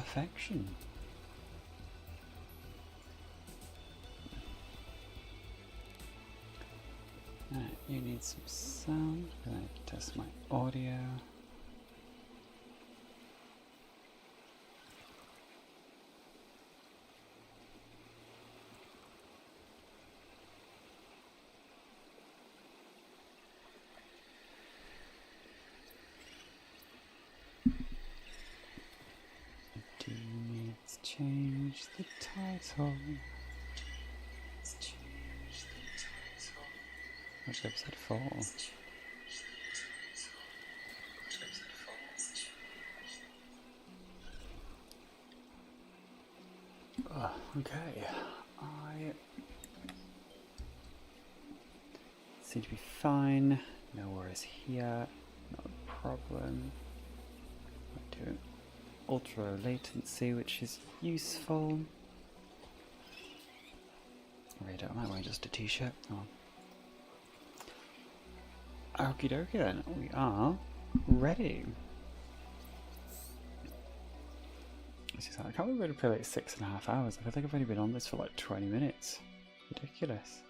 perfection. Right, you need some sound. I'm going to test my audio. Do you need to change the title? Which episode 4? Okay, I seem to be fine. No worries here. Not a problem. I do ultra latency, which is useful. Wait, I might wear just a t-shirt. Oh. Okie dokie then, we are ready. I can't believe we're going to play like 6.5 hours. I feel like I've only been on this for like 20 minutes. Ridiculous.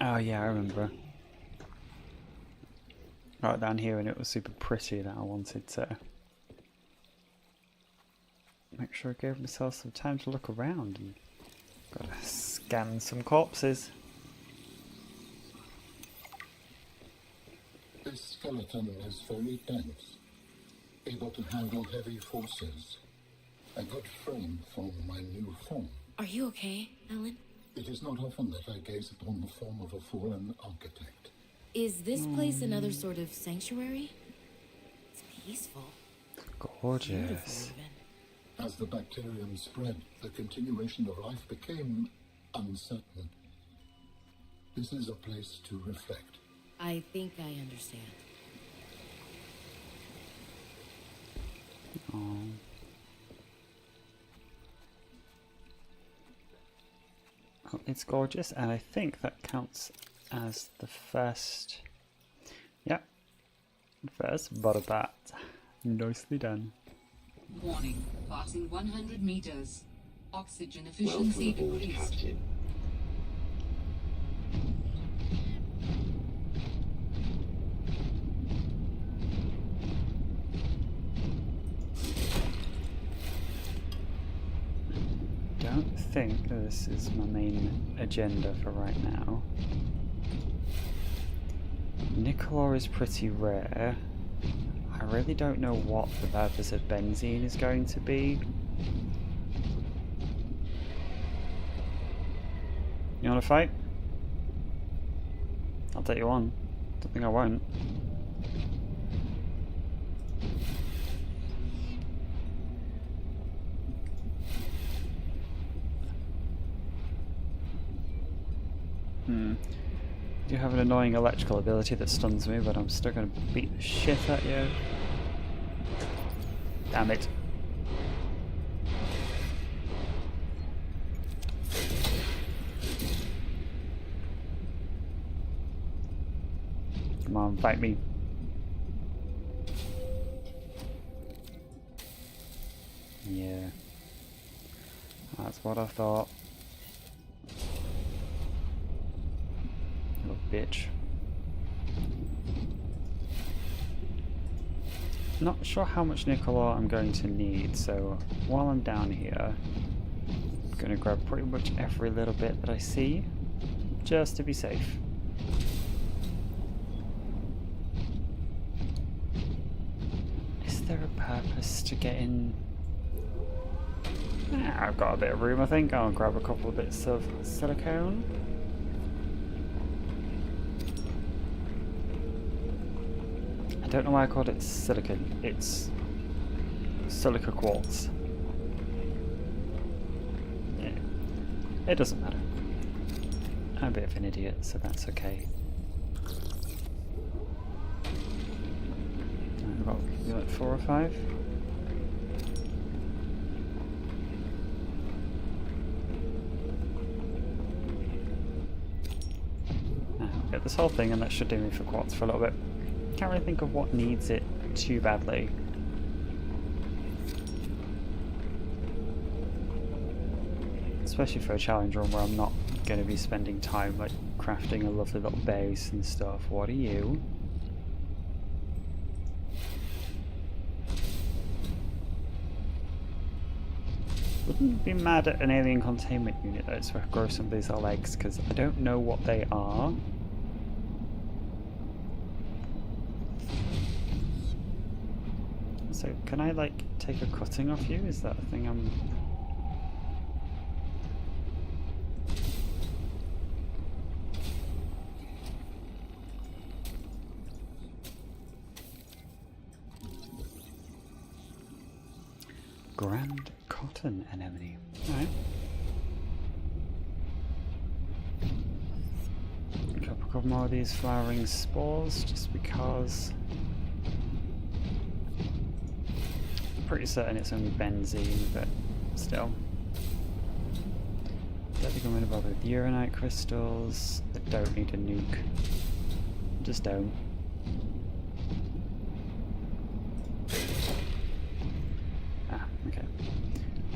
Oh yeah, I remember. Right down here, and it was super pretty that I wanted to make sure I gave myself some time to look around and gotta scan some corpses. This skeleton is very dense, able to handle heavy forces. A good frame for my new form. Are you okay, Alan? It is not often that I gaze upon the form of a fallen architect. Is this place another sort of sanctuary? It's peaceful. Gorgeous. Beautiful, even. As the bacterium spread, the continuation of life became uncertain. This is a place to reflect. I think I understand. Oh. Oh, it's gorgeous, and I think that counts as the first. Yeah, first bottle bat. Nicely done. Warning, passing 100 meters. Oxygen efficiency decreased. Don't think this is my main agenda for right now. Nicolor is pretty rare. I really don't know what the purpose of benzene is going to be. You wanna fight? I'll take you on. Don't think I won't. You have an annoying electrical ability that stuns me, but I'm still gonna beat the shit at you. Damn it. Come on, fight me. Yeah. That's what I thought. Little bitch. Not sure how much Nicolor I'm going to need, so while I'm down here, I'm going to grab pretty much every little bit that I see, just to be safe. Is there a purpose to getting... I've got a bit of room, I think. I'll grab a couple of bits of silicone. I don't know why I called it silicon. It's silica quartz. Yeah. It doesn't matter. I'm a bit of an idiot, so that's okay. I've got like 4 or 5. get this whole thing, and that should do me for quartz for a little bit. Can't really think of what needs it too badly. Especially for a challenge run where I'm not going to be spending time like crafting a lovely little base and stuff. What are you? Wouldn't be mad at an alien containment unit though, so I grow some of these little eggs, because I don't know what they are. So can I like take a cutting off you? Is that a thing I'm... Grand cotton anemone. Alright. A couple more of these flowering spores, just because I'm pretty certain it's only benzene, but still. Don't think I'm going to bother with uranite crystals. I don't need a nuke. Just don't.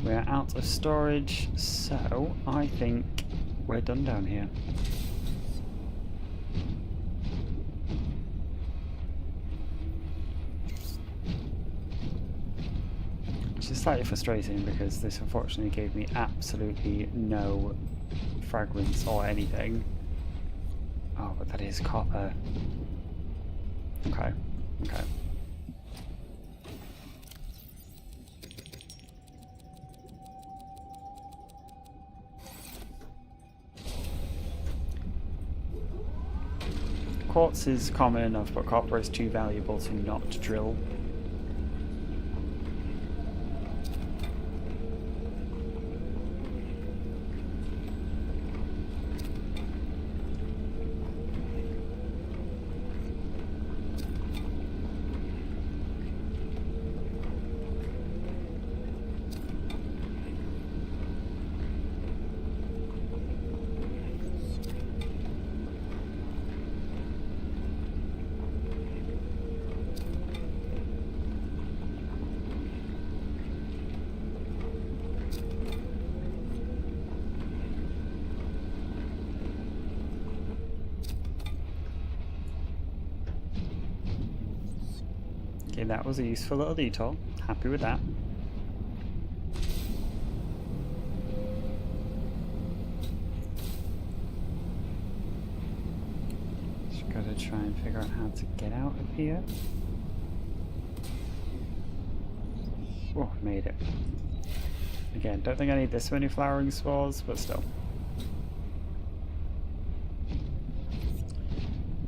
We're out of storage, so I think we're done down here. Which is slightly frustrating because this unfortunately gave me absolutely no fragments or anything. Oh, but that is copper. Okay, okay. Quartz is common enough, but copper is too valuable to not drill. Okay, that was a useful little detour. Happy with that. Just gotta try and figure out how to get out of here. Oh, made it. Again, don't think I need this many flowering spores, but still.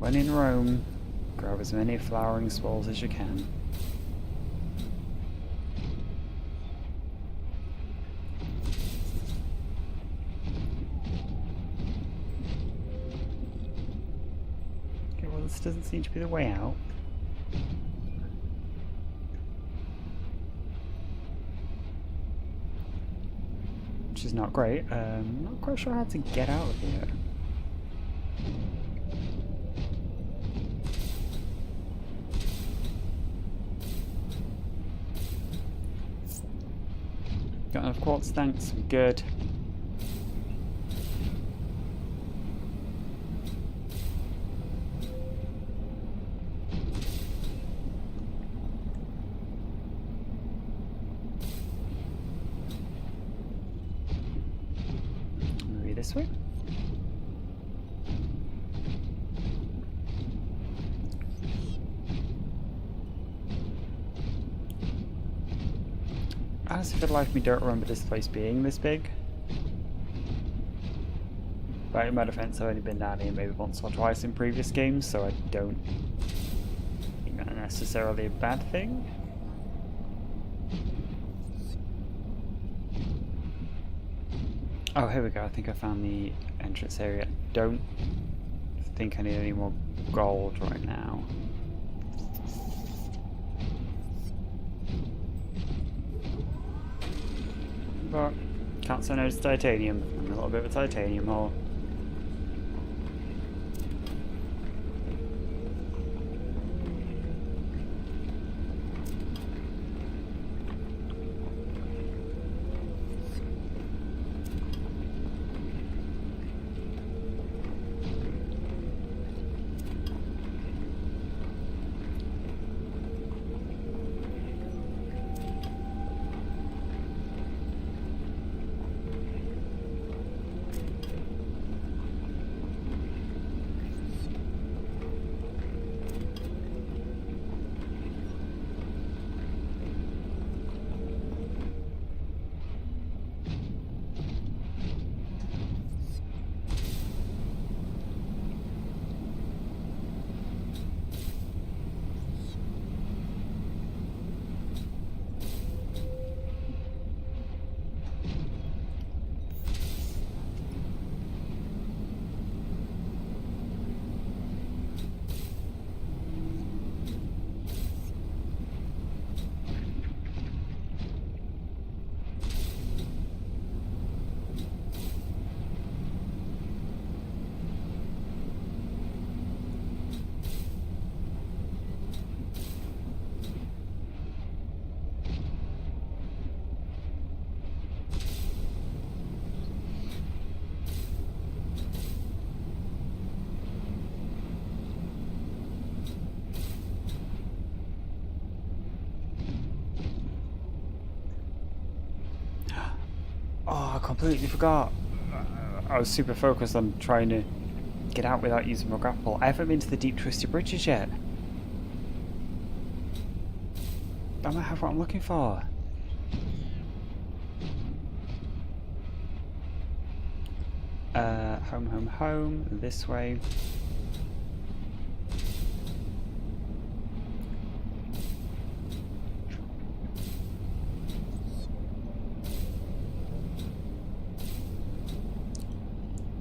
When in Rome, grab as many flowering spores as you can. Okay, well this doesn't seem to be the way out. Which is not great. Not quite sure how to get out of here. Got enough quartz, thanks, we're good. Maybe this way? Honestly, for the life of me, don't remember this place being this big. But in my defense, I've only been down here maybe once or twice in previous games, so I don't think that's necessarily a bad thing. Oh, here we go. I think I found the entrance area. Don't think I need any more gold right now. But can't say no to titanium. I'm a little bit of a titanium hole. completely forgot. I was super focused on trying to get out without using my grapple. I haven't been to the deep twisted bridges yet. I might have what I'm looking for. Home, home, home. This way.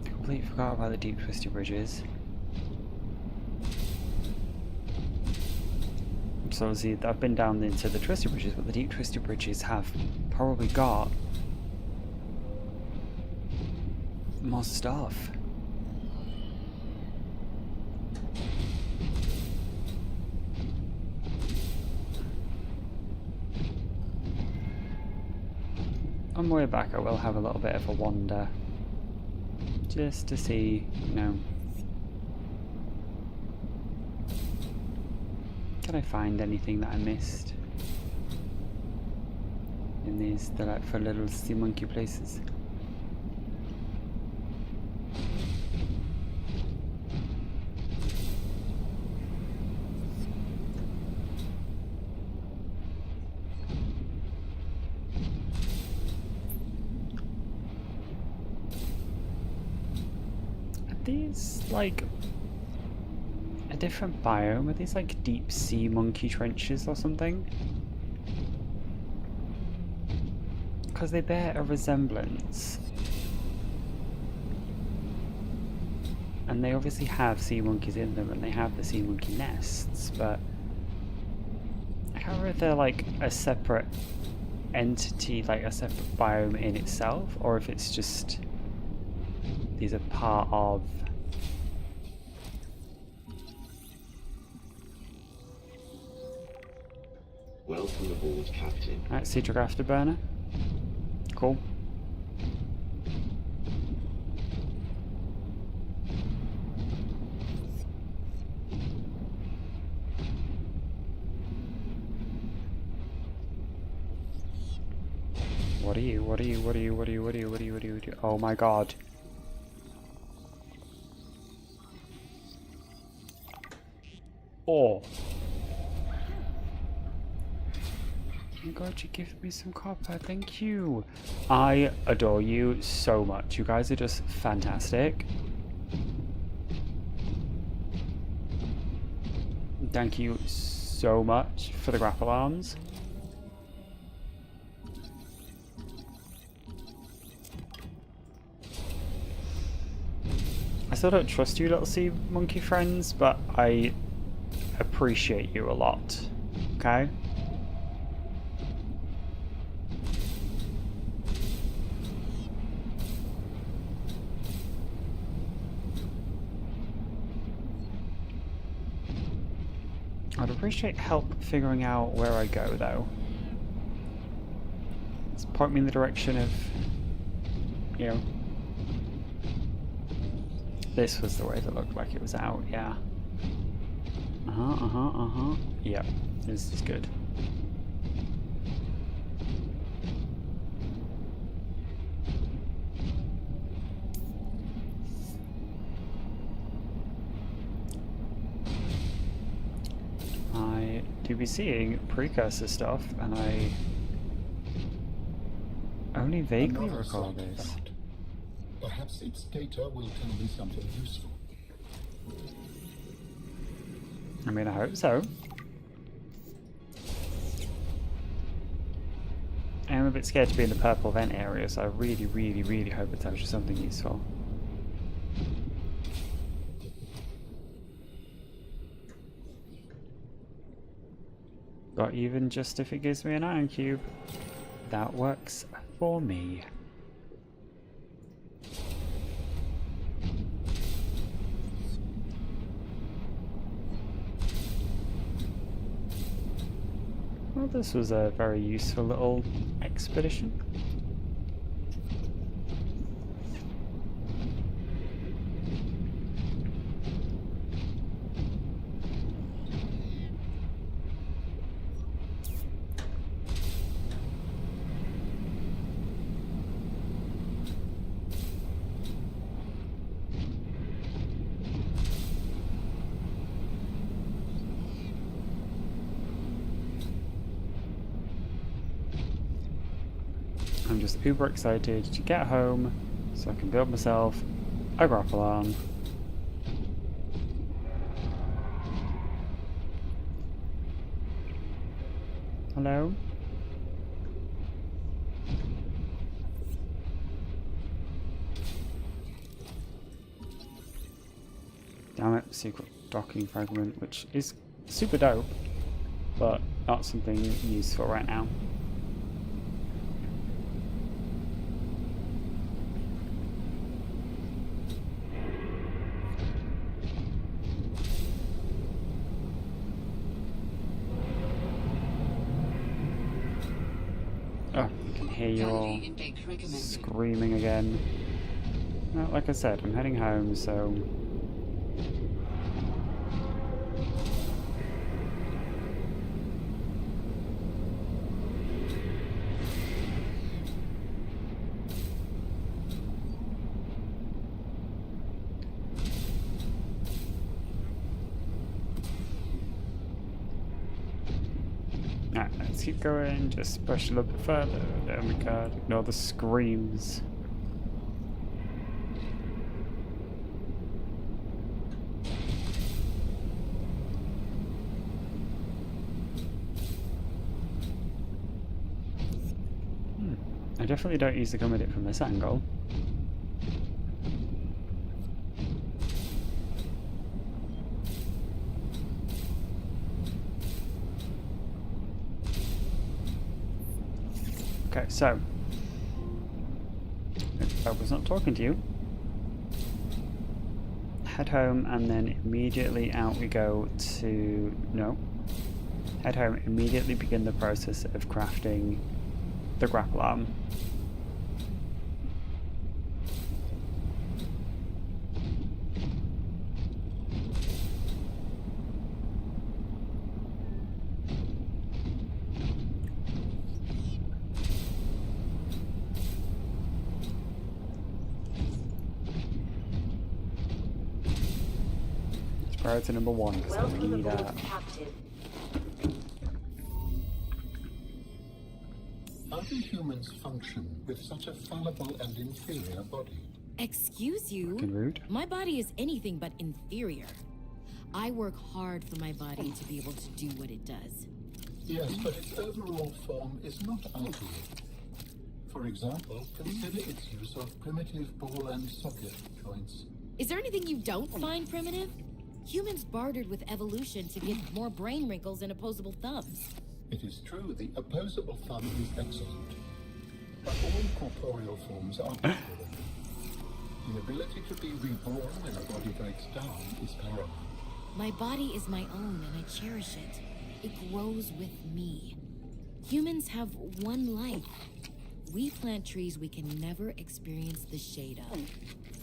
I completely forgot about the deep twisted bridges. So obviously I've been down into the twisted bridges, but the deep twisted bridges have probably got more stuff. On my way back I will have a little bit of a wander, just to see, you know, can I find anything that I missed in these delightful little sea monkey places. These like a different biome? Are these like deep sea monkey trenches or something? Because they bear a resemblance. And they obviously have sea monkeys in them and they have the sea monkey nests, but I can't remember if they're like a separate entity, like a separate biome in itself, or if it's just these are part of. Welcome aboard, Captain. Alright, sea drug afterburner. Cool. What are you? What are you? What are you? What are you? What are you? What are you? What are you? What are you? Oh my god. Oh. Oh god, you give me some copper, thank you. I adore you so much. You guys are just fantastic. Thank you so much for the grapple arms. I still don't trust you, little sea monkey friends, but I appreciate you a lot. Okay? I'd appreciate help figuring out where I go, though. Let's point me in the direction of, you know, this was the way that looked like it was out, yeah. Yep, this is good. I do be seeing precursor stuff, and I only vaguely Another recall site this. found. Perhaps its data will tell me something useful. I mean, I hope so. I am a bit scared to be in the purple vent area, so I really, really, really hope it tells you something useful. But even just if it gives me an iron cube, that works for me. Well, this was a very useful little expedition. just uber excited to get home so I can build myself a grapple arm. Hello? Damn it, secret docking fragment, which is super dope, but not something useful right now. Oh, I can hear you all screaming again. Well, like I said, I'm heading home, so... Alright, let's keep going, just push a little bit further. Oh my god, ignore the screams. I definitely don't use the come at it from this angle. Okay, so I was not talking to you. Head home and then immediately out we go to... no. Head home, immediately begin the process of crafting the grapple arm. Priority number 1, so we need How do humans function with such a fallible and inferior body? Excuse you? fucking rude. My body is anything but inferior. I work hard for my body to be able to do what it does. Yes, but its overall form is not ideal. For example, consider its use of primitive ball and socket joints. Is there anything you don't find primitive? Humans bartered with evolution to get more brain wrinkles and opposable thumbs. It is true, the opposable thumb is excellent. But all corporeal forms are equal. The ability to be reborn when a body breaks down is paramount. My body is my own and I cherish it. It grows with me. Humans have one life. We plant trees we can never experience the shade of.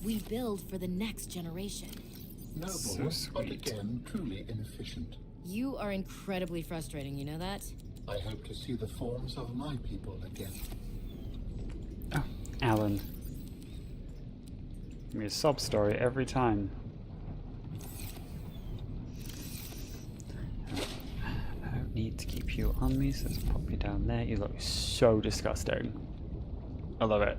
We build for the next generation. Noble, So but sweet. again, truly inefficient. You are incredibly frustrating, you know that? I hope to see the forms of my people again. Oh, Alan. Give me a sob story every time. I don't need to keep you on me, so let's pop you down there. You look so disgusting. I love it.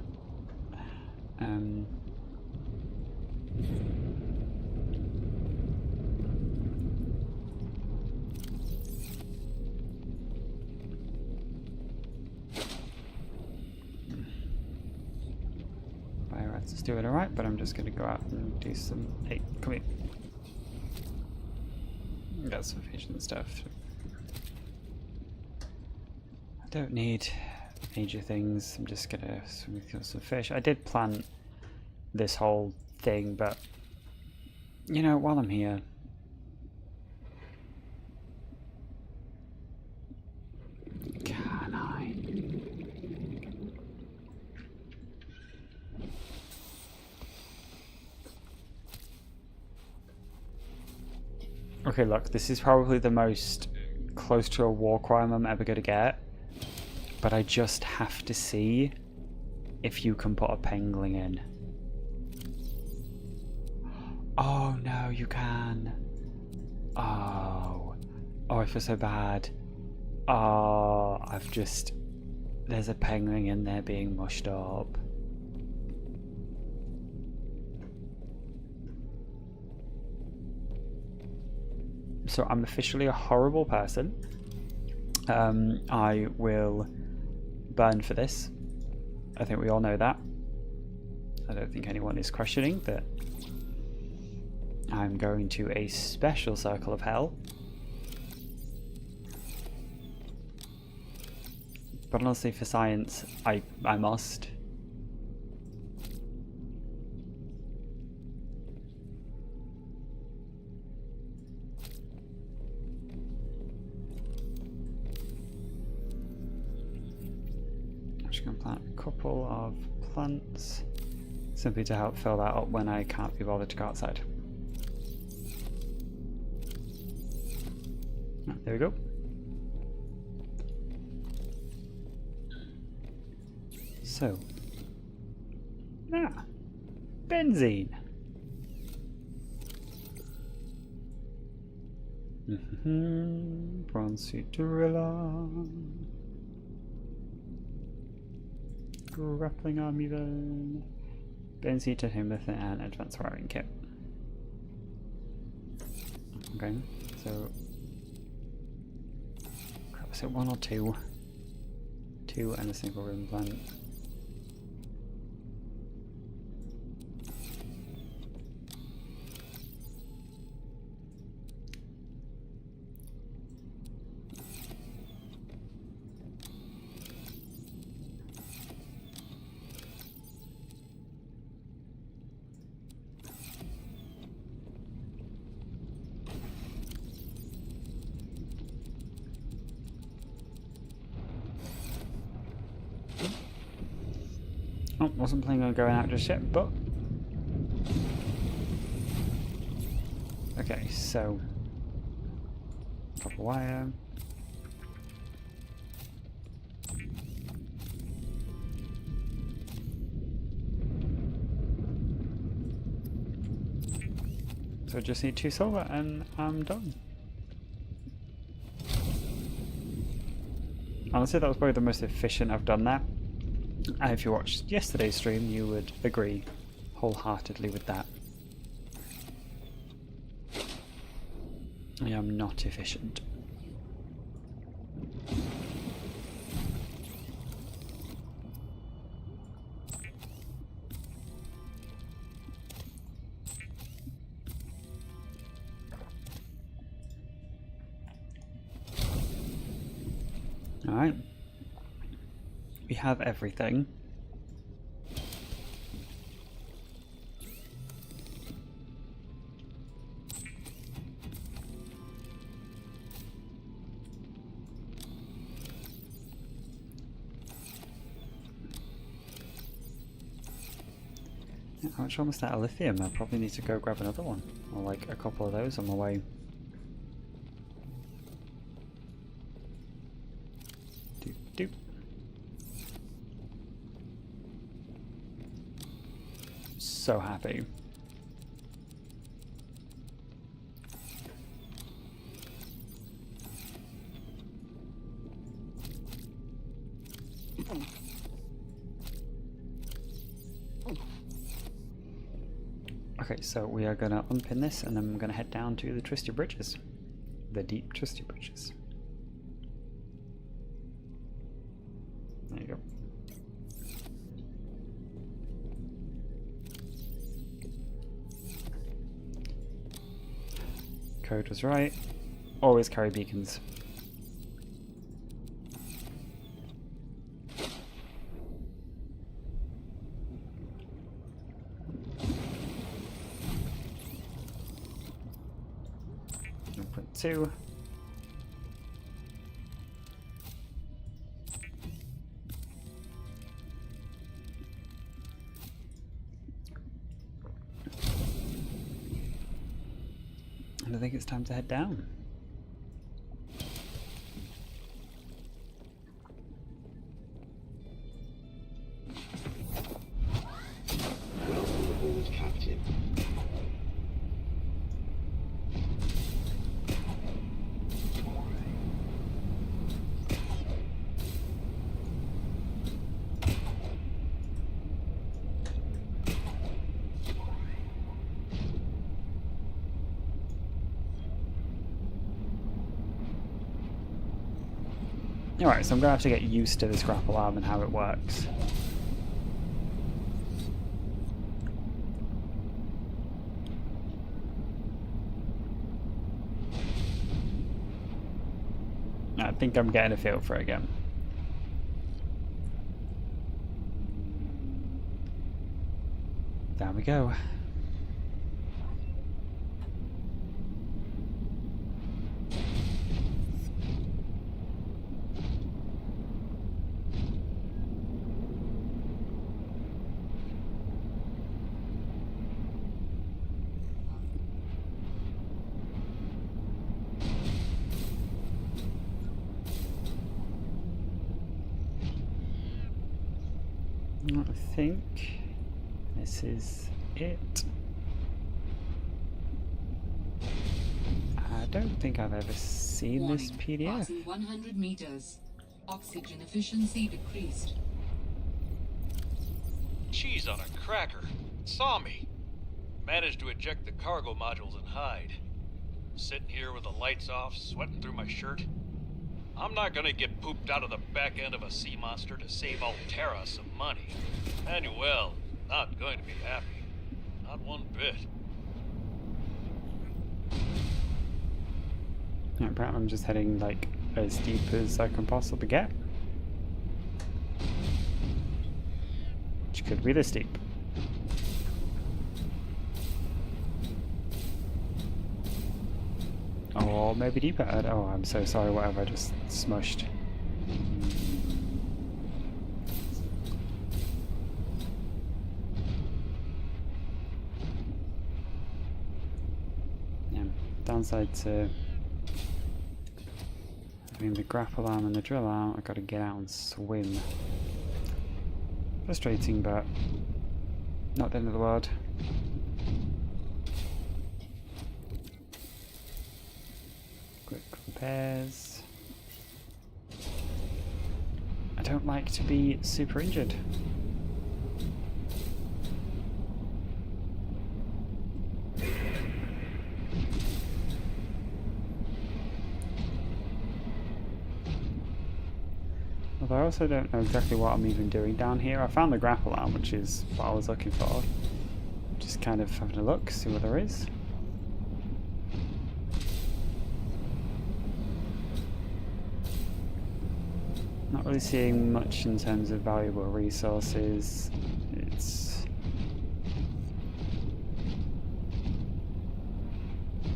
Let's do it alright, but I'm just going to go out and do some... Hey, come here. Got some fish and stuff. I don't need major things. I'm just going to swim kill some fish. I did plant this whole thing, but you know, while I'm here, can I? Okay, look, this is probably the most close to a war crime I'm ever going to get, but I just have to see if you can put a pengling in. Oh no, you can. Oh, I feel so bad. Oh, I've just There's a penguin in there being mushed up. So I'm officially a horrible person. I will burn for this. I think we all know that. I don't think anyone is questioning that I'm going to a special circle of hell. But honestly, for science, I must. I'm just going to plant a couple of plants, simply to help fill that up when I can't be bothered to go outside. There we go. So, benzene. Prawn suit gorilla. Grappling arm even. Benzene, titanium, lithium, and advanced wiring kit. Okay, so was it 1 or 2? 2 and a single room plant. Oh, wasn't planning on going out just yet, but... Okay, so... Copper wire... So I just need 2 silver and I'm done. Honestly, that was probably the most efficient I've done that. And if you watched yesterday's stream, you would agree wholeheartedly with that. I am not efficient. Alright. We have everything. How much almost out of lithium? I probably need to go grab another one. Or like a couple of those on my way. Doop doop. So happy. Okay, so we are going to unpin this and then I'm going to head down to the twisty bridges. The deep twisty bridges. There you go. Code was right. Always carry beacons. Two. And I think it's time to head down. Welcome aboard, Captain. Alright, so I'm going to have to get used to this grapple arm and how it works. I think I'm getting a feel for it again. There we go. I think this is it. I don't think I've ever seen this Warning, PDF. passing 100 meters. Oxygen efficiency decreased. Cheese on a cracker. It saw me. Managed to eject the cargo modules and hide. Sitting here with the lights off, sweating through my shirt. I'm not gonna get pooped out of the back end of a sea monster to save Altera some money. Manuel, not going to be happy. Not one bit. Yeah, apparently I'm just heading like as deep as I can possibly get. Which could be this deep. Or maybe deeper. Oh, I'm so sorry, whatever I just smushed. Yeah, downside to having the grapple arm and the drill arm, I've got to get out and swim. Frustrating, but not the end of the world. Quick repairs. I don't like to be super injured. Although I also don't know exactly what I'm even doing down here. I found the grapple arm, which is what I was looking for. Just kind of having a look, see what there is. Not really seeing much in terms of valuable resources. It's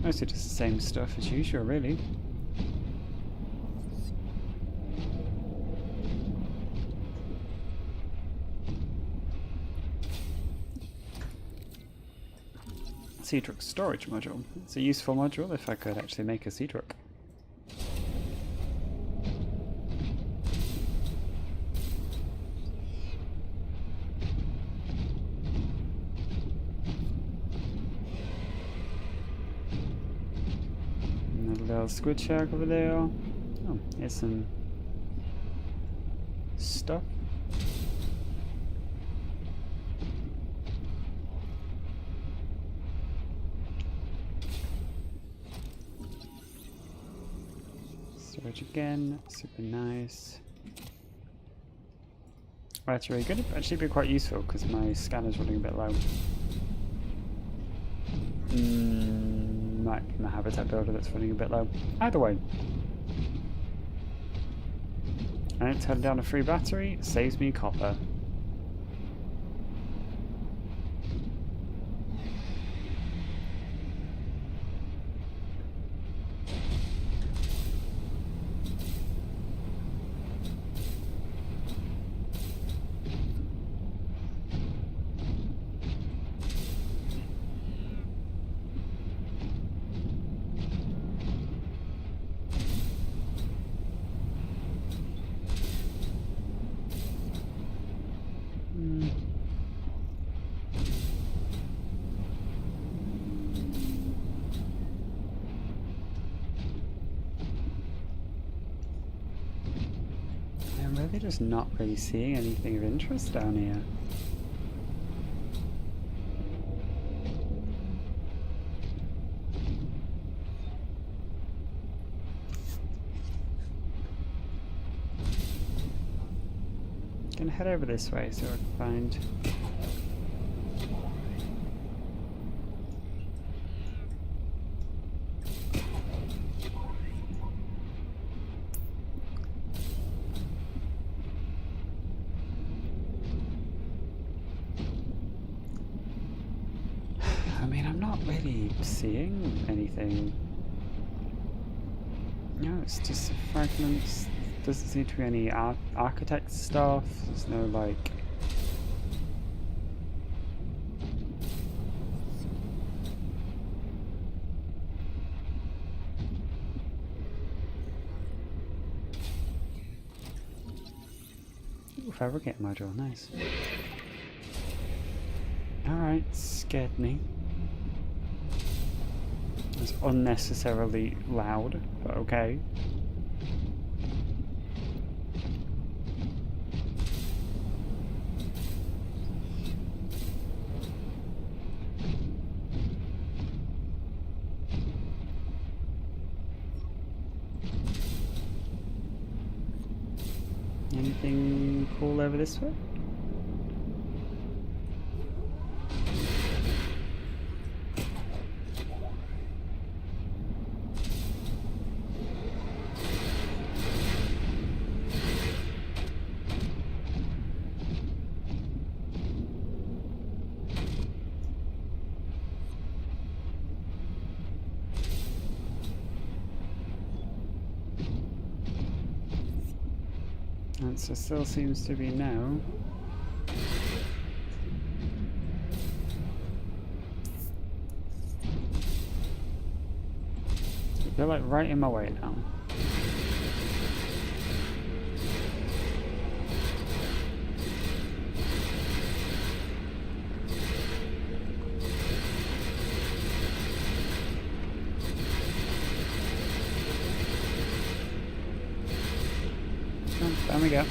mostly just the same stuff as usual, really. Sea truck storage module. It's a useful module if I could actually make a sea truck. Another little squid shark over there. Oh, here's some stuff. Storage again, super nice. Well, that's really good. It'd actually be quite useful because my scanner's running a bit low. Might be my habitat builder that's running a bit low. Either way. And turn down a free battery, saves me copper. I'm really just not really seeing anything of interest down here. head over this way so I can find... I mean, I'm not really seeing anything. No, it's just fragments. Doesn't seem to be any architect stuff. There's no like... Ooh, fabricate module, nice. Alright, scared me. It was unnecessarily loud, but okay. Anything cool over this way? Answer still seems to be no. They're like right in my way now. Oh, there we go.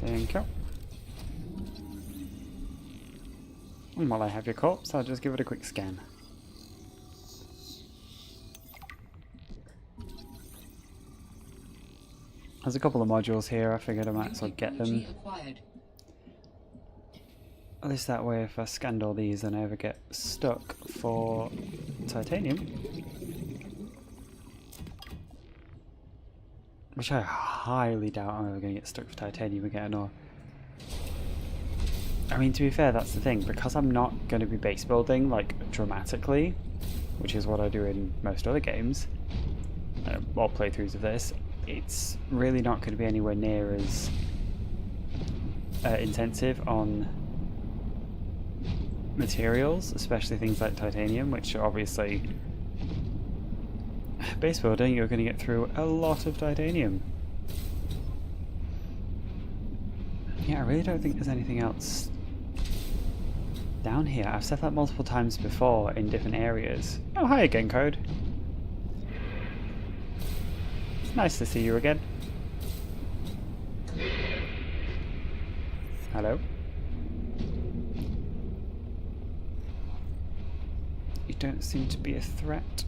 Thank you. And while I have your corpse, I'll just give it a quick scan. There's a couple of modules here, I figured I might as well get them. At least that way if I scanned all these and I ever get stuck for titanium, which I highly doubt I'm ever going to get stuck for titanium again, or... I mean, to be fair, that's the thing, because I'm not going to be base building, like, dramatically, which is what I do in most other games, or playthroughs of this, it's really not going to be anywhere near as intensive on materials, especially things like titanium, which are obviously base building, you're going to get through a lot of titanium. Yeah, I really don't think there's anything else down here. I've said that multiple times before in different areas. Oh, hi again, Code. It's nice to see you again. Hello. You don't seem to be a threat.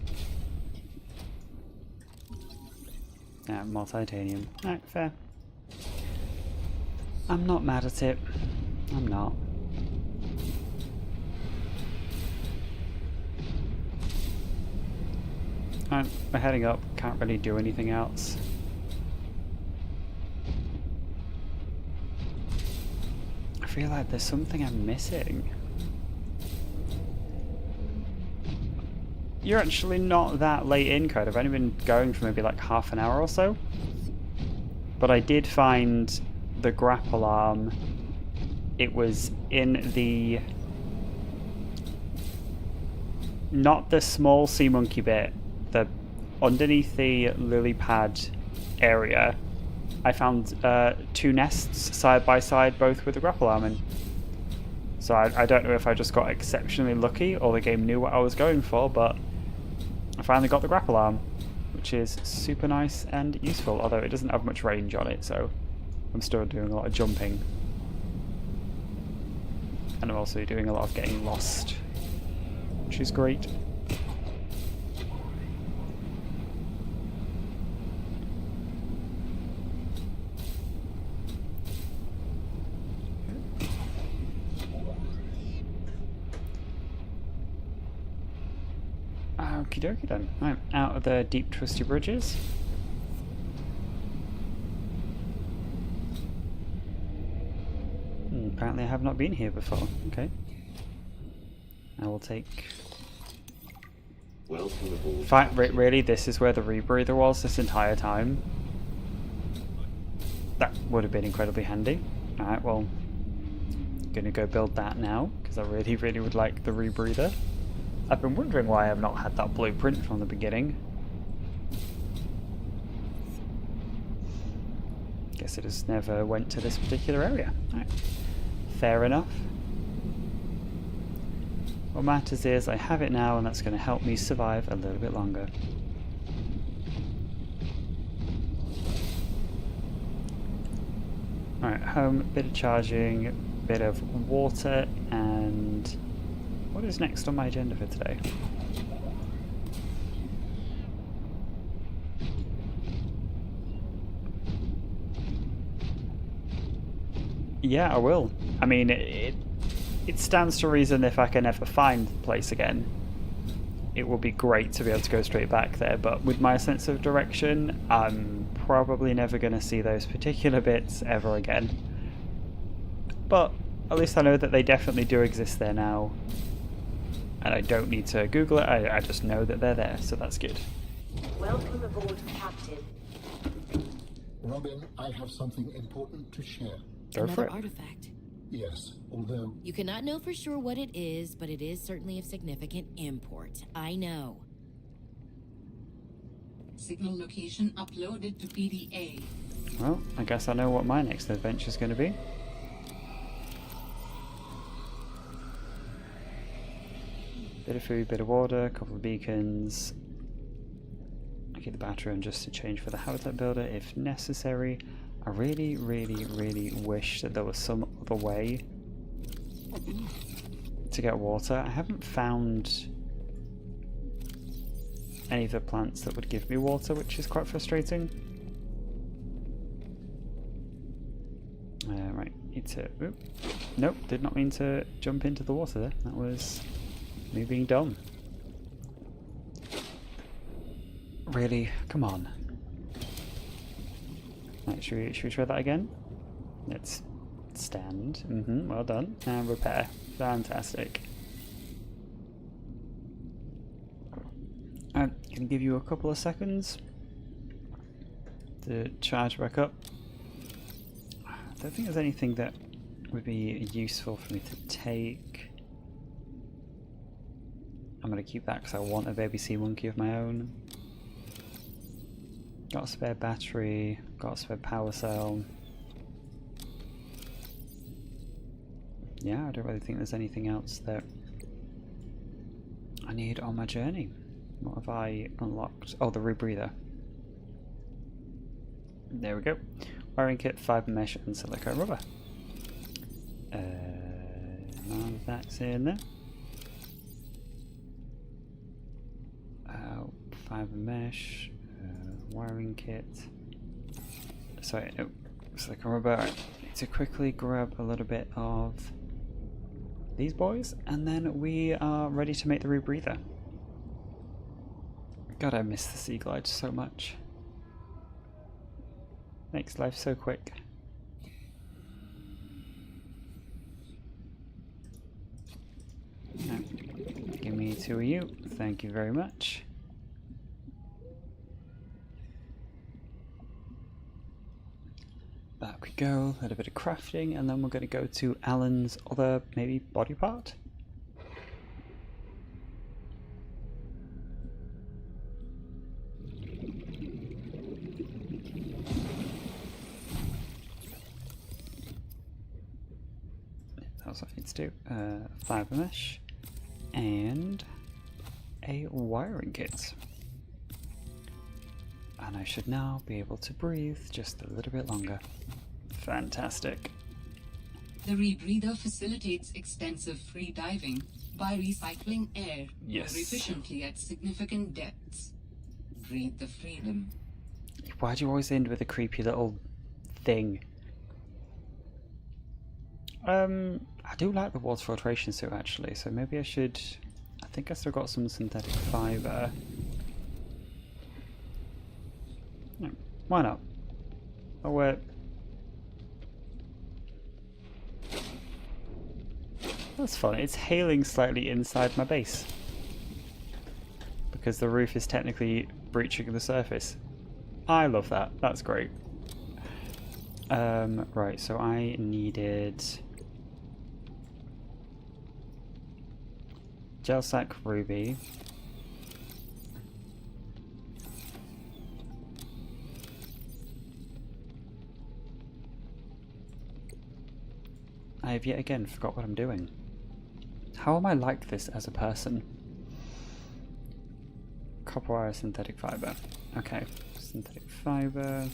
Yeah, more titanium. Alright, fair. I'm not mad at it. I'm not. We're heading up. Can't really do anything else. I feel like there's something I'm missing. You're actually not that late in, Code. I've only been going for maybe like half an hour or so. But I did find the grapple arm. It was in the... not the small sea monkey bit. The underneath the lily pad area. I found two nests side by side, both with the grapple arm in. So I don't know if I just got exceptionally lucky or the game knew what I was going for, but I finally got the grapple arm, which is super nice and useful, although it doesn't have much range on it, so I'm still doing a lot of jumping. And I'm also doing a lot of getting lost, which is great. Okie dokie then. Right, out of the deep twisty bridges. Apparently I have not been here before. Okay. I will take... Welcome aboard. Fact, really, this is where the rebreather was this entire time. That would have been incredibly handy. Alright, well, I'm gonna go build that now, because I really, really would like the rebreather. I've been wondering why I've not had that blueprint from the beginning. Guess it just never went to this particular area. Alright. Fair enough. What matters is I have it now, and that's going to help me survive a little bit longer. Alright, home, bit of charging, bit of water, and what is next on my agenda for today? Yeah, I will. I mean, it stands to reason if I can ever find the place again, it will be great to be able to go straight back there, but with my sense of direction, I'm probably never going to see those particular bits ever again. But at least I know that they definitely do exist there now, and I don't need to Google it, I just know that they're there, so that's good. Welcome aboard, Captain. Robin, I have something important to share. Go for Another it. artifact. Yes, although You cannot know for sure what it is, but it is certainly of significant import. I know. Signal location uploaded to PDA. Well, I guess I know what my next adventure is going to be. Bit of food, bit of water, a couple of beacons. I keep the battery on just to change for the habitat builder if necessary. I really, really, really wish that there was some other way to get water. I haven't found any of the plants that would give me water, which is quite frustrating. Right, need to... Oop. Nope, did not mean to jump into the water there. That was me being dumb. Really? Come on. Right, should we try that again? Let's stand. Well done. And repair. Fantastic. I'm going to give you a couple of seconds to charge back up. I don't think there's anything that would be useful for me to take. I'm going to keep that because I want a baby sea monkey of my own. Got a spare battery, got a spare power cell. Yeah, I don't really think there's anything else that I need on my journey. What have I unlocked? Oh, the rebreather. There we go. Wiring kit, fiber mesh, and silicone rubber. None of that's in there. Fiber mesh. Wiring kit. Sorry, no, silicone rubber. I need to quickly grab a little bit of these boys, and then we are ready to make the rebreather. God, I miss the Sea Glide so much. Makes life so quick. Now, give me 2 of you. Thank you very much. Back we go, a little bit of crafting, and then we're going to go to Alan's other, maybe, body part? That's what I need to do. Fiber mesh, and a wiring kit. And I should now be able to breathe just a little bit longer. Fantastic. The rebreather facilitates extensive free diving by recycling air Yes. more efficiently at significant depths. Breathe the freedom. Why do you always end with a creepy little thing? I do like the water filtration suit actually, so maybe I should... I think I still got some synthetic fibre. No, why not? Oh wait. That's fun. It's hailing slightly inside my base. Because the roof is technically breaching the surface. I love that. That's great. Right, so I needed... Gel sack ruby. I have yet again forgot what I'm doing. How am I like this as a person? Copper wire, synthetic fibre. Okay, synthetic fibre.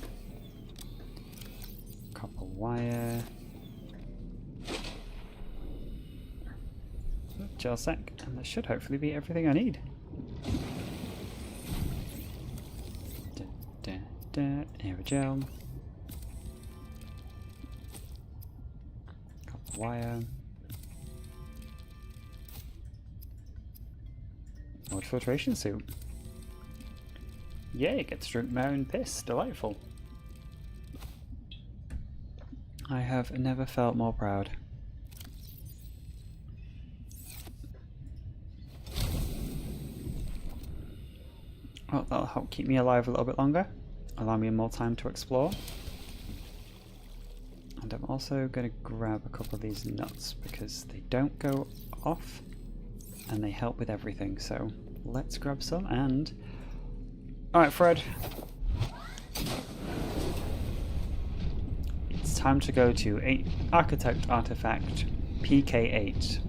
Copper wire. Gel sack, and that should hopefully be everything I need. Aerogel. Copper wire. Water filtration suit. Yay, get to drink my own piss. Delightful. I have never felt more proud. Well, that'll help keep me alive a little bit longer. Allow me more time to explore. And I'm also going to grab a couple of these nuts because they don't go off and they help with everything. So let's grab some and... Alright, Fred. It's time to go to Architect Artifact PK8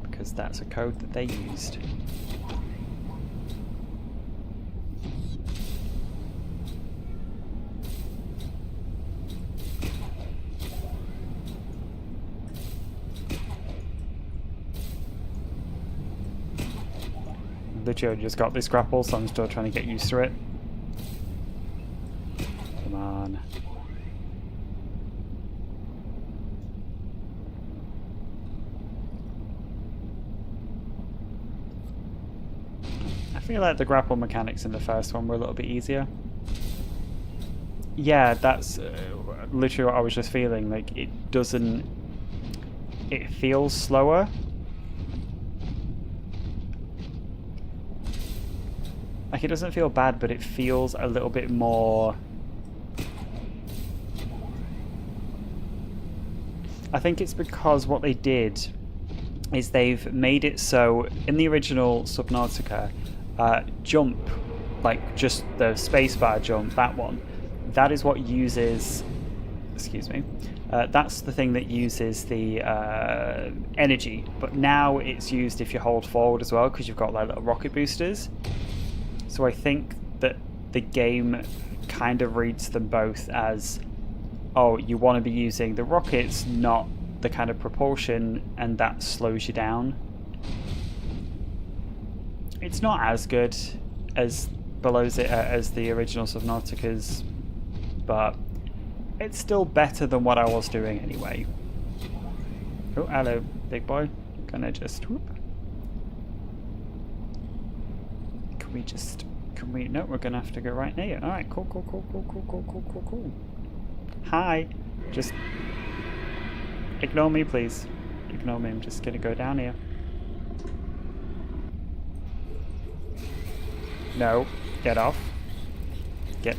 because that's a code that they used. Literally just got this grapple, so I'm still trying to get used to it. Come on. I feel like the grapple mechanics in the first one were a little bit easier. Yeah, that's literally what I was just feeling. Like, it doesn't... It feels slower. Like, it doesn't feel bad, but it feels a little bit more... I think it's because what they did is they've made it so, in the original Subnautica, jump, like just the spacebar jump, that one, that is what uses... Excuse me. That's the thing that uses the energy, but now it's used if you hold forward as well, because you've got like little rocket boosters. So I think that the game kind of reads them both as, oh, you want to be using the rockets, not the kind of propulsion, and that slows you down. It's not as good as as the original Subnauticas, but it's still better than what I was doing anyway. Oh, hello, big boy. Gonna just whoop. Can we, no, we're gonna have to go right near you. Alright, cool. Hi. Just ignore me, please. Ignore me, I'm just gonna go down here. No, get off. Get.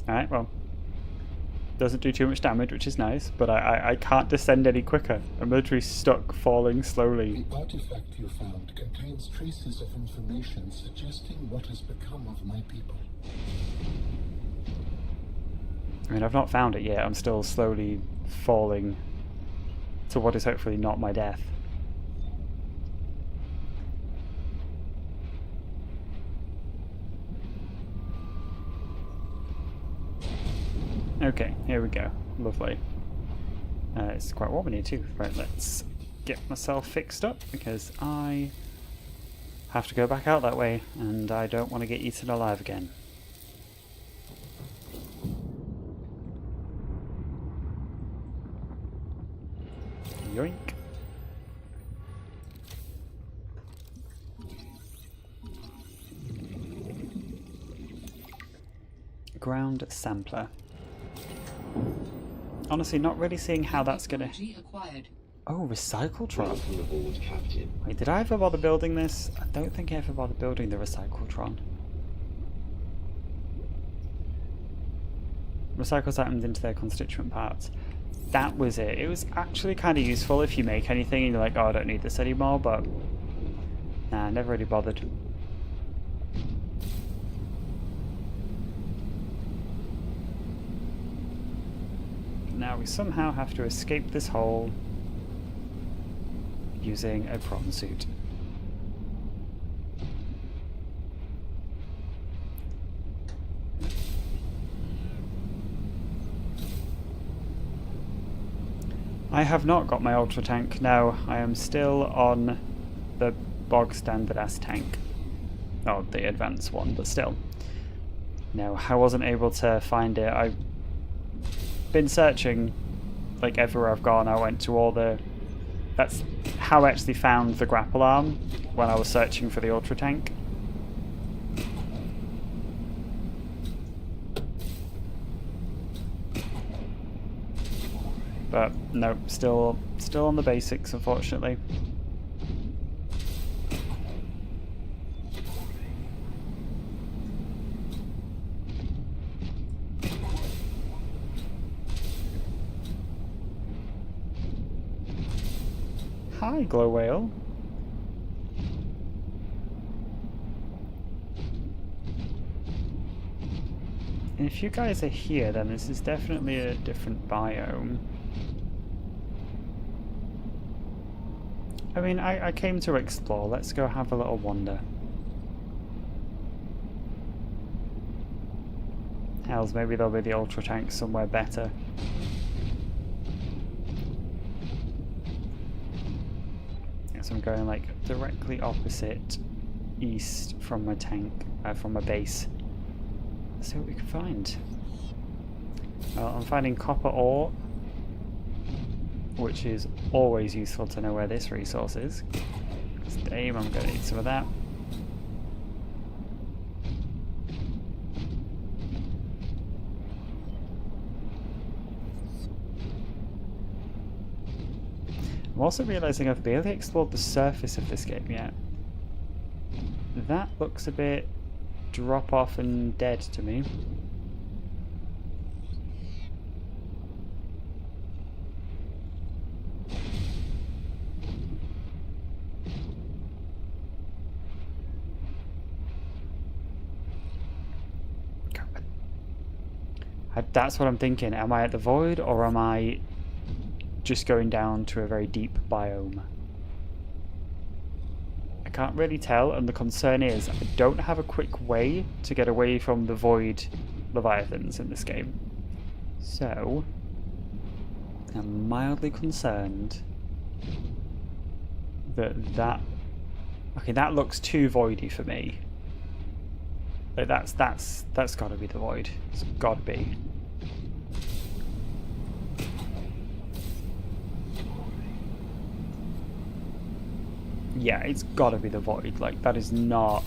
Alright, well. Doesn't do too much damage, which is nice, but I can't descend any quicker. I'm literally stuck falling slowly. The artifact you found contains traces of information suggesting what has become of my people. I mean, I've not found it yet. I'm still slowly falling to what is hopefully not my death. Okay, here we go. Lovely. It's quite warm in here too. Right, let's get myself fixed up because I have to go back out that way and I don't want to get eaten alive again. Yoink. Ground sampler. Honestly, not really seeing how that's gonna... Technology acquired. Oh, recycletron. Welcome aboard, Captain. Wait, did I ever bother building this? I don't think I ever bothered building the recycletron. Recycles items into their constituent parts. That was it. It was actually kind of useful if you make anything and you're like, oh, I don't need this anymore, but nah, never really bothered. Now we somehow have to escape this hole using a prawn suit. I have not got my ultra tank. No, I am still on the bog standard ass tank. Oh, the advanced one, but still. No, I wasn't able to find it. I've been searching like everywhere I've gone. I went to all the... That's how I actually found the grapple arm when I was searching for the ultra tank. But no, still on the basics, unfortunately. Hi, glow whale. And if you guys are here, then this is definitely a different biome. I mean, I came to explore. Let's go have a little wander. Hells, maybe there'll be the ultra tank somewhere better. So I'm going like directly opposite east from my tank, from my base. Let's see what we can find. Well, I'm finding copper ore, which is always useful to know where this resource is. Damn, I'm going to need some of that. I'm also realising I've barely explored the surface of this game yet. That looks a bit drop off and dead to me. That's what I'm thinking. Am I at the void or am I just going down to a very deep biome? I can't really tell, and the concern is I don't have a quick way to get away from the void leviathans in this game. So I'm mildly concerned that okay, that looks too voidy for me. Like that's got to be the void. It's got to be. Yeah, it's got to be the void. Like that is not.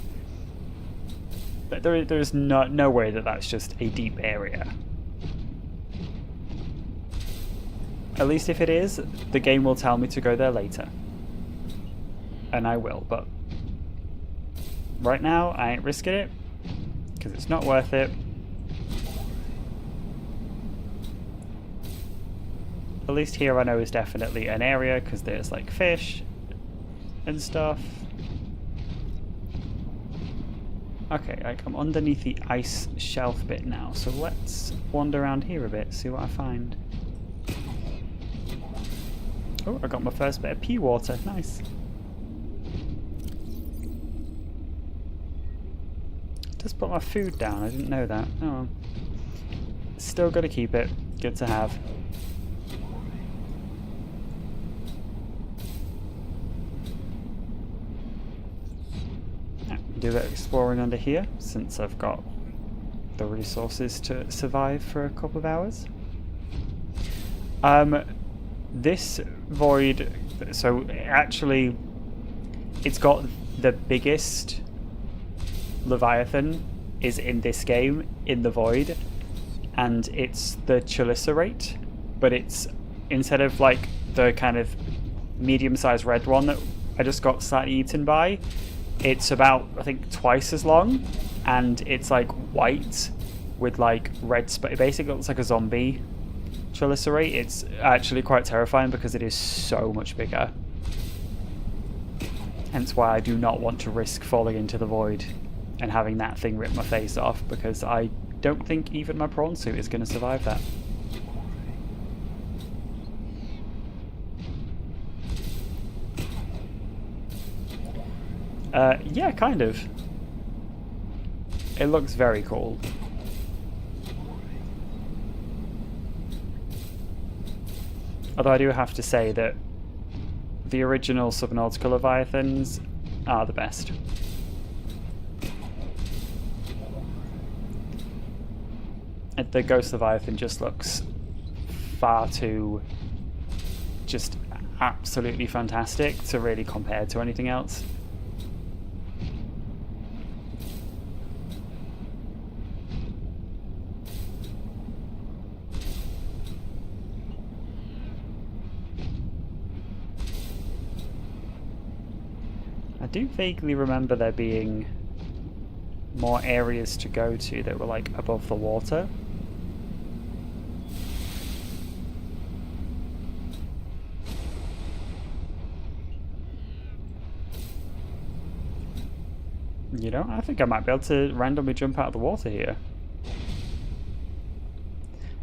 There is no way that that's just a deep area. At least if it is, the game will tell me to go there later, and I will. But right now, I ain't risking it. Because it's not worth it. At least here I know is definitely an area because there's like fish and stuff. Okay, like I'm underneath the ice shelf bit now, so let's wander around here a bit, see what I find. Oh, I got my first bit of pea water, nice. Just put my food down, I didn't know that. Oh well. still got to keep it. Good to have. Do a bit of exploring under here, since I've got the resources to survive for a couple of hours. This void, so actually it's got the biggest Leviathan is in this game, in the void, and it's the Chelicerate, but it's, instead of like the kind of medium-sized red one that I just got slightly eaten by, it's about, I think, twice as long, and it's like white with like red it basically looks like a zombie Chelicerate. It's actually quite terrifying because it is so much bigger. Hence why I do not want to risk falling into the void and having that thing rip my face off, because I don't think even my prawn suit is going to survive that. Yeah, kind of. It looks very cool. Although I do have to say that the original Subnautica Leviathans are the best. And the Ghost Leviathan just looks far too just absolutely fantastic to really compare to anything else. I do vaguely remember there being more areas to go to that were like above the water. You know, I think I might be able to randomly jump out of the water here.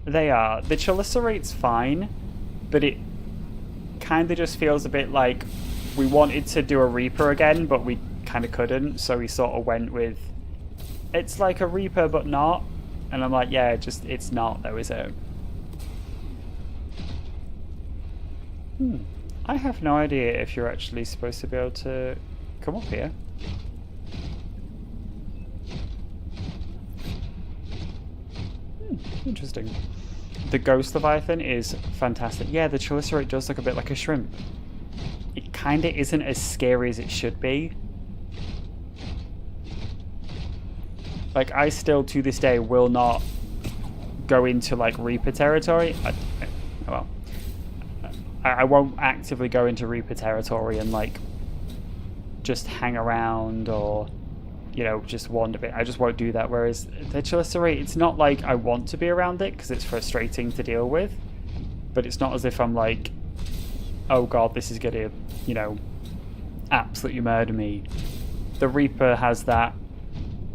They are. The Chelicerate's fine, but it kind of just feels a bit like we wanted to do a Reaper again, but we kind of couldn't, so we sort of went with, it's like a Reaper but not. And I'm like, yeah, just it's not though, is it? I have no idea if you're actually supposed to be able to come up here. Interesting. The Ghost Leviathan is fantastic. Yeah, the Chelicerate does look a bit like a shrimp. It kind of isn't as scary as it should be. Like, I still, to this day, will not go into, like, Reaper territory. I won't actively go into Reaper territory and, like, just hang around or, you know, just wander a bit. I just won't do that. Whereas the Chelicerate, it's not like I want to be around it because it's frustrating to deal with. But it's not as if I'm like, oh god, this is going to, you know, absolutely murder me. The Reaper has that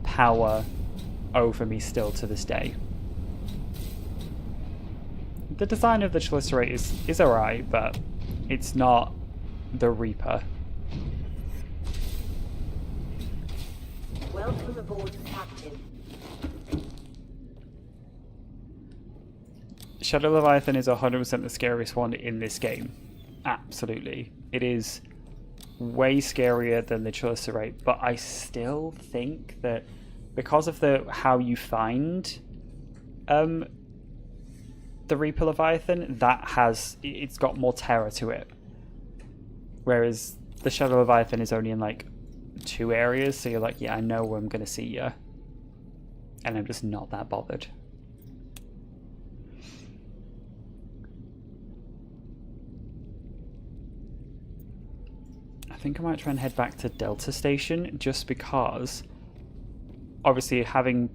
power over me still to this day. The design of the Chelicerate is alright, but it's not the Reaper. Welcome aboard, Captain. Shadow Leviathan is 100% the scariest one in this game. Absolutely. It is way scarier than the Chelicerate, but I still think that because of how you find the Reaper Leviathan, it's got more terror to it. Whereas the Shadow Leviathan is only in like 2 areas, so you're like, yeah, I know where I'm going to see you. And I'm just not that bothered. I think I might try and head back to Delta Station, just because, obviously, having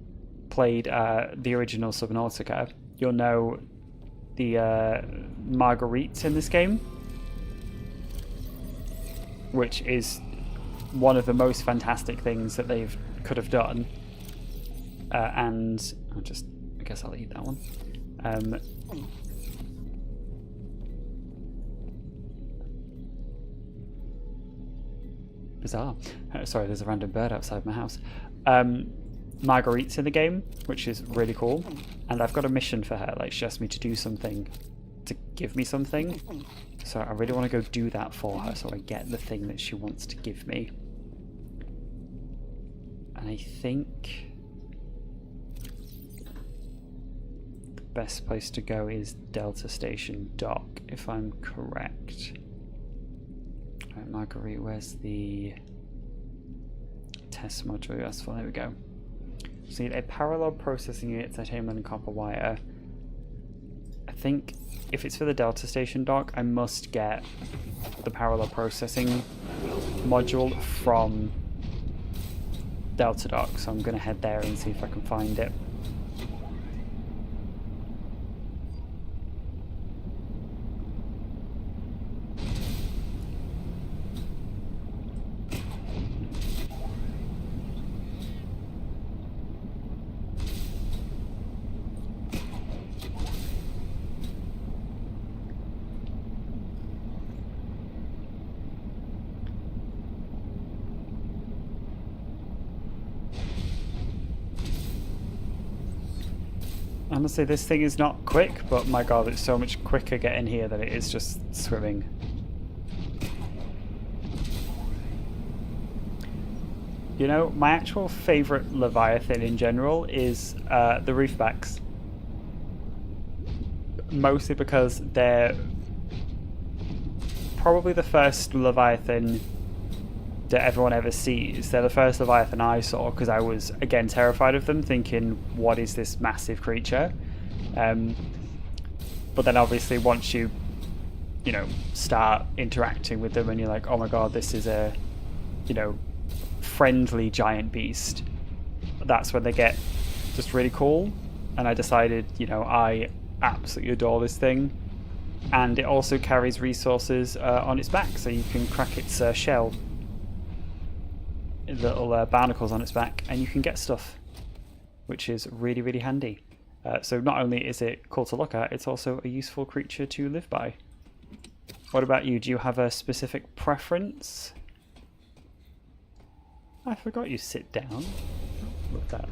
played the original Subnautica, you'll know the Marguerite in this game, which is one of the most fantastic things that they could have done. And I guess I'll eat that one. Bizarre. Sorry, there's a random bird outside my house. Marguerite's in the game, which is really cool. And I've got a mission for her. Like, she asked me to do something to give me something. So I really want to go do that for her so I get the thing that she wants to give me. And I think the best place to go is Delta Station Dock, if I'm correct. Right, Marguerite, where's the test module? That's fine, there we go. So a parallel processing unit, titanium and copper wire. I think if it's for the Delta Station Dock, I must get the parallel processing module from Delta Dock, so I'm going to head there and see if I can find it. Honestly, this thing is not quick, but my god, it's so much quicker getting here than it is just swimming. You know, my actual favourite Leviathan in general is the Reefbacks. Mostly because they're probably the first Leviathan that everyone ever sees. They're the first Leviathan I saw because I was, again, terrified of them, thinking, what is this massive creature? But then obviously once you know, start interacting with them and you're like, oh my god, this is a, you know, friendly giant beast, that's when they get just really cool. And I decided, you know, I absolutely adore this thing. And it also carries resources on its back, so you can crack its shell. Little barnacles on its back, and you can get stuff, which is really, really handy. So not only is it cool to look at, it's also a useful creature to live by. What about you? Do you have a specific preference? I forgot you sit down. Look at that.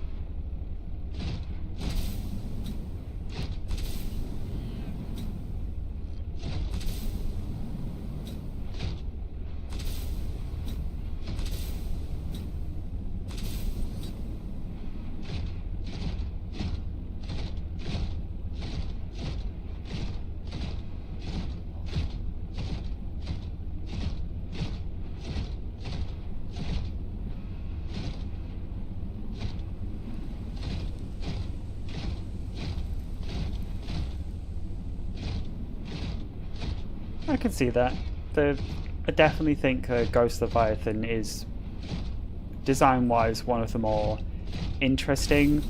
I can see that. I definitely think Ghost Leviathan is, design-wise, one of the more interesting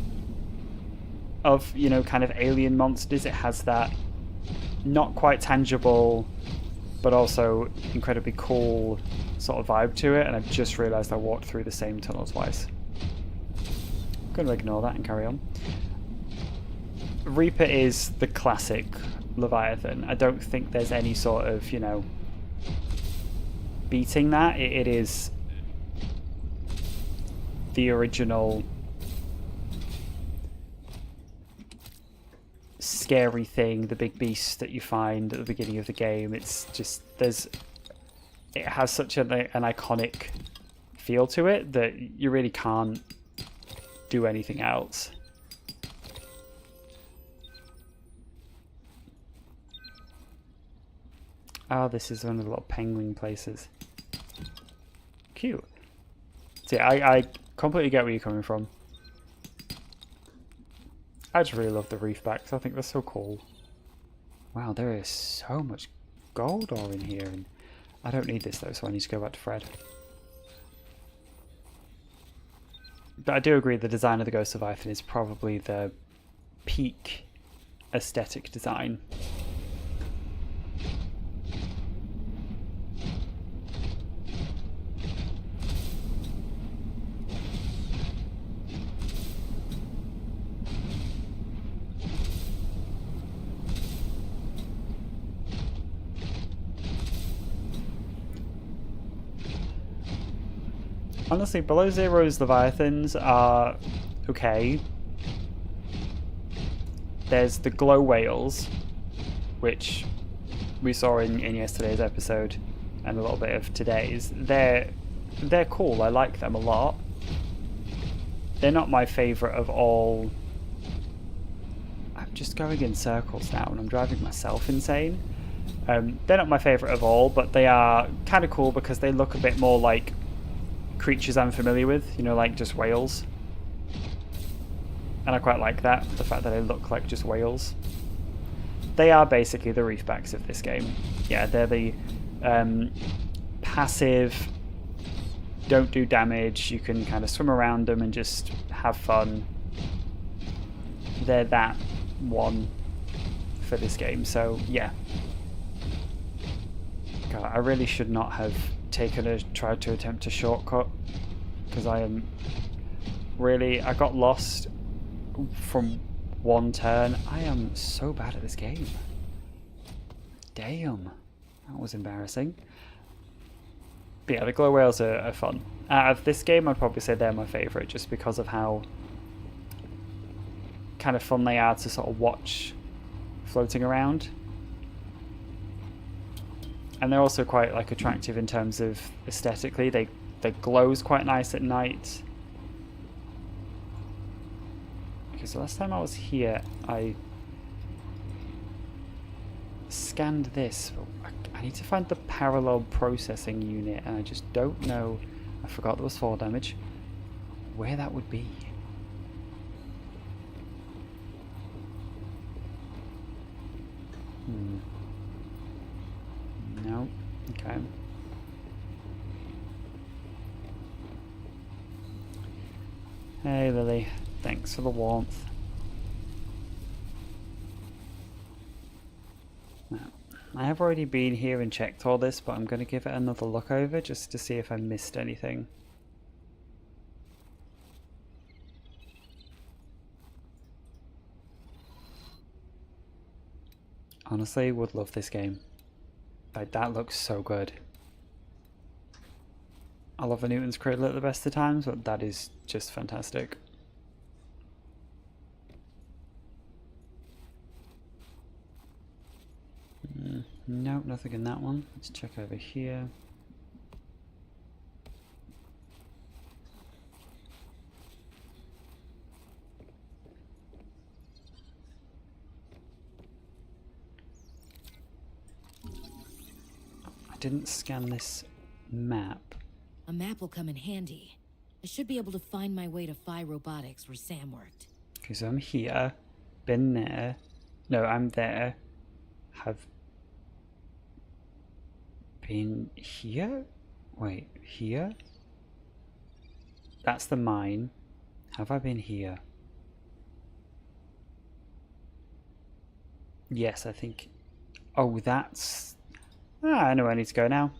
of, you know, kind of alien monsters. It has that not quite tangible, but also incredibly cool sort of vibe to it, and I've just realised I walked through the same tunnel twice. I'm going to ignore that and carry on. Reaper is the classic Leviathan. I don't think there's any sort of, you know, beating that. It is the original scary thing, the big beast that you find at the beginning of the game. It's just, it has such an iconic feel to it that you really can't do anything else. Oh, this is one of the little penguin places. Cute. See, I completely get where you're coming from. I just really love the Reefbacks. I think they're so cool. Wow, there is so much gold ore in here. And I don't need this though, so I need to go back to Fred. But I do agree the design of the Ghost Leviathan is probably the peak aesthetic design. Honestly, Below Zero's Leviathans are okay. There's the glow whales, which we saw in yesterday's episode and a little bit of today's. They're cool. I like them a lot. They're not my favourite of all. I'm just going in circles now and I'm driving myself insane. They're not my favourite of all, but they are kind of cool because they look a bit more like creatures I'm familiar with, you know, like just whales. And I quite like that, the fact that they look like just whales. They are basically the reefbacks of this game. Yeah, they're the passive, don't do damage, you can kind of swim around them and just have fun. They're that one for this game, so yeah. God, I really should not have tried to attempt a shortcut, because I got lost from one turn. I am so bad at this game. Damn, that was embarrassing. But yeah, the glow whales are fun. Out of this game, I'd probably say they're my favourite, just because of how kind of fun they are to sort of watch floating around. And they're also quite like attractive in terms of aesthetically. They glows quite nice at night. Okay, so last time I was here, I scanned this. I need to find the parallel processing unit, and I just don't know. I forgot there was 4 damage. Where that would be. No. Okay. Hey Lily, thanks for the warmth. Now, I have already been here and checked all this, but I'm going to give it another look over just to see if I missed anything. Honestly, would love this game. Like, that looks so good. I love a Newton's Cradle at the best of times, but that is just fantastic. Nope, nothing in that one. Let's check over here. Didn't scan this map. A map will come in handy. I should be able to find my way to Phi Robotics where Sam worked. Okay, so I'm here, been there. No, I'm there. Have been here? Wait, here? That's the mine. Have I been here? Yes, I think. Oh, that's. I know where I need to go now.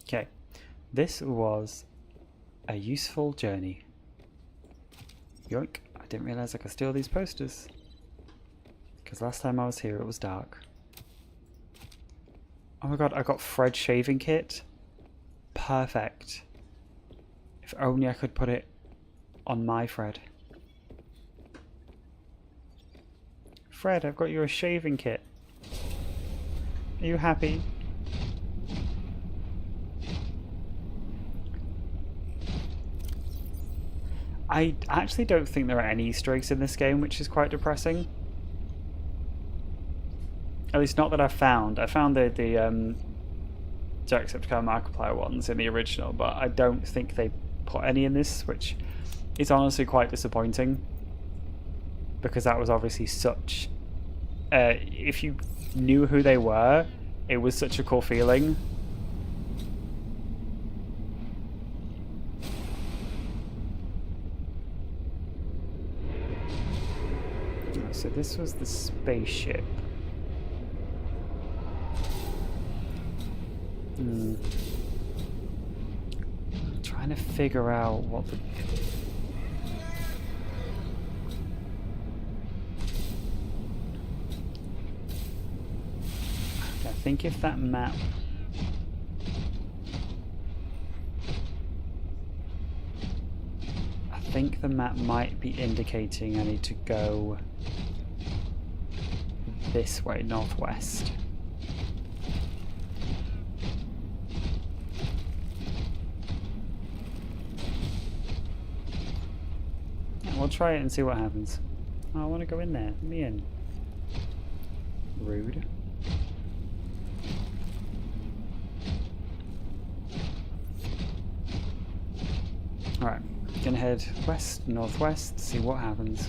Okay, this was a useful journey. Yoink, I didn't realise I could steal these posters. Because last time I was here it was dark. Oh my god, I got Fred's shaving kit. Perfect. If only I could put it on my Fred. Fred, I've got you a shaving kit. Are you happy? I actually don't think there are any Easter eggs in this game, which is quite depressing. At least not that I've found. I found the Jacksepticeye Markiplier ones in the original, but I don't think they put any in this, which is honestly quite disappointing. Because that was obviously such... if you knew who they were, it was such a cool feeling. So this was the spaceship. Trying to figure out what the... I think if that map... I think the map might be indicating I need to go this way, northwest. Yeah, we'll try it and see what happens. Oh, I want to go in there. Let me in. Rude. Alright, gonna head west, northwest, see what happens.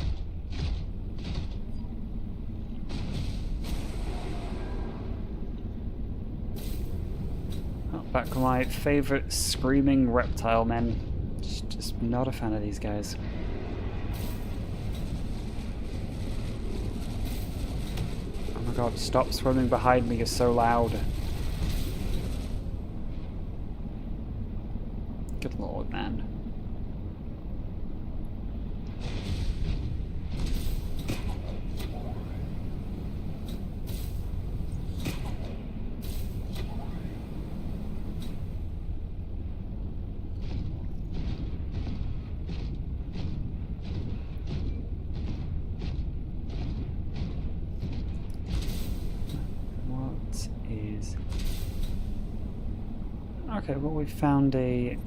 Oh, back with my favourite screaming reptile men. Just not a fan of these guys. Oh my god, stop swimming behind me, you're so loud. Good lord, man. Okay, well we found an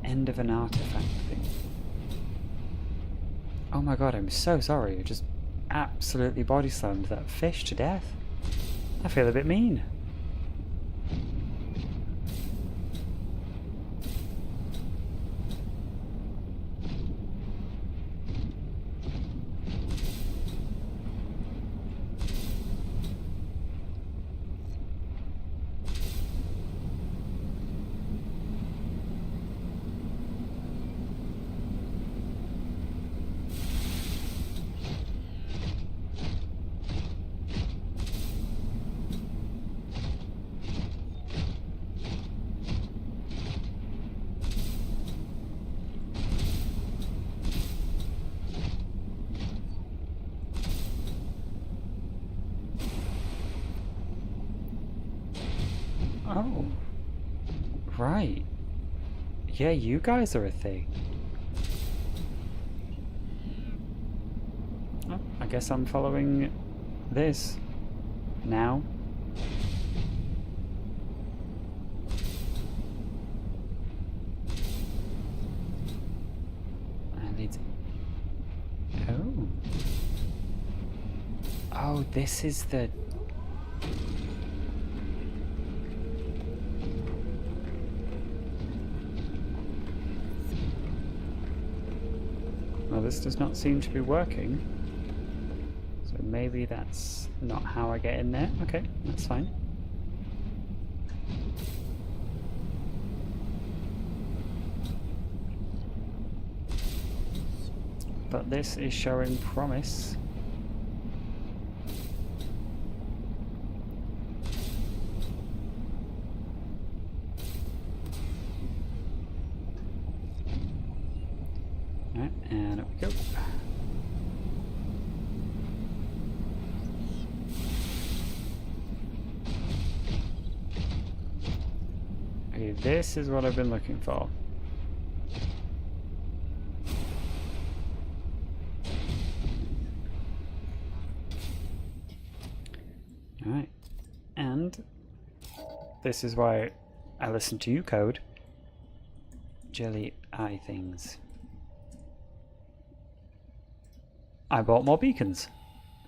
end of an artifact thing. Oh my god, I'm so sorry. You just absolutely body slammed that fish to death. I feel a bit mean. Oh. Right. Yeah, you guys are a thing. Oh, I guess I'm following this now. And it's... Oh. Oh, this is the... Well, this does not seem to be working. So maybe that's not how I get in there. Okay, that's fine. But this is showing promise. Alright, and up we go. Okay, this is what I've been looking for. Alright, and this is why I listen to you code. Jelly eye things. I bought more beacons,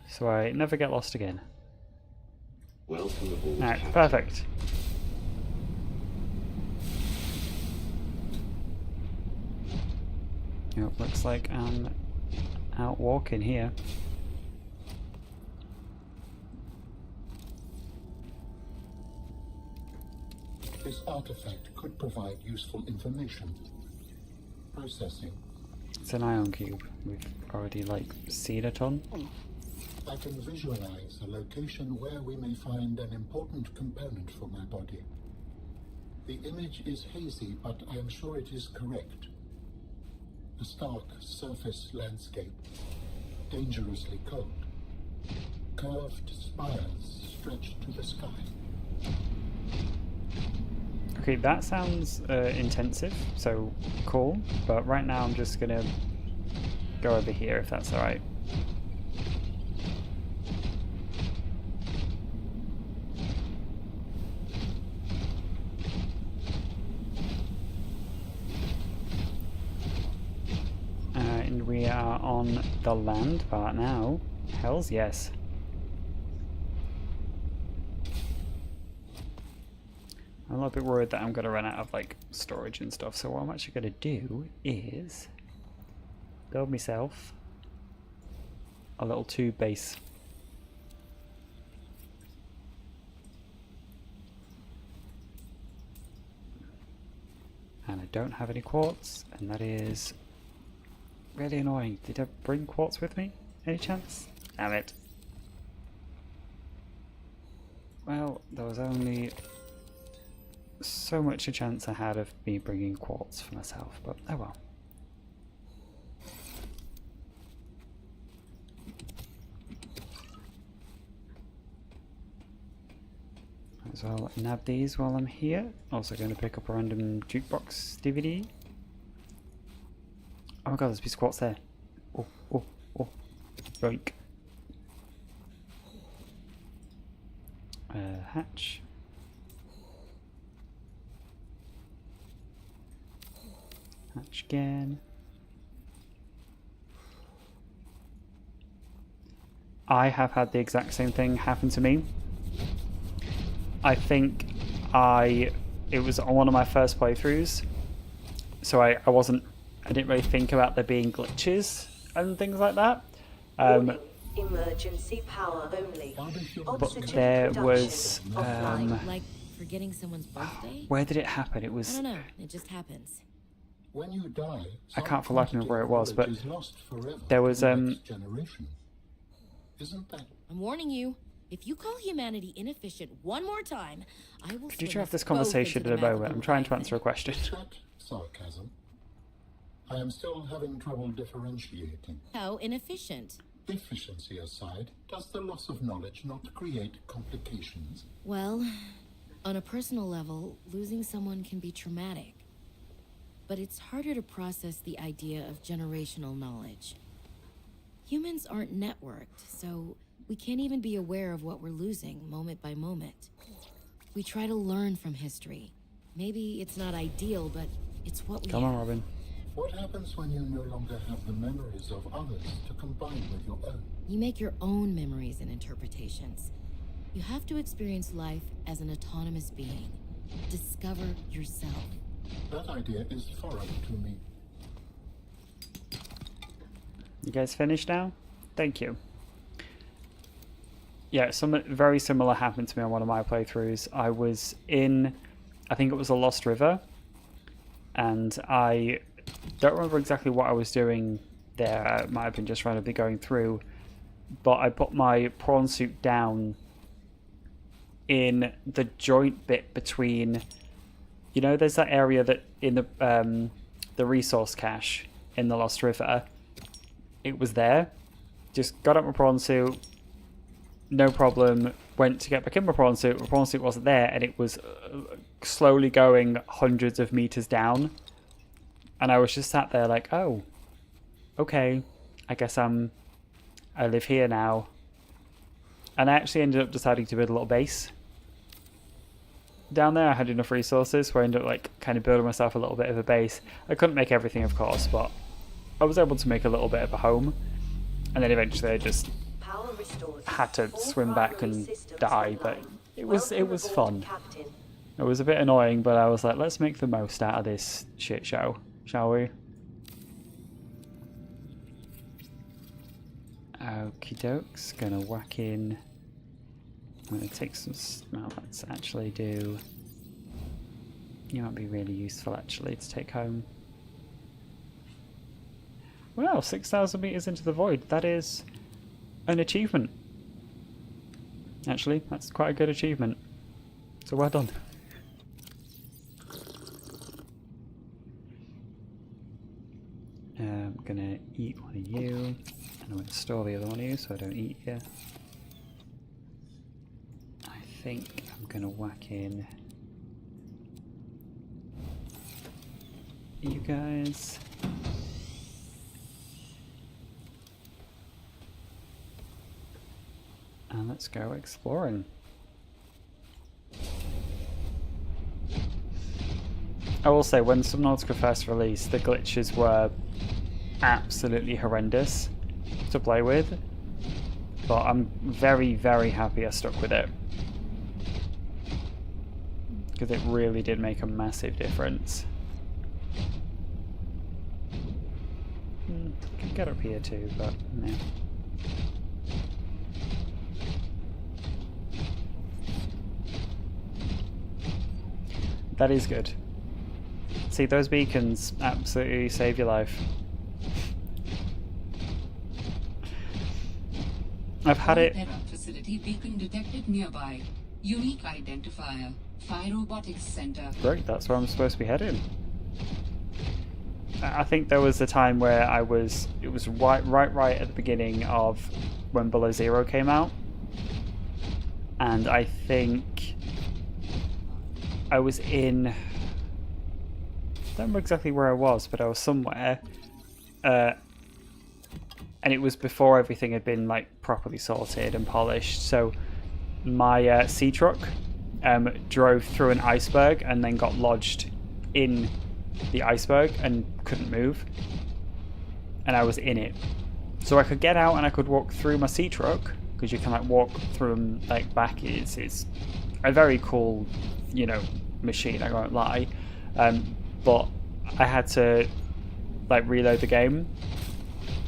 so I never get lost again. Welcome aboard, Alright, Captain. perfect. Yep, looks like I'm out walking here. This artifact could provide useful information. Processing. It's an ion cube. We've already, seen it on. I can visualize a location where we may find an important component for my body. The image is hazy, but I am sure it is correct. A stark surface landscape, dangerously cold. Curved spires stretch to the sky. Okay, that sounds intensive, so cool. But right now I'm just gonna go over here if that's alright. And we are on the land part now. Hells yes. I'm a little bit worried that I'm going to run out of like storage and stuff, so what I'm actually going to do is build myself a little tube base. And I don't have any quartz, and that is really annoying. Did I bring quartz with me? Any chance? Damn it. Well, there was only so much a chance I had of me bringing quartz for myself, but oh well. Might as well nab these while I'm here. Also going to pick up a random jukebox DVD. Oh my god, there's a piece of quartz there. Oh, oh, oh. Yoink. Hatch. Hatch again. I have had the exact same thing happen to me. I think it was on one of my first playthroughs, so I didn't really think about there being glitches and things like that. Warning, emergency power only. But Oxygen there production was offline. Like forgetting someone's birthday? where did it happen? It I was don't know. It just happens. When you die, I can't for life remember where it was, but is lost forever there was to the next generation. Isn't that? I'm warning you. If you call humanity inefficient one more time, I will. Could you swim have us this both conversation into in a the mouth of moment? the I'm trying to Leviathan. answer a question. Is that sarcasm? I am still having trouble differentiating. How inefficient? Efficiency aside, does the loss of knowledge not create complications? Well, on a personal level, losing someone can be traumatic. But it's harder to process the idea of generational knowledge. Humans aren't networked, so we can't even be aware of what we're losing moment by moment. We try to learn from history. Maybe it's not ideal, but it's what we Come on, have. Robin. What happens when you no longer have the memories of others to combine with your own? You make your own memories and interpretations. You have to experience life as an autonomous being. Discover yourself. That idea is foreign to me. You guys finished now? Thank you. Yeah, something very similar happened to me on one of my playthroughs. I was in, I think it was a Lost River, and I don't remember exactly what I was doing there. It might have been just randomly going through, but I put my prawn suit down in the joint bit between, you know, there's that area that in the resource cache in the Lost River. It was there. Just got up my prawn suit, no problem. Went to get back in my prawn suit. My prawn suit wasn't there, and it was slowly going hundreds of meters down. And I was just sat there like, oh, okay, I guess I live here now. And I actually ended up deciding to build a little base down there. I had enough resources where I ended up like kind of building myself a little bit of a base. I couldn't make everything, of course, but I was able to make a little bit of a home. And then eventually I just Power restored. had to All swim back and primary systems die, but online. it was Welcome fun. aboard, Captain. It was a bit annoying, but I was like, let's make the most out of this shit show, shall we? Okie dokes, gonna whack in. I'm gonna take some. Well, let's actually do. You might be really useful actually to take home. Well, 6,000 meters into the void. That is an achievement. Actually, that's quite a good achievement. So well done. I'm gonna eat one of you, and I'm gonna store the other one of you so I don't eat you. I think I'm gonna whack in you guys. And let's go exploring. I will say, when Subnautica first released, the glitches were absolutely horrendous to play with, but I'm very, very happy I stuck with it, because it really did make a massive difference. Could get up here too, but no. That is good. See, those beacons absolutely save your life. I've had it. Facility beacon detected nearby. Unique identifier. Phi Robotics Center. Great, that's where I'm supposed to be heading. I think there was a time where it was right at the beginning of when Below Zero came out, and I think I was in, I don't remember exactly where I was, but I was somewhere, and it was before everything had been like properly sorted and polished. So my sea truck drove through an iceberg and then got lodged in the iceberg and couldn't move, and I was in it, so I could get out and I could walk through my sea truck, because you can like walk through them like back. It's a very cool, you know, machine, I won't lie, but I had to like reload the game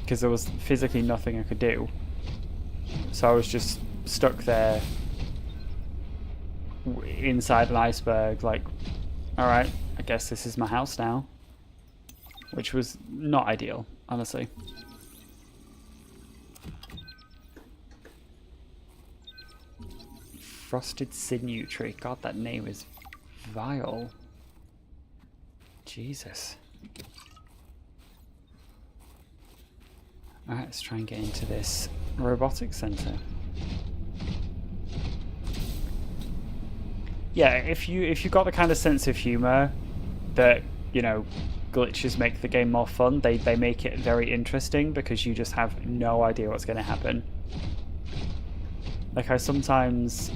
because there was physically nothing I could do, so I was just stuck there inside an iceberg, like, alright, I guess this is my house now. Which was not ideal, honestly. Frosted Sinew Tree. God, that name is vile. Jesus. Alright, let's try and get into this robotics center. Yeah, if you got the kind of sense of humor that, you know, glitches make the game more fun, they make it very interesting, because you just have no idea what's going to happen. Like, I sometimes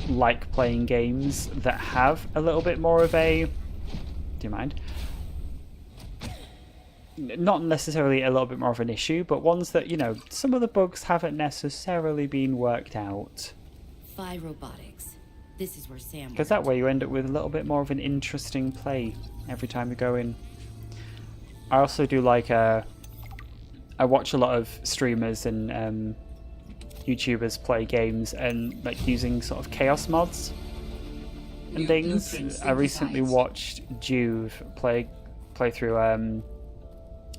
like playing games that have a little bit more of a... Do you mind? Not necessarily a little bit more of an issue, but ones that, you know, some of the bugs haven't necessarily been worked out. Phi Robotics. This is where Sam. Because that way you end up with a little bit more of an interesting play every time you go in. I also do like I watch a lot of streamers and YouTubers play games and like using sort of chaos mods and things. I recently watched Juve play through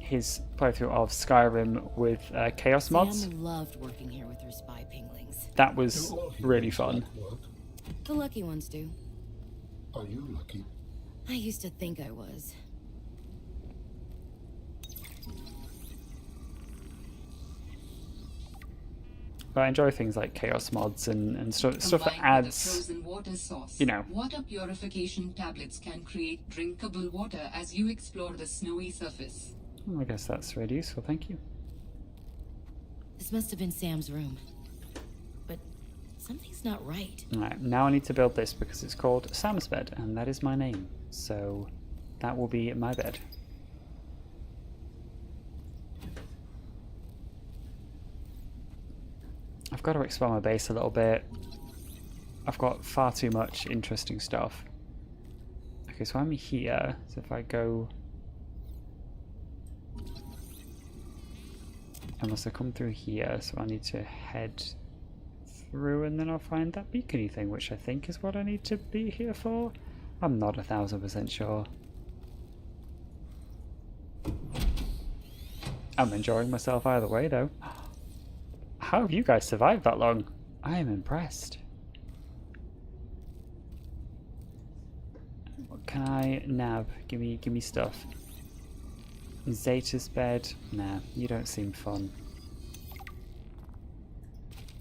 his playthrough of Skyrim with chaos mods. Sam loved working here with her spy pinglings. That was really fun. The lucky ones do. Are you lucky? I used to think I was. But I enjoy things like chaos mods and stuff that adds, you know. Water purification tablets can create drinkable water as you explore the snowy surface. I guess that's really useful, thank you. This must have been Sam's room. But something's not right. Alright, now I need to build this because it's called Sam's bed, and that is my name. So that will be my bed. I've got to expand my base a little bit. I've got far too much interesting stuff. Okay, so I'm here. So if I go... I must have come through here, so I need to head through and then I'll find that beacony thing, which I think is what I need to be here for. I'm not 1000% sure. I'm enjoying myself either way, though. How have you guys survived that long? I am impressed. What can I nab? Give me stuff. Zeta's bed? Nah, you don't seem fun.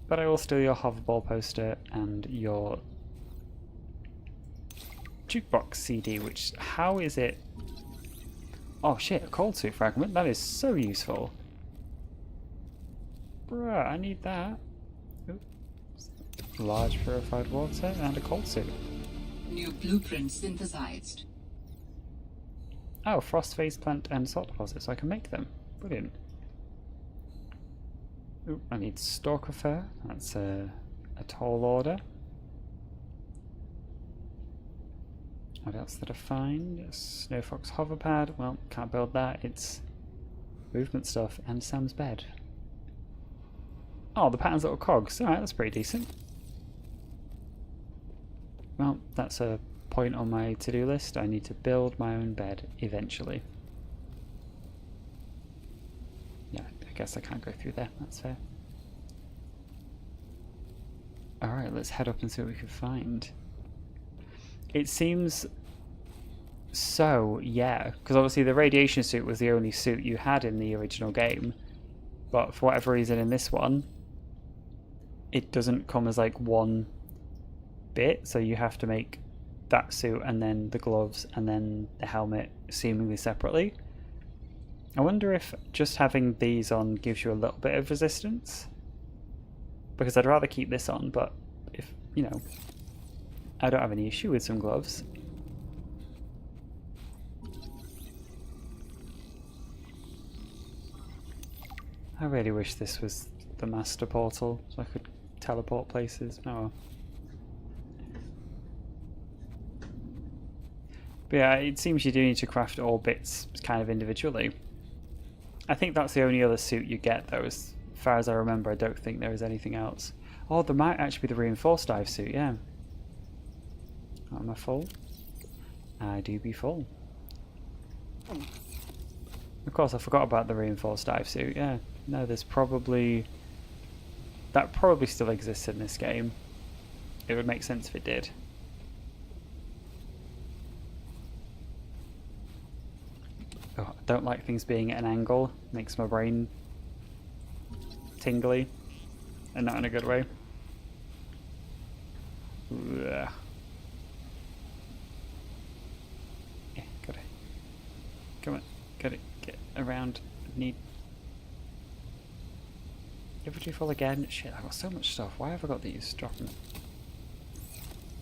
But I will steal your hoverball poster and your jukebox CD, which, how is it Oh shit, a cold suit fragment. That is so useful. Bruh, I need that. Oops. Large purified water and a cold suit. New blueprint synthesized. Oh, frost phase plant and salt deposits, so I can make them. Brilliant. Ooh, I need stalker fur. That's a tall order. What else did I find? Snow fox hover pad. Well, can't build that. It's movement stuff and Sam's bed. Oh, the pattern's little cogs. Alright, that's pretty decent. Well, that's a point on my to-do list. I need to build my own bed eventually. Yeah, I guess I can't go through there. That's fair. Alright, let's head up and see what we can find. It seems so, yeah, because obviously the radiation suit was the only suit you had in the original game, but for whatever reason in this one, it doesn't come as like one bit, so you have to make that suit and then the gloves and then the helmet seemingly separately. I wonder if just having these on gives you a little bit of resistance, because I'd rather keep this on, but if, you know, I don't have any issue with some gloves. I really wish this was the master portal so I could teleport places. Oh well. But yeah, it seems you do need to craft all bits kind of individually. I think that's the only other suit you get though, as far as I remember. I don't think there is anything else. Oh, there might actually be the reinforced dive suit, yeah. Am I full? I do be full. Of course, I forgot about the reinforced dive suit, yeah. No, there's probably... that probably still exists in this game. It would make sense if it did. Oh, I don't like things being at an angle. Makes my brain tingly. And not in a good way. Ugh. Yeah, got it. Come on, got it. Get around. Need. Ever do fall again? Shit, I've got so much stuff. Why have I got these? Drop them.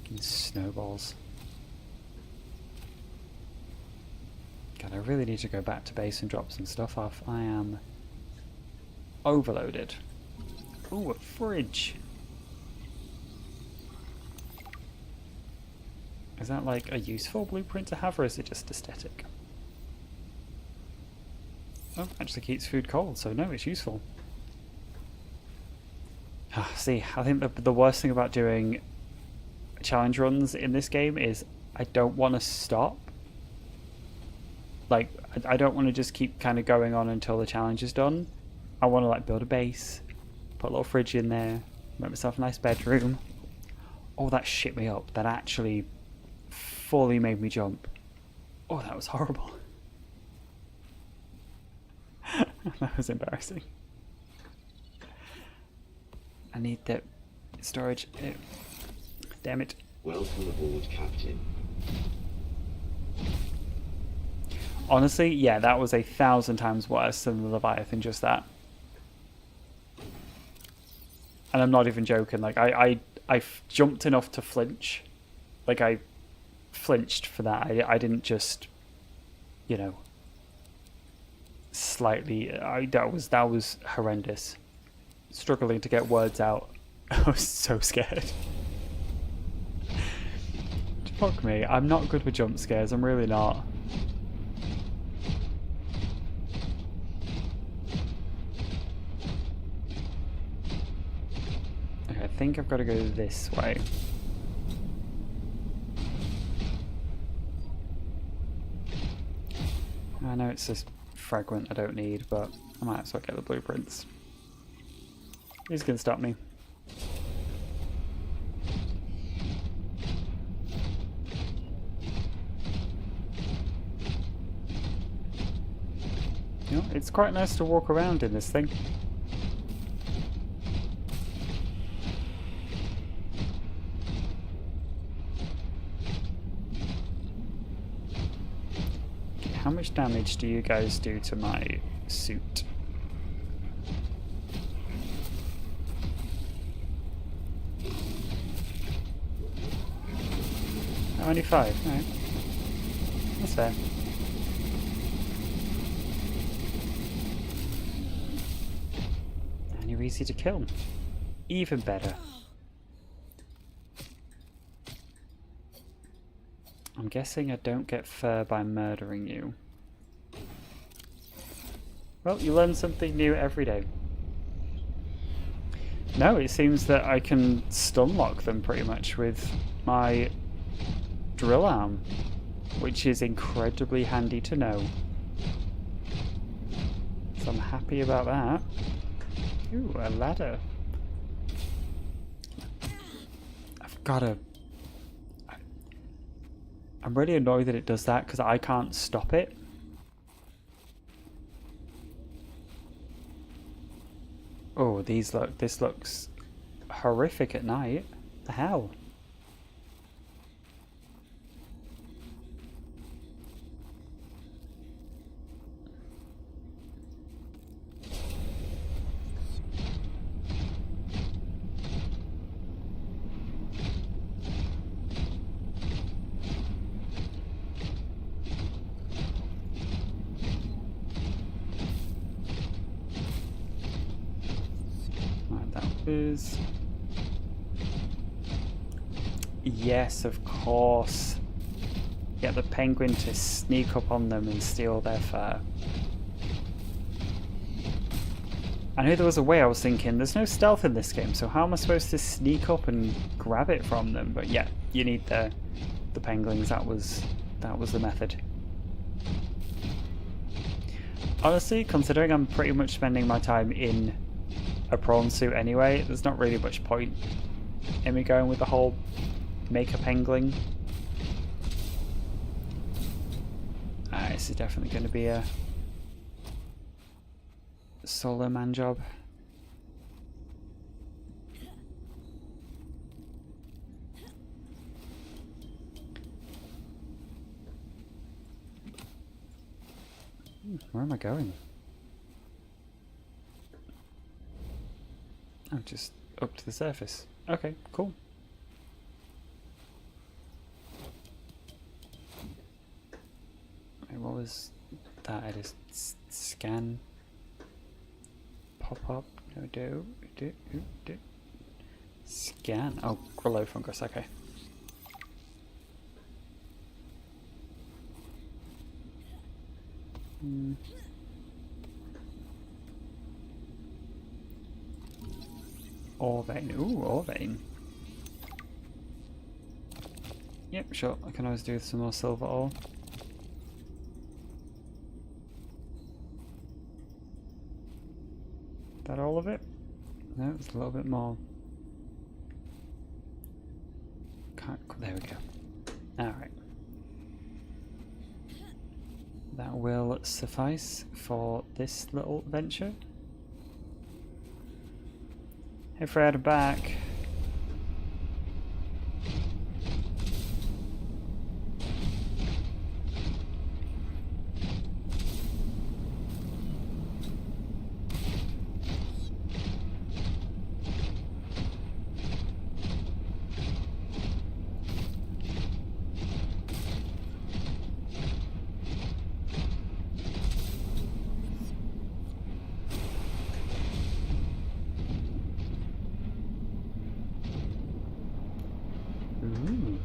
Fucking snowballs. God, I really need to go back to base and drop some stuff off. I am overloaded. Ooh, a fridge. Is that like a useful blueprint to have, or is it just aesthetic? Oh, actually keeps food cold, so no, it's useful. See, I think the worst thing about doing challenge runs in this game is I don't want to stop. Like, I don't want to just keep kind of going on until the challenge is done. I want to like build a base, put a little fridge in there, make myself a nice bedroom. Oh, that shit me up. That actually fully made me jump. Oh, that was horrible. That was embarrassing. I need that storage. Damn it. Welcome aboard, Captain. Honestly, yeah, that was 1,000 times worse than the Leviathan, just that. And I'm not even joking, like, I jumped enough to flinch. Like, I flinched for that. I didn't just, you know, slightly... that was horrendous. Struggling to get words out. I was so scared. Fuck me, I'm not good with jump scares, I'm really not. Okay, I think I've got to go this way. I know it's this fragment I don't need, but I might as well get the blueprints. He's gonna stop me. You know, it's quite nice to walk around in this thing. how much damage do you guys do to my suit? Oh, only 5. Alright. That's fair. And you're easy to kill. Even better. I'm guessing I don't get fur by murdering you. Well, you learn something new every day. No, it seems that I can stun lock them pretty much with my drill arm, which is incredibly handy to know. So I'm happy about that. Ooh, a ladder. I've got to... I'm really annoyed that it does that because I can't stop it. Oh, this looks horrific at night. The hell? Is yes, of course. Get the penguin to sneak up on them and steal their fur. I knew there was a way. I was thinking there's no stealth in this game, so how am I supposed to sneak up and grab it from them? But yeah, you need the penguins. That was the method. Honestly, considering I'm pretty much spending my time in a prawn suit anyway, there's not really much point in me going with the whole make a penguin. This is definitely going to be a solo man job. Where am I going? Oh, just up to the surface. Okay, cool. Wait, what was that? I just scan. Pop up. No, do. Scan. Oh, glow fungus. Okay. Ore vein. Ooh, ore vein. Yep, sure. I can always do some more silver ore. That all of it? No, it's a little bit more. There we go. Alright. That will suffice for this little venture. Hey Fred, I'm back. Ooh.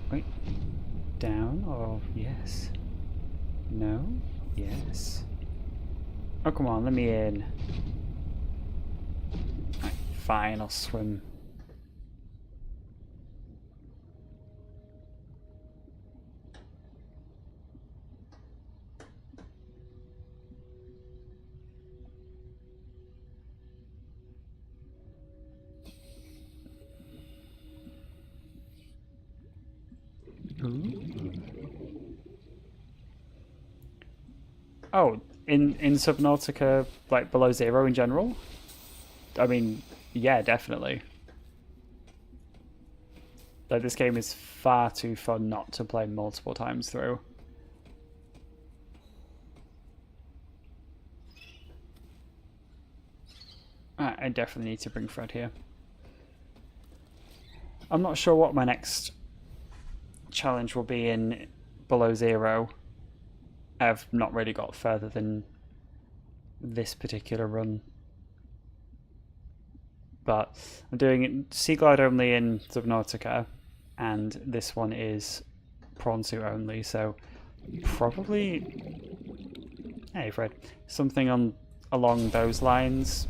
Wait. Down or yes? No? Yes. Oh, come on, let me in. Right, fine, I'll swim. Oh, in Subnautica, like Below Zero in general? I mean, yeah, definitely. Like, this game is far too fun not to play multiple times through. I definitely need to bring Fred here. I'm not sure what my next challenge will be in Below Zero. I've not really got further than this particular run. But I'm doing it Sea Glide only in Subnautica, and this one is Prawn Suit only, so probably... Hey Fred. Something along those lines.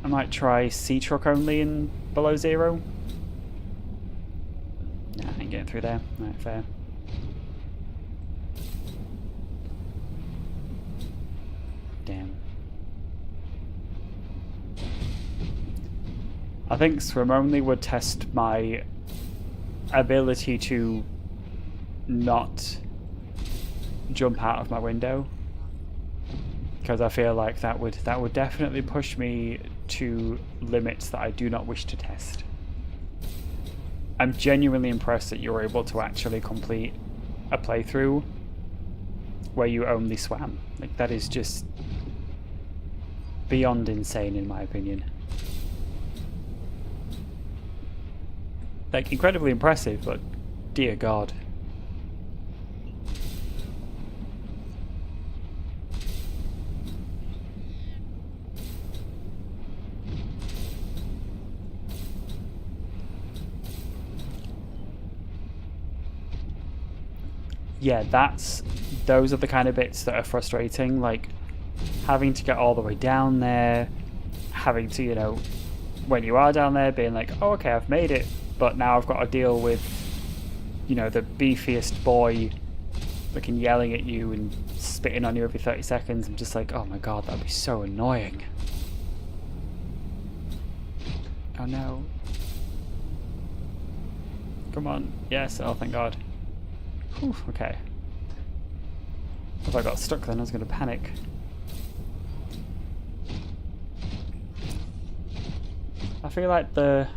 I might try Sea Truck only in Below Zero. Nah, I ain't getting through there. Alright, fair. Damn. I think swim only would test my ability to not jump out of my window, because I feel like that would definitely push me to limits that I do not wish to test. I'm genuinely impressed that you're able to actually complete a playthrough where you only swam. Like, that is just beyond insane in my opinion. Like, incredibly impressive, but dear God. Yeah, those are the kind of bits that are frustrating, like having to get all the way down there, having to, you know, when you are down there being like, oh okay, I've made it, but now I've got to deal with, you know, the beefiest boy looking yelling at you and spitting on you every 30 seconds. I'm just like, oh my god, that'd be so annoying. Oh no. Come on. Yes, oh thank god. Whew, okay. If I got stuck then I was going to panic. I feel like the...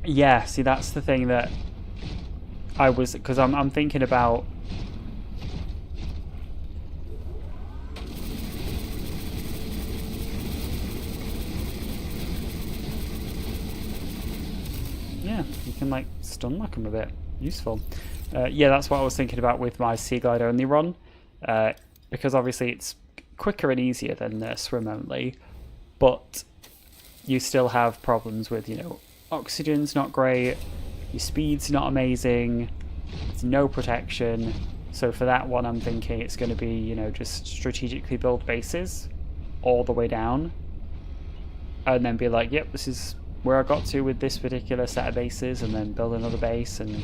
Yeah, see that's the thing that I was... Because I'm thinking about... Yeah, you can like stun lock them a bit. Useful. Yeah, that's what I was thinking about with my Sea Glide only run. Because obviously it's quicker and easier than swim only, but you still have problems with, you know, oxygen's not great, your speed's not amazing, there's no protection. So for that one I'm thinking it's going to be, you know, just strategically build bases all the way down and then be like, yep, this is where I got to with this particular set of bases, and then build another base and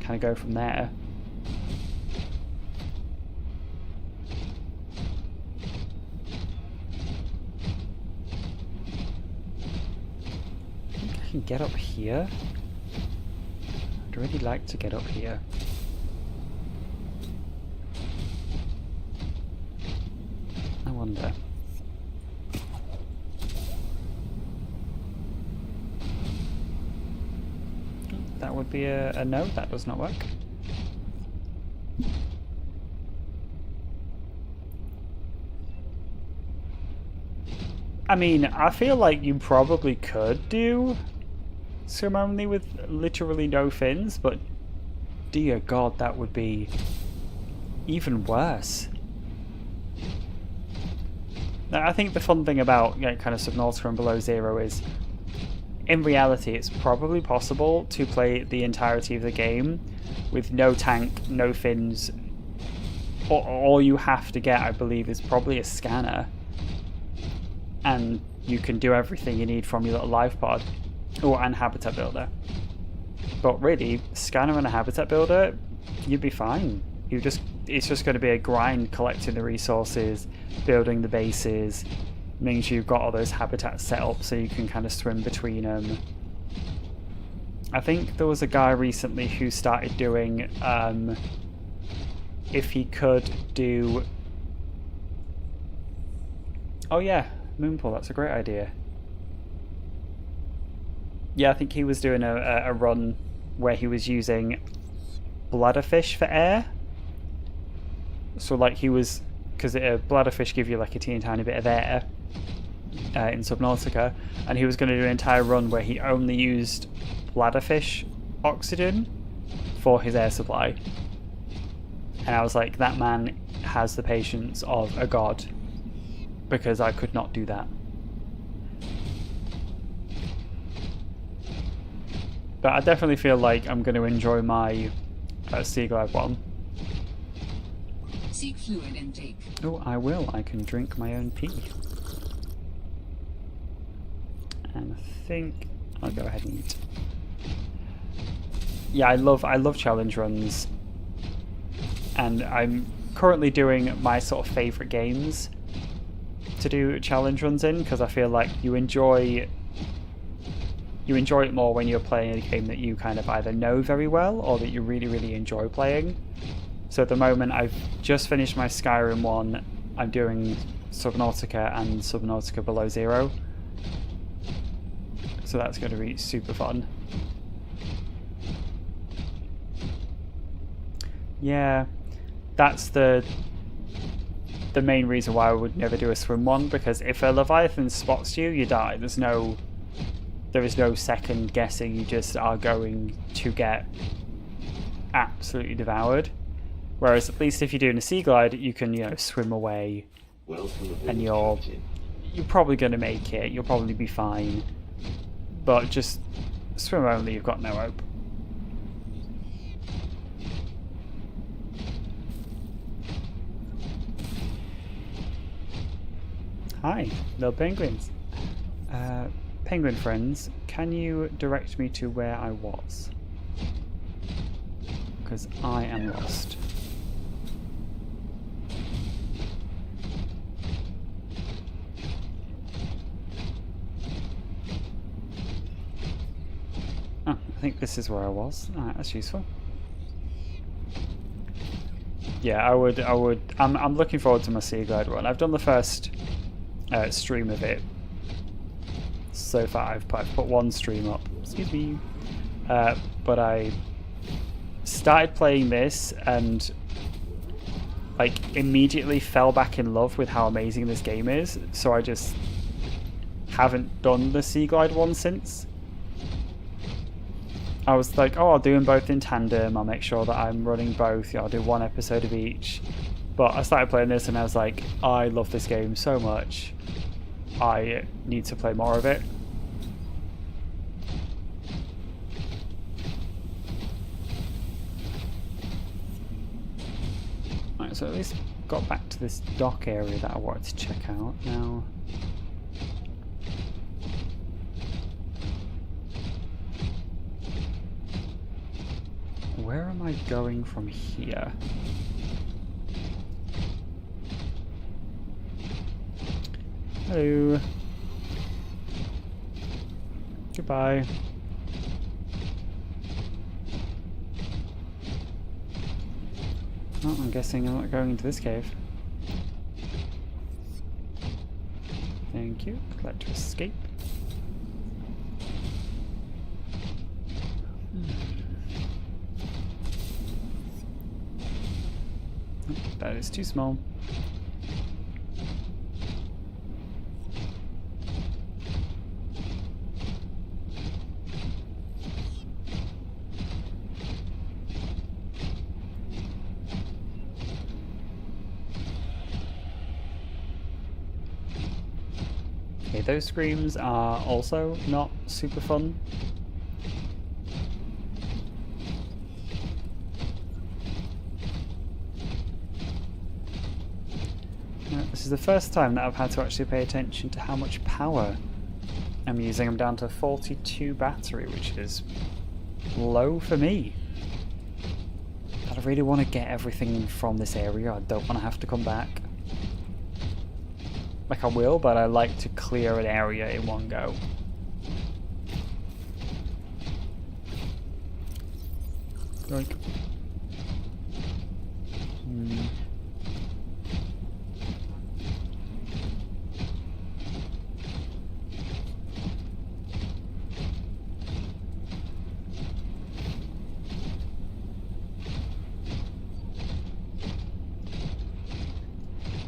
kind of go from there. I think I can get up here. I'd really like to get up here. I wonder. That would be a no, that does not work. I mean, I feel like you probably could do swim only with literally no fins, but dear god, that would be even worse. Now, I think the fun thing about, you know, kind of Subnautica and Below Zero is, in reality, it's probably possible to play the entirety of the game with no tank, no fins. All you have to get, I believe, is probably a scanner. And you can do everything you need from your little life pod. Oh, and habitat builder. But really, scanner and a habitat builder, you'd be fine. It's just going to be a grind collecting the resources, building the bases, making sure you've got all those habitats set up so you can kind of swim between them. I think there was a guy recently who started doing, if he could do... Oh yeah, Moonpool, that's a great idea. Yeah, I think he was doing a run where he was using bladderfish for air. So like he was... Because bladderfish give you like a teeny tiny bit of air in Subnautica. And he was going to do an entire run where he only used bladderfish oxygen for his air supply. And I was like, that man has the patience of a god. Because I could not do that. But I definitely feel like I'm going to enjoy my Sea Glide one. Seek fluid intake. Oh, I will. I can drink my own pee. And I think I'll go ahead and eat. Yeah, I love challenge runs. And I'm currently doing my sort of favourite games to do challenge runs in, because I feel like you enjoy it more when you're playing a game that you kind of either know very well or that you really, really enjoy playing. So at the moment I've just finished my Skyrim one. I'm doing Subnautica and Subnautica Below Zero. So that's going to be super fun. Yeah, that's the main reason why I would never do a swim one, because if a Leviathan spots you, you die. There is no second guessing, you just are going to get absolutely devoured. Whereas at least if you're doing a Sea Glide, you can, you know, swim away and you're probably going to make it, you'll probably be fine. But just swim only, you've got no hope. Hi, little penguins. Penguin friends, can you direct me to where I was? Because I am lost. Oh, I think this is where I was. Alright, that's useful. Yeah, I'm looking forward to my Sea Glide run. I've done the first stream of it. So far I've put one stream up. Excuse me. But I started playing this and like immediately fell back in love with how amazing this game is. So I just haven't done the Sea Glide one since. I was like, oh, I'll do them both in tandem. I'll make sure that I'm running both. I'll do one episode of each. But I started playing this and I was like, I love this game so much. I need to play more of it. Right, so at least got back to this dock area that I wanted to check out now. Where am I going from here? Hello. Goodbye. Oh, I'm guessing I'm not going into this cave. Thank you. Glad to escape. That is too small. Okay, those screams are also not super fun. This is the first time that I've had to actually pay attention to how much power I'm using. I'm down to 42 battery, which is low for me. But I really want to get everything from this area. I don't want to have to come back. Like I will, but I like to clear an area in one go. Yoink.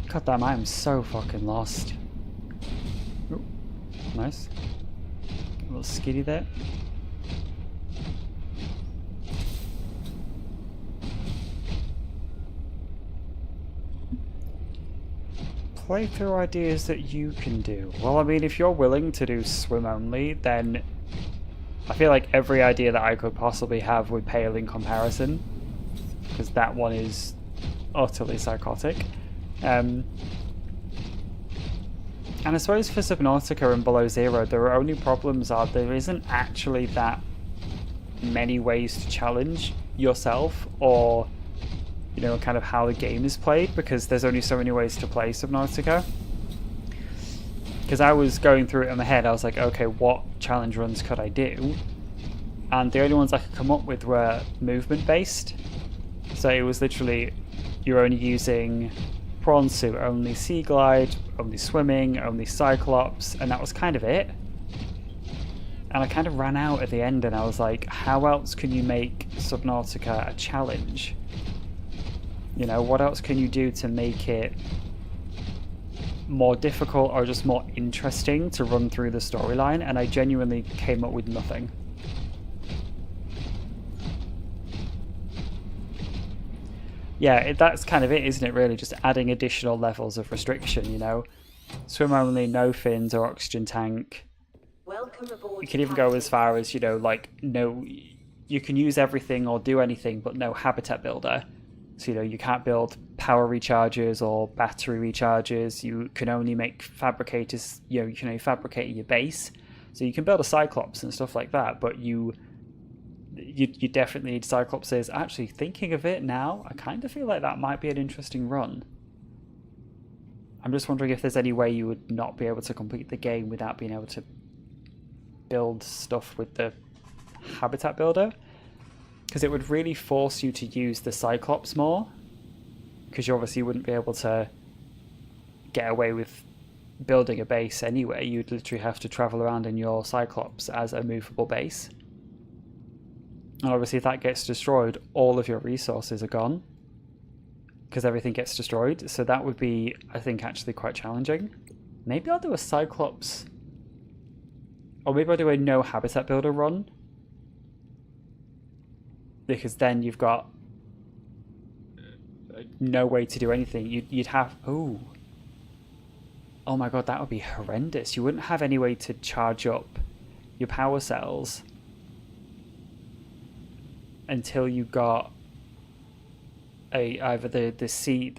God damn, I am so fucking lost. Ooh, nice. A little skiddy there. Playthrough ideas that you can do. Well, I mean, if you're willing to do swim only, then I feel like every idea that I could possibly have would pale in comparison, because that one is utterly psychotic. And I suppose for Subnautica and Below Zero, the only problems are there isn't actually that many ways to challenge yourself, or you know, kind of how the game is played, because there's only so many ways to play Subnautica. Because I was going through it in my head, I was like, okay, what challenge runs could I do? And the only ones I could come up with were movement based. So it was literally, you're only using prawn suit, only sea glide, only swimming, only cyclops, and that was kind of it. And I kind of ran out at the end, and I was like, how else can you make Subnautica a challenge? You know, what else can you do to make it more difficult or just more interesting to run through the storyline? And I genuinely came up with nothing. Yeah, that's kind of it, isn't it, really? Just adding additional levels of restriction, you know? Swim only, no fins or oxygen tank. Welcome aboard. You can even go as far as, you know, like, no, you can use everything or do anything, but no habitat builder. So, you know, you can't build power recharges or battery recharges. You can only make fabricators, you know, you can only fabricate your base. So you can build a Cyclops and stuff like that, but you definitely need Cyclopses. Actually, thinking of it now, I kind of feel like that might be an interesting run. I'm just wondering if there's any way you would not be able to complete the game without being able to build stuff with the habitat builder. Because it would really force you to use the Cyclops more. Because you obviously wouldn't be able to get away with building a base anyway. You'd literally have to travel around in your Cyclops as a movable base. And obviously if that gets destroyed, all of your resources are gone. Because everything gets destroyed. So that would be, I think, actually quite challenging. Maybe I'll do a Cyclops. Or maybe I'll do a no habitat builder run. Because then you've got no way to do anything. You'd have... Oh my god, that would be horrendous. You wouldn't have any way to charge up your power cells until you got either the sea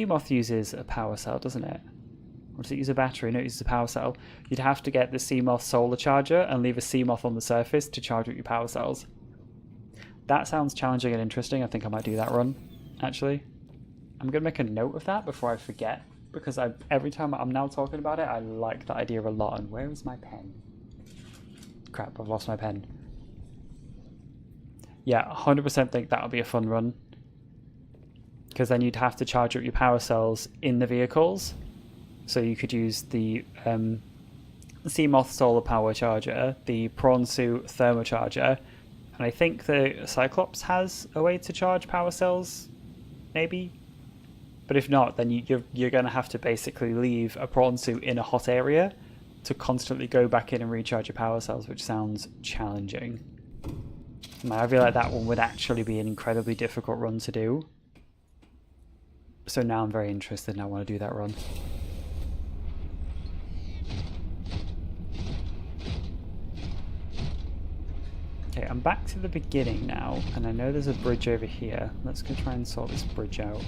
moth uses a power cell, doesn't it? Or does it use a battery? No, it uses a power cell. You'd have to get the sea moth solar charger and leave a sea moth on the surface to charge up your power cells. That sounds challenging and interesting. I think I might do that run, actually. I'm going to make a note of that before I forget, because every time I'm now talking about it, I like that idea a lot. And where is my pen? Crap, I've lost my pen. Yeah, 100% think that would be a fun run. Because then you'd have to charge up your power cells in the vehicles. So you could use the Seamoth solar power charger, the Prawn suit thermocharger, and I think the Cyclops has a way to charge power cells, maybe? But if not, then you're going to have to basically leave a prawn suit in a hot area to constantly go back in and recharge your power cells, which sounds challenging. I feel like that one would actually be an incredibly difficult run to do. So now I'm very interested and I want to do that run. Okay, I'm back to the beginning now, and I know there's a bridge over here. Let's go try and sort this bridge out.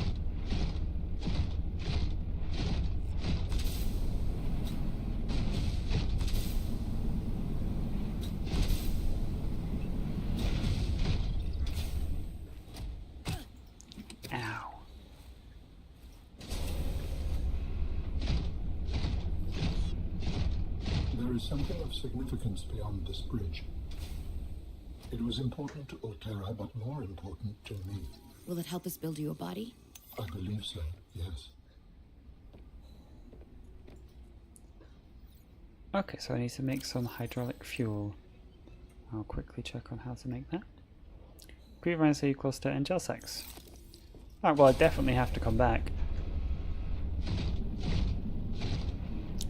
Ow. There is something of significance beyond this bridge. It was important to Altera, but more important to me. Will it help us build you a body? I believe so, yes. Okay, so I need to make some hydraulic fuel. I'll quickly check on how to make that. Green seed cluster and gel sex. Alright, well I definitely have to come back.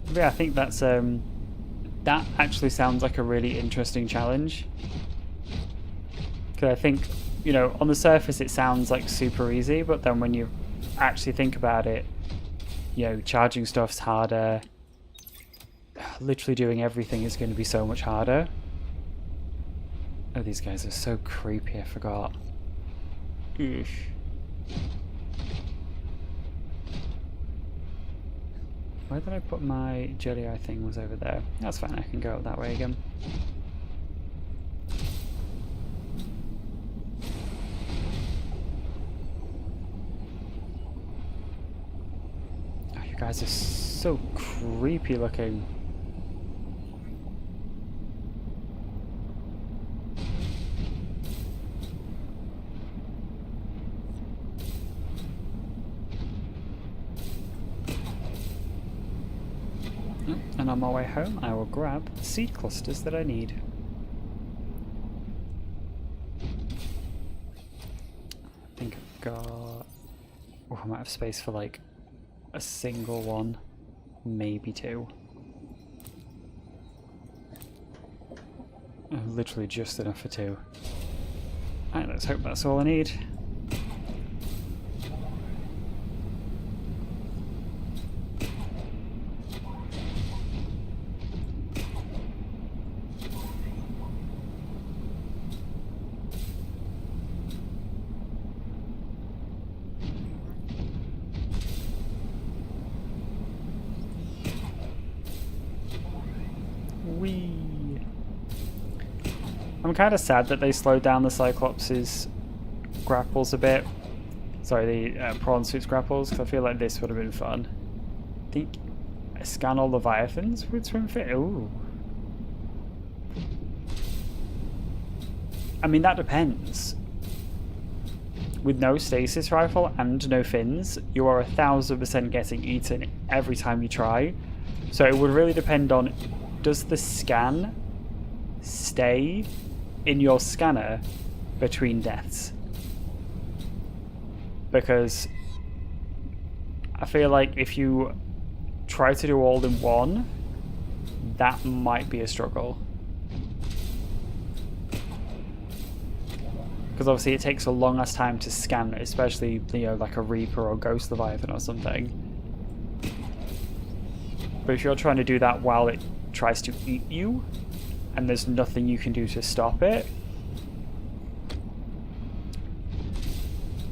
But yeah, I think that's that actually sounds like a really interesting challenge. Because I think, you know, on the surface it sounds like super easy, but then when you actually think about it, you know, charging stuff's harder. Literally doing everything is going to be so much harder. Oh, these guys are so creepy, I forgot. Eesh. Where did I put my jelly eye thing? Was over there. That's fine, I can go up that way again. Oh, you guys are so creepy looking. And on my way home, I will grab the seed clusters that I need. I think I've got... Oh, I might have space for like a single one, maybe two. Oh, literally just enough for two. Alright, let's hope that's all I need. I'm kind of sad that they slowed down the Cyclops' grapples a bit. Sorry, the Prawn suit's grapples, because I feel like this would have been fun. I think I scan all Leviathans with swim fit. Ooh. I mean, that depends. With no stasis rifle and no fins, you are 1000% getting eaten every time you try. So it would really depend on, does the scan stay in your scanner between deaths? Because I feel like if you try to do all in one, that might be a struggle. Because obviously it takes a long ass time to scan, especially, you know, like a Reaper or Ghost Leviathan or something. But if you're trying to do that while it tries to eat you, and there's nothing you can do to stop it,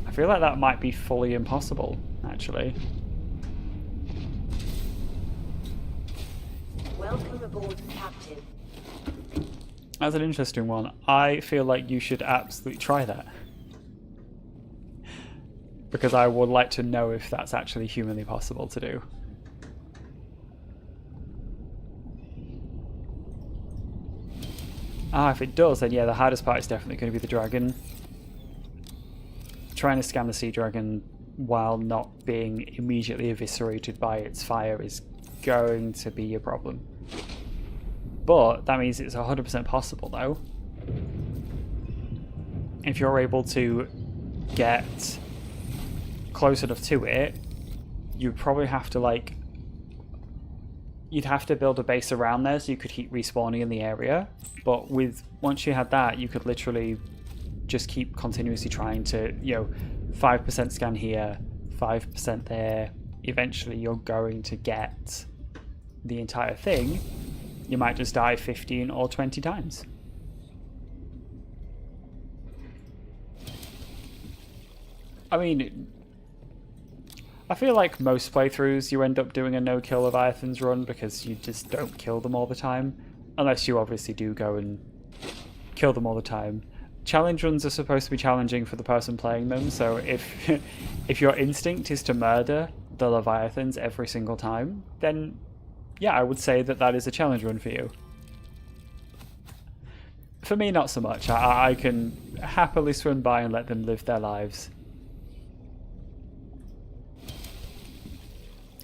I feel like that might be fully impossible, actually. Welcome aboard, Captain. That's an interesting one. I feel like you should absolutely try that. Because I would like to know if that's actually humanly possible to do. Ah, if it does, then yeah, the hardest part is definitely going to be the dragon. Trying to scan the sea dragon while not being immediately eviscerated by its fire is going to be a problem. But that means it's 100% possible, though. If you're able to get close enough to it, you'd probably have to, like... You'd have to build a base around there so you could keep respawning in the area. But once you had that, you could literally just keep continuously trying to, you know, 5% scan here, 5% there. Eventually you're going to get the entire thing. You might just die 15 or 20 times. I mean, I feel like most playthroughs you end up doing a no-kill Leviathans run because you just don't kill them all the time. Unless you obviously do go and kill them all the time. Challenge runs are supposed to be challenging for the person playing them, so if your instinct is to murder the Leviathans every single time, then yeah, I would say that that is a challenge run for you. For me, not so much. I can happily swim by and let them live their lives.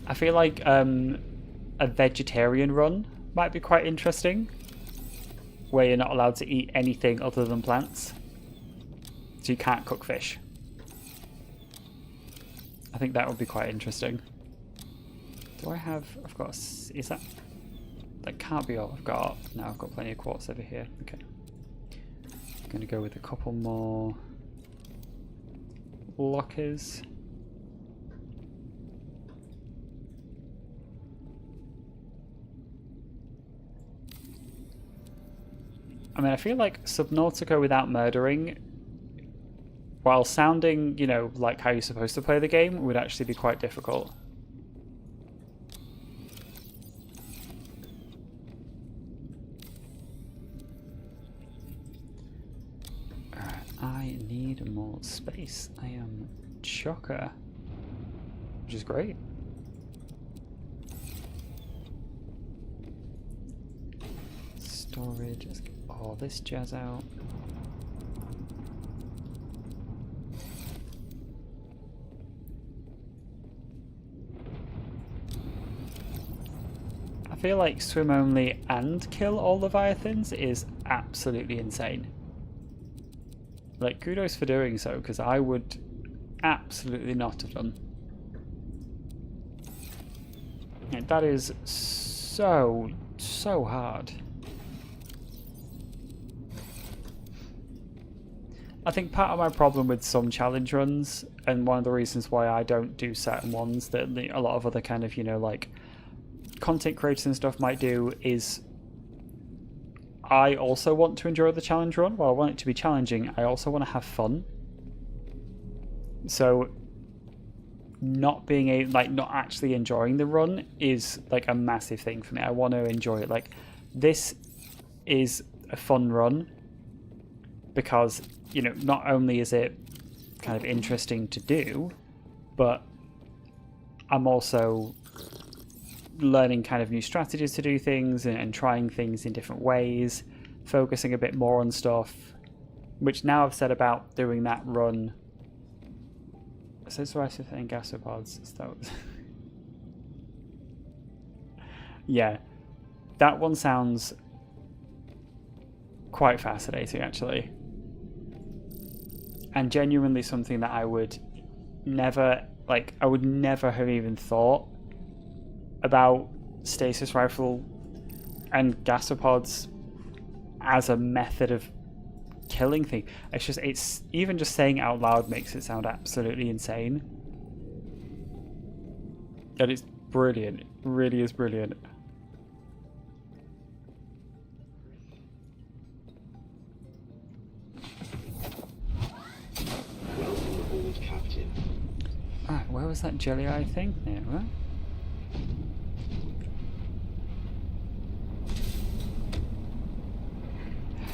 I feel like a vegetarian run might be quite interesting, where you're not allowed to eat anything other than plants. So you can't cook fish. I think that would be quite interesting. Do I have... I've got... Is that... That can't be all I've got. No, I've got plenty of quartz over here. Okay. I'm going to go with a couple more lockers. I mean, I feel like Subnautica without murdering, while sounding, you know, like how you're supposed to play the game, would actually be quite difficult. Alright, I need more space. I am chocker, which is great. Storage, let's get all this jazz out. I feel like swim only and kill all Leviathans is absolutely insane. Like, kudos for doing so, because I would absolutely not have done. Yeah, that is so hard. I think part of my problem with some challenge runs, and one of the reasons why I don't do certain ones that a lot of other kind of, you know, like content creators and stuff might do, is I also want to enjoy the challenge run. While I want it to be challenging, I also want to have fun. So not being a not actually enjoying the run is like a massive thing for me. I want to enjoy it. Like, this is a fun run because, you know, not only is it kind of interesting to do, but I'm also learning kind of new strategies to do things and trying things in different ways, focusing a bit more on stuff, which now I've said about doing that run. So it's right in gasopods. Yeah, that one sounds quite fascinating, actually. And genuinely something that I would never, I would never have even thought about stasis rifle and gasopods as a method of killing things. It's even just saying it out loud makes it sound absolutely insane. And it's brilliant. It really is brilliant. Welcome aboard, Captain. Alright, where was that jelly eye thing? There we were.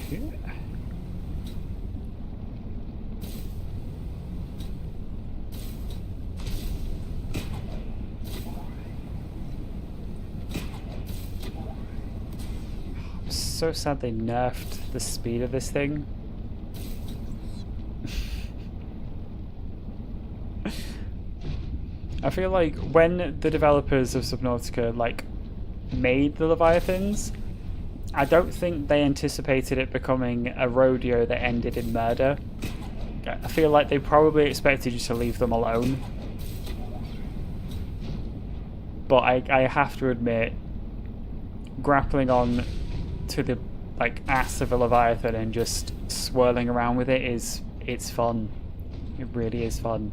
Here. I'm so sad they nerfed the speed of this thing. I feel like when the developers of Subnautica made the Leviathans, I don't think they anticipated it becoming a rodeo that ended in murder. I feel like they probably expected you to leave them alone. But I have to admit, grappling on to the ass of a Leviathan and just swirling around with it's fun. It really is fun.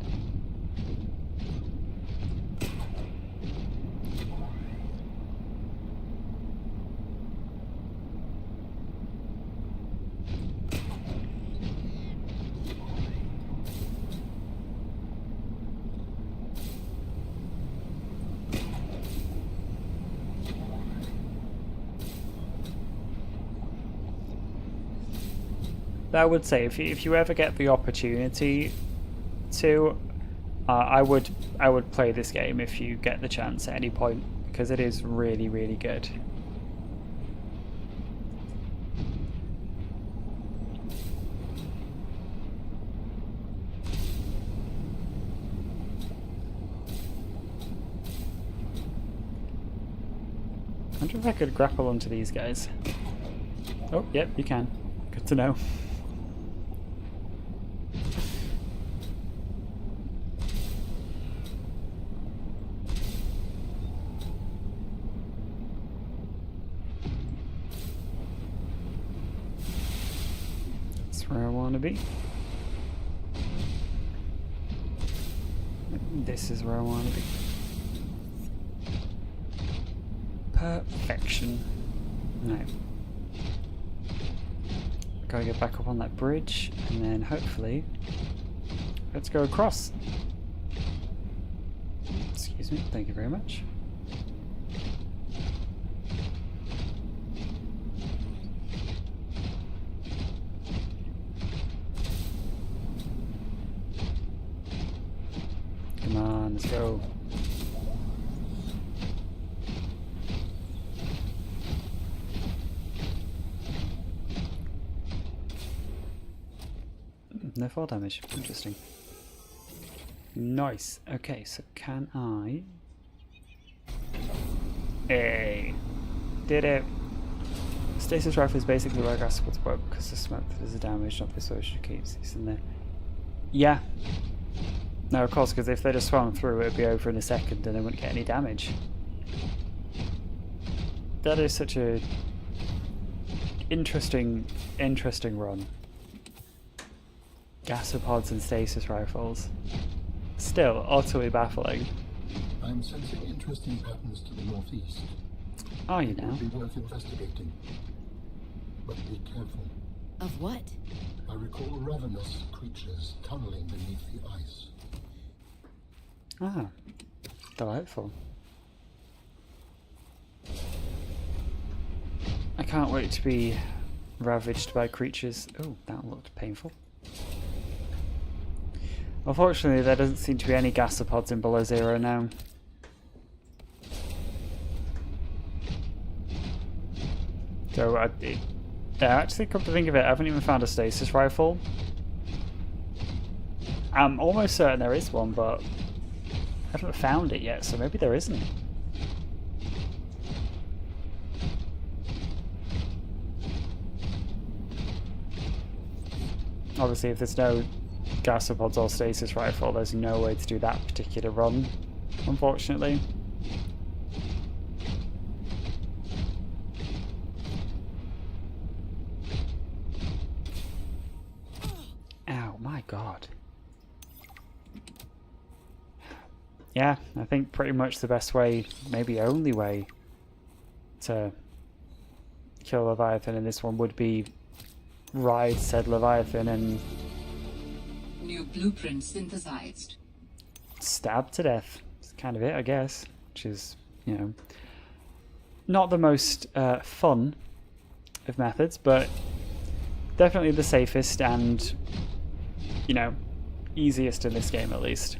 I would say if you ever get the opportunity to, I would play this game if you get the chance at any point, because it is really, really good. I wonder if I could grapple onto these guys. Oh, yep, you can. Good to know. That's where I want to be. This is where I want to be. Perfection. No. Gotta get back up on that bridge, and then hopefully let's go across. Excuse me, thank you very much. Come on, let's go. No fall damage. Interesting. Nice. Okay, so can I... Hey! Did it! Stasis rifle is basically where gaspods work because the smoke that is a damage, not the social keeps these in there. Yeah. No, of course, because if they just swung through, it would be over in a second and they wouldn't get any damage. That is such a interesting run. Gasopods and stasis rifles. Still utterly baffling. I'm sensing interesting patterns to the northeast. Are you It now? would be worth investigating. But be careful. Of what? I recall ravenous creatures tunneling beneath the ice. Ah, delightful. I can't wait to be ravaged by creatures. Oh, that looked painful. Unfortunately, there doesn't seem to be any gasopods in Below Zero now. So, actually, come to think of it, I haven't even found a stasis rifle. I'm almost certain there is one, but I haven't found it yet, so maybe there isn't. Obviously, if there's no gasopods or stasis rifle, there's no way to do that particular run, unfortunately. Ow, my god. Yeah, I think pretty much the best way, maybe only way, to kill Leviathan in this one would be ride said Leviathan and New blueprint synthesized. stab to death. That's kind of it, I guess. Which is, you know, not the most fun of methods, but definitely the safest and, you know, easiest in this game at least.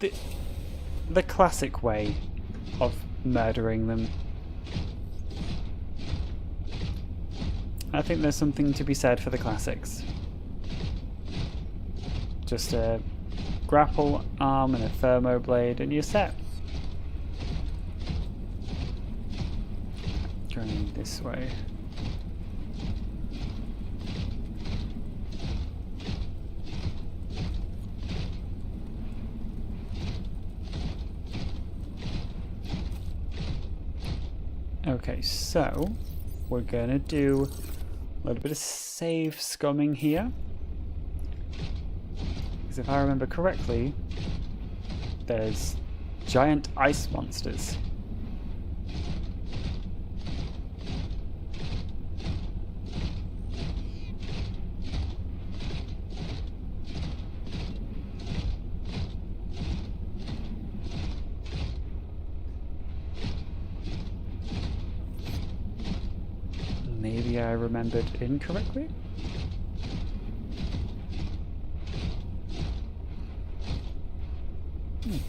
It's the classic way of murdering them. I think there's something to be said for the classics. Just a grapple arm and a thermoblade and you're set. Going this way. Okay, so we're gonna do a little bit of save scumming here. Because if I remember correctly, there's giant ice monsters. Maybe I remembered incorrectly?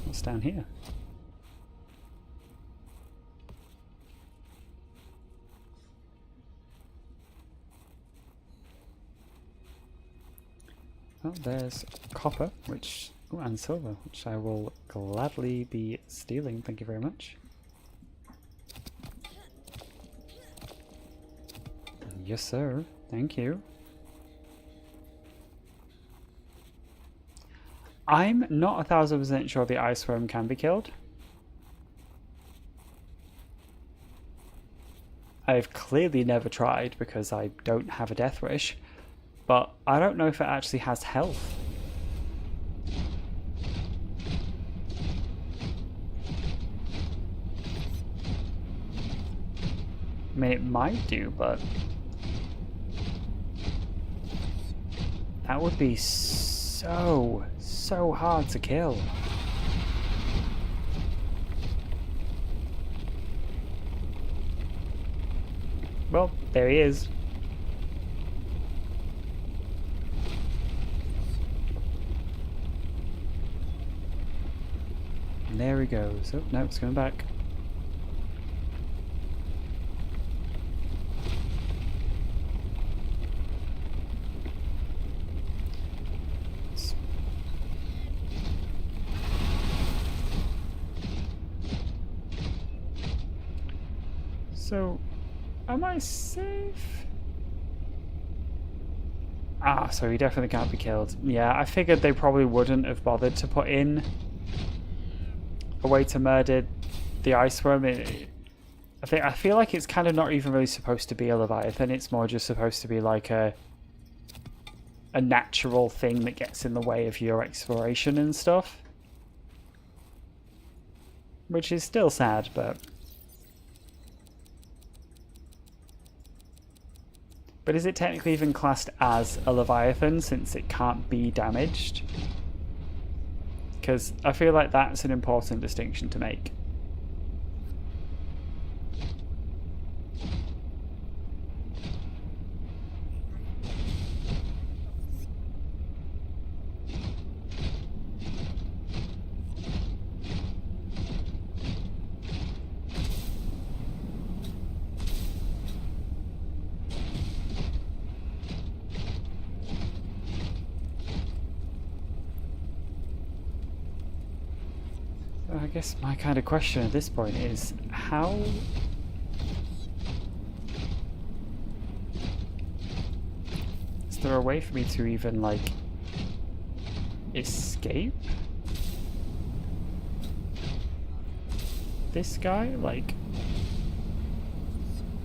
What's down here? Oh, there's copper, which and silver, which I will gladly be stealing. Thank you very much. Yes, sir. Thank you. I'm not 1000% sure the ice worm can be killed. I've clearly never tried because I don't have a death wish, but I don't know if it actually has health. I mean, it might do, but that would be so hard to kill. Well, there he is. And there he goes. Oh, no, it's going back. So, am I safe? Ah, so he definitely can't be killed. Yeah, I figured they probably wouldn't have bothered to put in a way to murder the ice worm. I feel like it's kind of not even really supposed to be a leviathan. It's more just supposed to be like a natural thing that gets in the way of your exploration and stuff. Which is still sad, but... But is it technically even classed as a leviathan since it can't be damaged? Because I feel like that's an important distinction to make. I guess my kind of question at this point is, how... Is there a way for me to even, like, escape this guy? Like,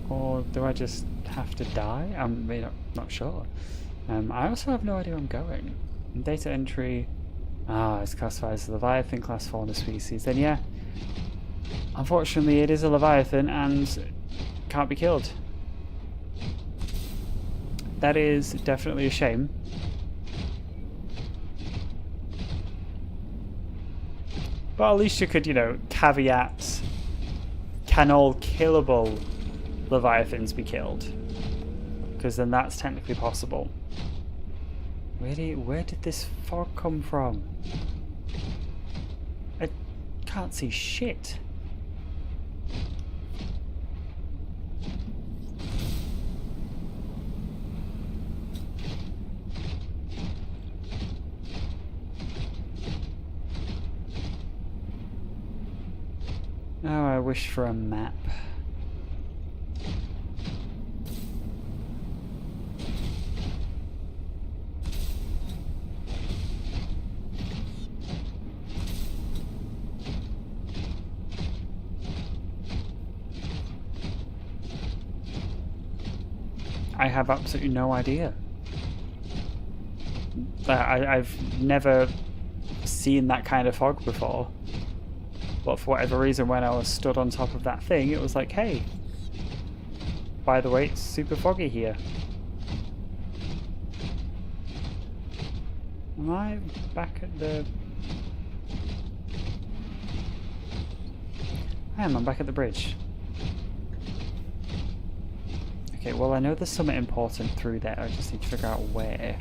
or do I just have to die? I'm not sure. I also have no idea where I'm going. Data entry... Ah, it's classified as a Leviathan, class fauna species. Then yeah, unfortunately it is a Leviathan and can't be killed. That is definitely a shame. But at least you could, you know, caveat, can all killable Leviathans be killed? Because then that's technically possible. Where did this fog come from? I can't see shit. Oh, I wish for a map. I have absolutely no idea. I've never seen that kind of fog before. But for whatever reason, when I was stood on top of that thing, it was like, hey, by the way, it's super foggy here. Am I back at the... I'm back at the bridge. Okay, well I know there's something important through there, I just need to figure out where.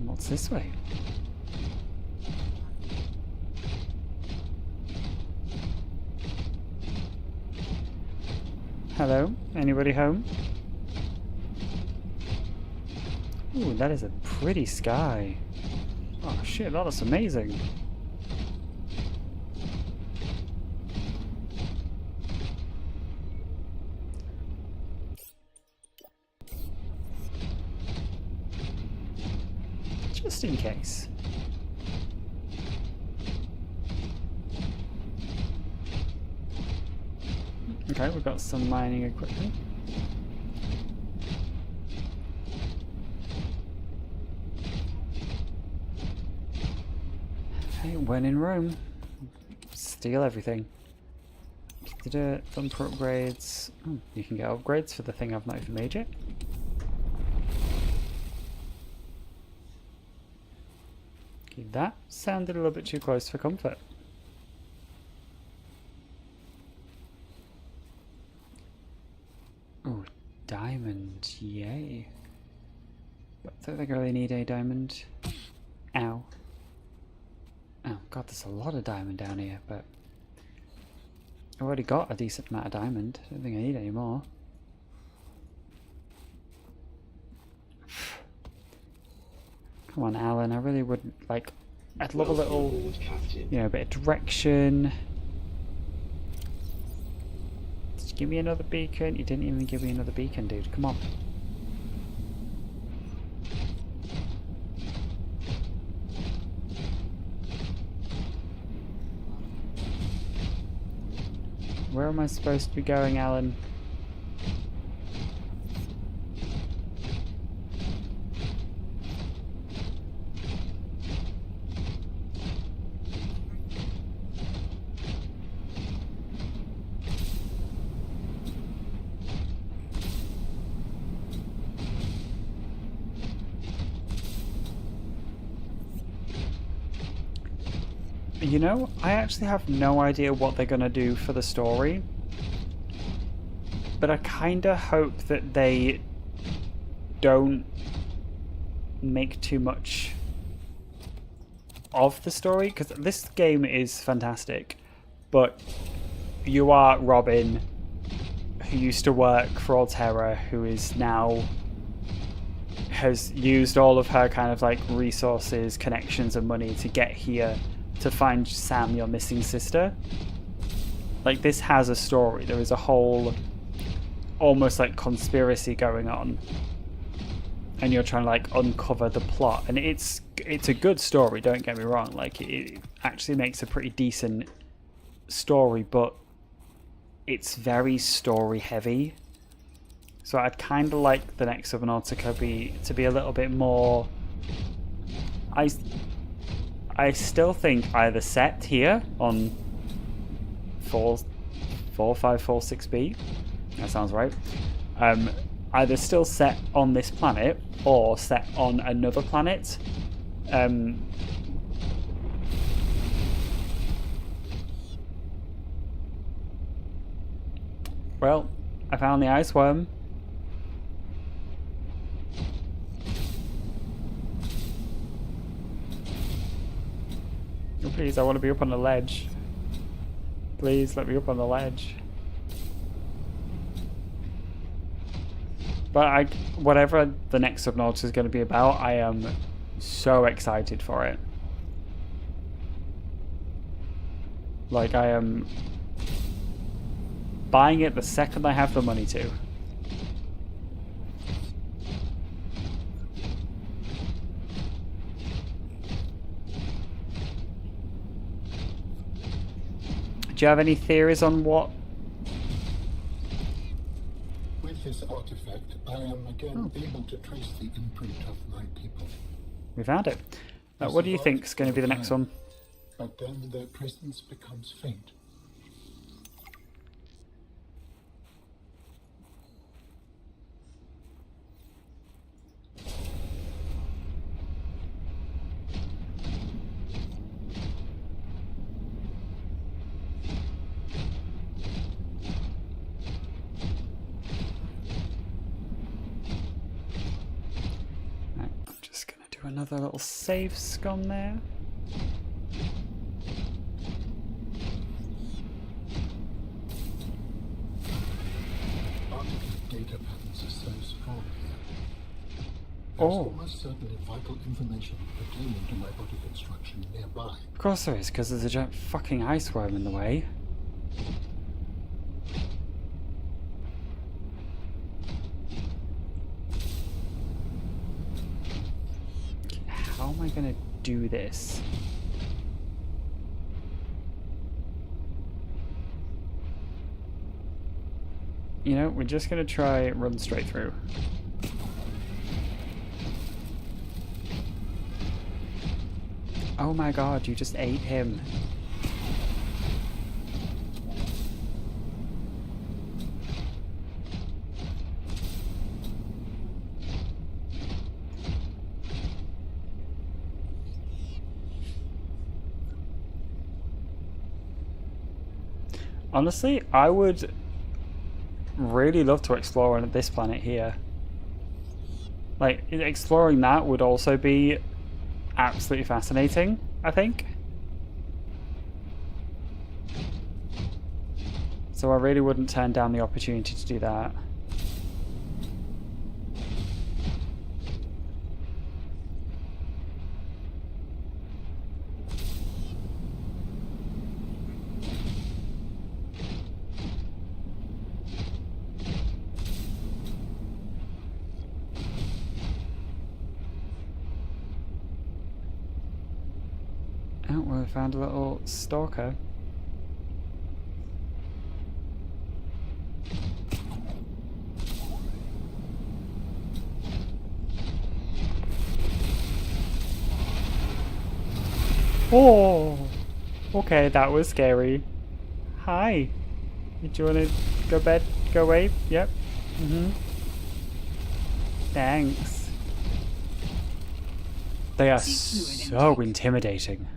What's this way? Hello? Anybody home? Ooh, that is a pretty sky. Oh shit, that looks amazing. Just in case. Okay, we've got some mining equipment. Hey, when in Rome, steal everything. Keep the dirt, fun for upgrades. Oh, you can get upgrades for the thing I've not even made yet. Okay, that sounded a little bit too close for comfort. Oh, diamond, yay. I don't think I really need a diamond. Ow. Oh god, there's a lot of diamond down here, but I've already got a decent amount of diamond. I don't think I need any more. Come on, Alan, I really would like... I'd love a little, you know, bit of direction. Did you give me another beacon? You didn't even give me another beacon, dude. Come on. Where am I supposed to be going, Alan? You know, I actually have no idea what they're gonna do for the story, but I kinda hope that they don't make too much of the story, because this game is fantastic, but you are Robin, who used to work for Altera, who is now has used all of her kind of like resources, connections and money to get here to find Sam, your missing sister. Like, this has a story. There is a whole almost like conspiracy going on, and you're trying to like uncover the plot, and it's a good story, don't get me wrong. Like, it actually makes a pretty decent story, but it's very story heavy. So I'd kind of like the next Subnautica to be a little bit more... I still think either set here on 4546B, that sounds right, either still set on this planet or set on another planet. Well, I found the ice worm. Oh, please, I want to be up on the ledge. Please, let me up on the ledge. But whatever the next Subnautica is going to be about, I am so excited for it. Like, I am buying it the second I have the money to. Do you have any theories on what? With this artifact, I am again able to trace the imprint of my people. We found it. What do you think is going to be the next one? But then their presence becomes faint. Another little save scum there. Data patterns are so strong here. There's Oh. almost certainly vital information pertaining to my body construction nearby. Of course there is, because there's a giant fucking ice worm in the way. Okay, how am I gonna do this? You know, we're just gonna try run straight through. Oh my god, you just ate him. Honestly, I would really love to explore on this planet here. Like, exploring that would also be absolutely fascinating, I think. So I really wouldn't turn down the opportunity to do that. Oh, well, we found a little stalker. Oh! Okay, that was scary. Hi. Do you want to go bed? Go away? Yep. Thanks. They are so intimidating.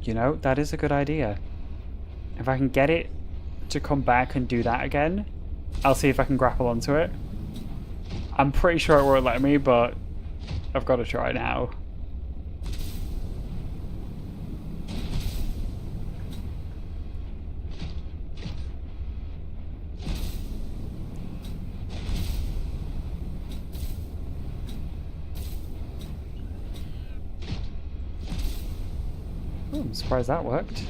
You know, that is a good idea. If I can get it to come back and do that again, I'll see if I can grapple onto it. I'm pretty sure it won't let me, but I've got to try now. Oh, I'm surprised that worked.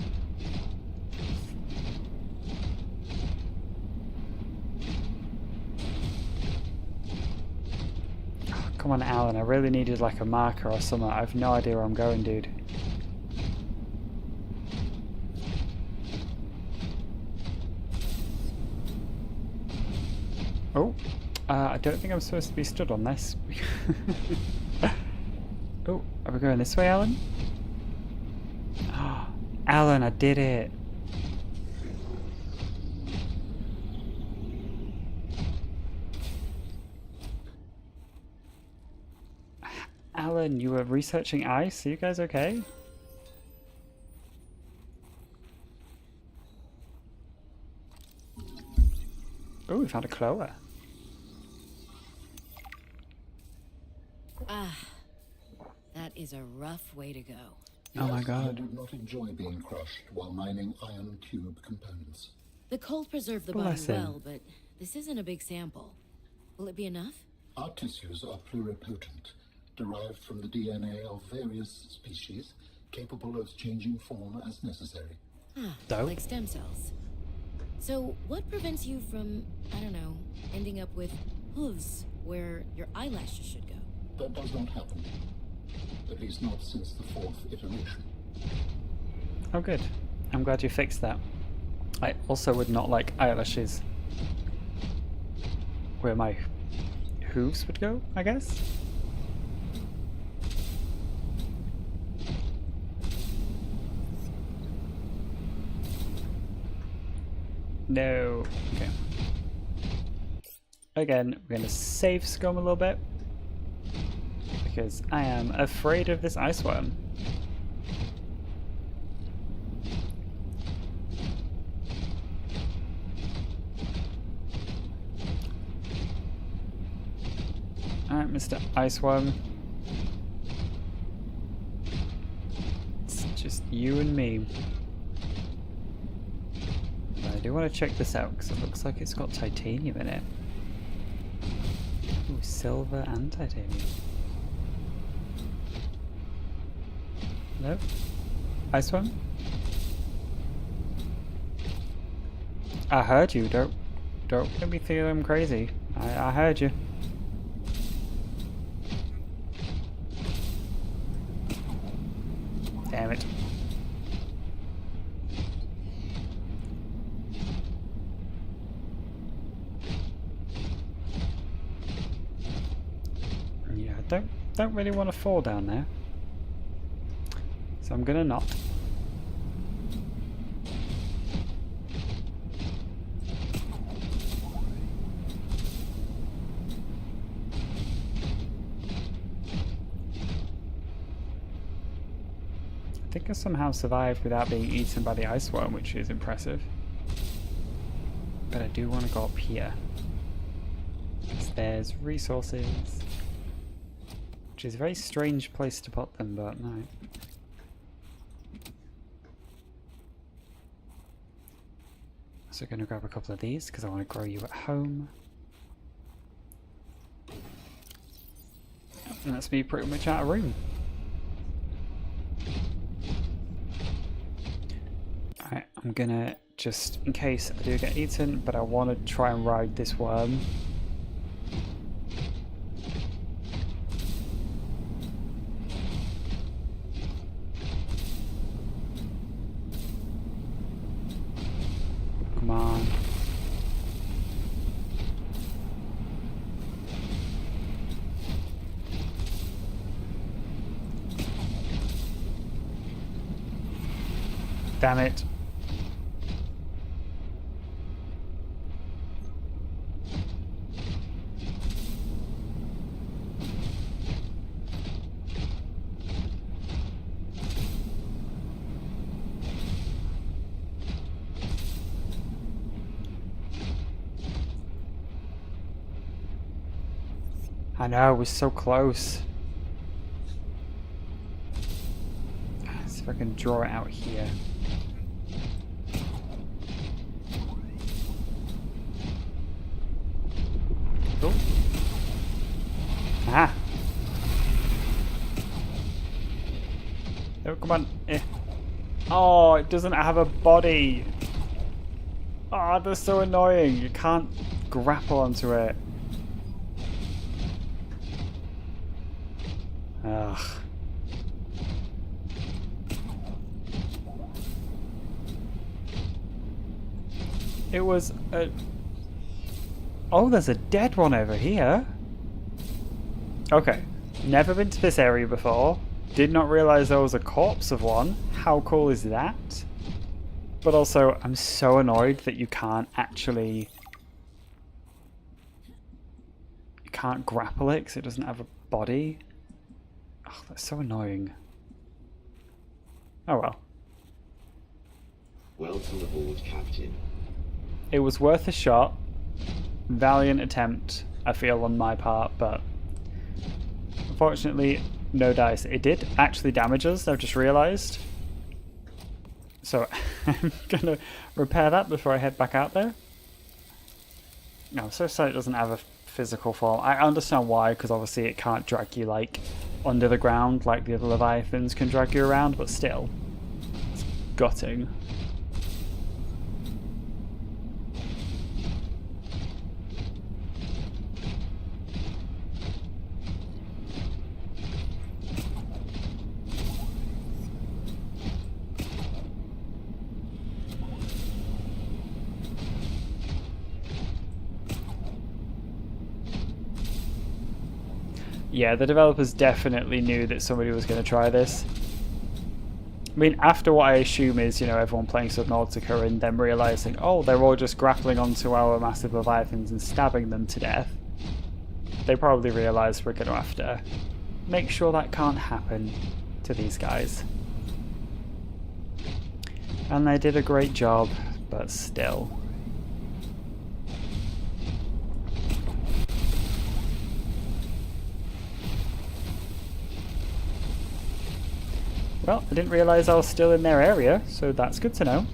Oh, come on, Alan, I really needed like a marker or something. I have no idea where I'm going, dude. Oh, I don't think I'm supposed to be stood on this. Oh, are we going this way, Alan? Oh, Alan, I did it. Alan, you were researching ice? Are you guys okay? Oh, we found a clover. Ah, that is a rough way to go. Oh my Yes, I god. do not enjoy being crushed while mining iron tube components. The cold preserved the body Bless him. well, but this isn't a big sample. Will it be enough? Our tissues are pluripotent, derived from the DNA of various species, capable of changing form as necessary. Ah, Dope. like stem cells. So, what prevents you from, I don't know, ending up with hooves where your eyelashes should go? That does not happen. At least not since the 4th iteration. Oh good. I'm glad you fixed that. I also would not like eyelashes where my hooves would go, I guess? No. Okay. Again, we're going to save scum a little bit. Because I am afraid of this ice worm. Alright, Mr. Iceworm. It's just you and me. I do want to check this out because it looks like it's got titanium in it. Ooh, silver and titanium. Nope. Ice one? I heard you. Don't get me feeling I'm crazy. I heard you. Damn it. Yeah, don't really want to fall down there. So I'm gonna not. I think I somehow survived without being eaten by the ice worm, which is impressive. But I do want to go up here. There's resources. Which is a very strange place to put them, but no. So going to grab a couple of these because I want to grow you at home. And that's me pretty much out of room. Alright, I'm gonna, just in case I do get eaten, but I want to try and ride this worm. Come on. Damn it. I know, we're so close. Let's see if I can draw it out here. Oh. Ah. Oh, come on. Eh. Oh, it doesn't have a body. Oh, that's so annoying. You can't grapple onto it. Ugh. It was a... Oh, there's a dead one over here. Okay. Never been to this area before. Did not realize there was a corpse of one. How cool is that? But also, I'm so annoyed that you can't actually... You can't grapple it because it doesn't have a body. Oh, that's so annoying. Oh well. Welcome aboard, Captain. It was worth a shot. Valiant attempt, I feel, on my part, but unfortunately, no dice. It did actually damage us, I've just realised. So I'm gonna repair that before I head back out there. No, I'm so sorry it doesn't have a physical form. I understand why, because obviously it can't drag you like under the ground like the other Leviathans can drag you around, but still, it's gutting. Yeah, the developers definitely knew that somebody was going to try this. I mean, after what I assume is, you know, everyone playing Subnautica and them realising, oh, they're all just grappling onto our massive Leviathans and stabbing them to death. They probably realised we're going to have to make sure that can't happen to these guys. And they did a great job, but still. Well, I didn't realise I was still in their area, so that's good to know.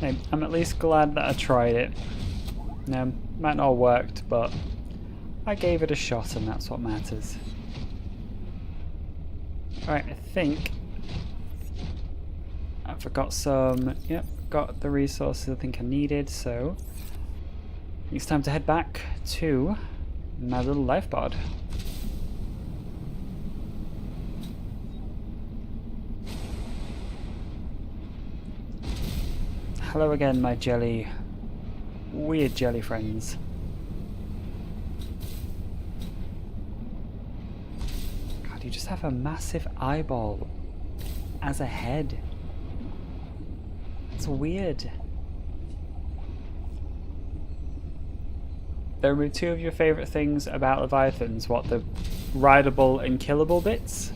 Hey, I'm at least glad that I tried it. No, might not have worked, but I gave it a shot and that's what matters. Alright, I think I forgot some, yep, got the resources I think I needed, so it's time to head back to my little life pod. Hello again, my weird jelly friends. God, you just have a massive eyeball as a head. It's weird. They removed two of your favourite things about Leviathans. What, the rideable and killable bits?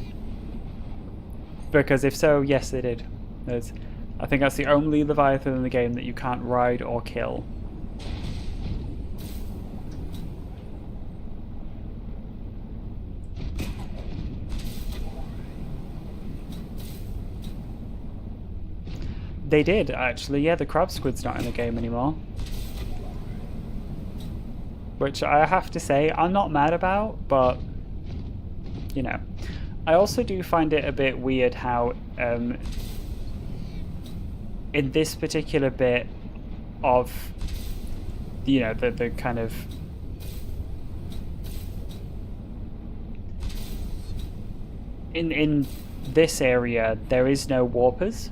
Because if so, yes they did. I think that's the only Leviathan in the game that you can't ride or kill. They did, actually. Yeah, the crab squid's not in the game anymore. Which I have to say, I'm not mad about, but, you know. I also do find it a bit weird how, in this particular bit of, you know, the kind of in this area there is no warpers,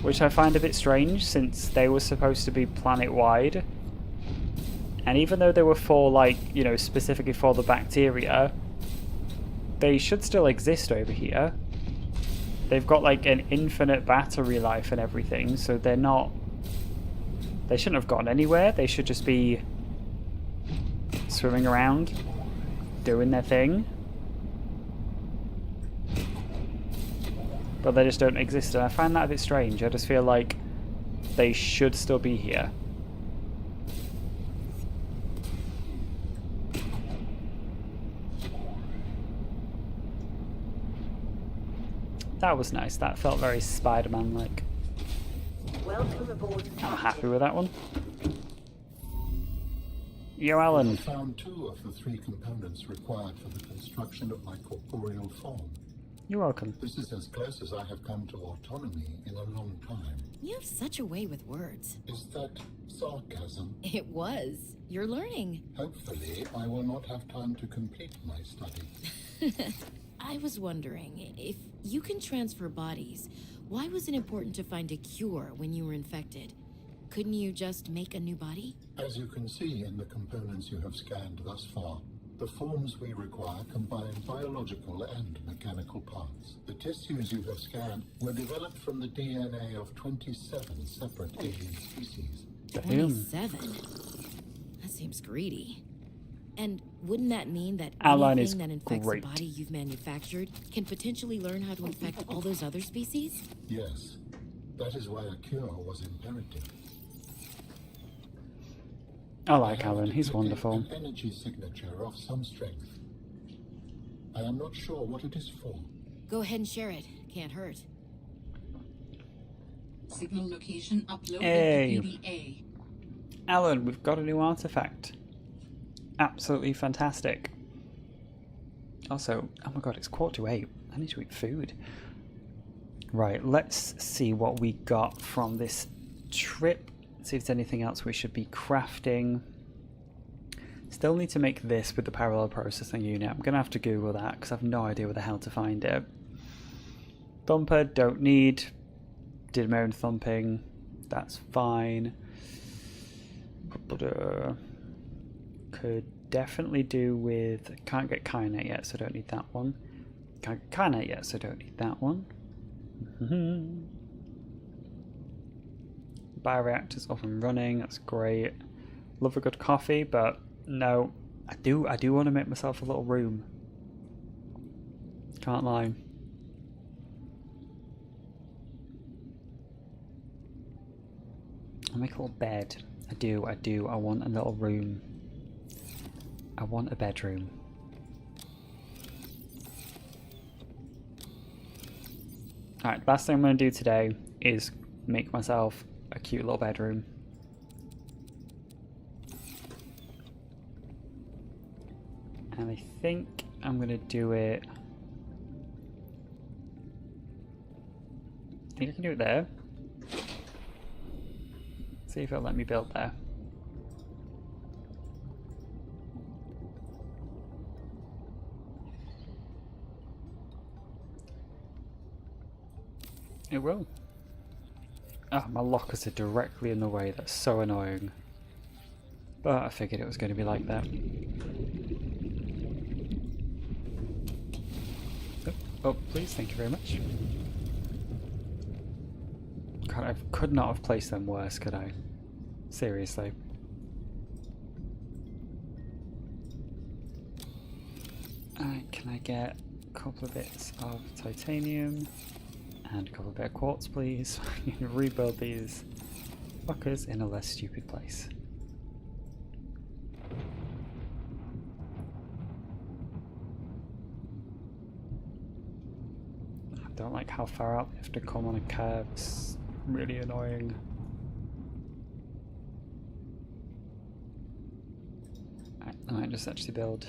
which I find a bit strange since they were supposed to be planet wide, and even though they were for, like, you know, specifically for the bacteria, they should still exist over here. They've got like an infinite battery life and everything, so they shouldn't have gone anywhere. They should just be swimming around, doing their thing. But they just don't exist, and I find that a bit strange. I just feel like they should still be here. That was nice. That felt very Spider-Man-like. Welcome aboard, I'm Captain. happy with that one. Yo, Alan. I found 2 of the 3 components required for the construction of my corporeal form. You're welcome. This is as close as I have come to autonomy in a long time. You have such a way with words. Is that sarcasm? It was. You're learning. Hopefully, I will not have time to complete my studies. I was wondering, if you can transfer bodies, why was it important to find a cure when you were infected? Couldn't you just make a new body? As you can see in the components you have scanned thus far, the forms we require combine biological and mechanical parts. The tissues you have scanned were developed from the DNA of 27 separate alien species. 27? That seems greedy. And wouldn't that mean that Alan is anything that infects great. a body you've manufactured can potentially learn how to infect all those other species? Yes, that is why a cure was imperative. I like have Alan. He's detected wonderful. An energy signature of some strength. I am not sure what it is for. Go ahead and share it. Can't hurt. Signal location uploaded Hey. to PDA. Alan, we've got a new artifact. Absolutely fantastic. Also, oh my god, it's 7:45. I need to eat food. Right, let's see what we got from this trip. See if there's anything else we should be crafting. Still need to make this with the parallel processing unit. I'm going to have to Google that because I have no idea where the hell to find it. Thumper, don't need. Did my own thumping. That's fine. Could definitely do with... Can't get Kynite yet, so don't need that one. Can't get Kynite yet, so don't need that one. Bioreactor's up and running, that's great. Love a good coffee, but no. I do want to make myself a little room. Can't lie. I'll make a little bed. I do. I want a little room. I want a bedroom. Alright, last thing I'm going to do today is make myself a cute little bedroom. And I think I'm going to do it... I think I can do it there. See if it'll let me build there. It will. Ah, my lockers are directly in the way. That's so annoying. But I figured it was going to be like that. Oh, please, thank you very much. God, I could not have placed them worse, could I? Seriously. Alright, can I get a couple of bits of titanium? And a couple of bit of quartz, please. I can rebuild these fuckers in a less stupid place. I don't like how far out they have to come on a curve. It's really annoying. I might just actually build.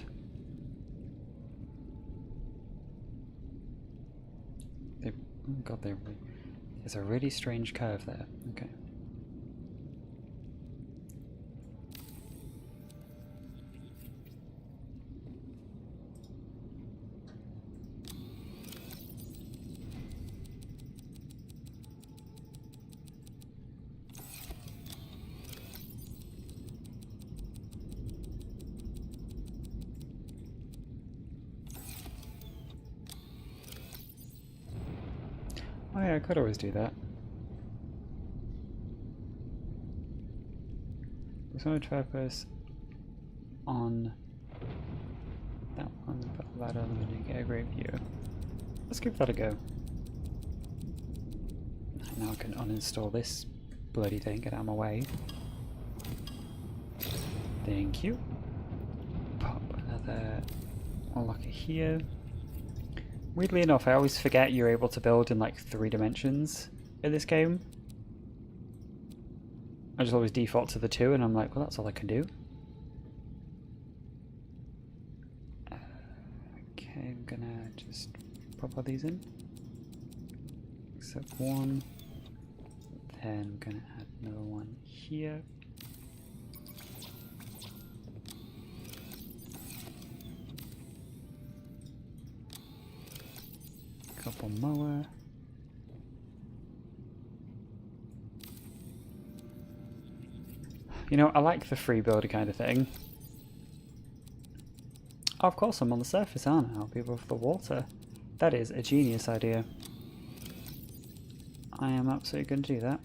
Oh god, there's a really strange curve there. Okay. Oh yeah, I could always do that. There's no purpose on that one, but that other one you get a great view. Let's give that a go. Now I can uninstall this bloody thing, get out of my way. Thank you. Pop another locker here. Weirdly enough, I always forget you're able to build in like 3 dimensions in this game. I just always default to the 2 and I'm like, well, that's all I can do. Okay, I'm gonna just pop all these in. Except one. Then I'm gonna add another one here. Couple more. You know, I like the free builder kind of thing. Oh, of course, I'm on the surface, aren't I? I'll be above the water. That is a genius idea. I am absolutely going to do that.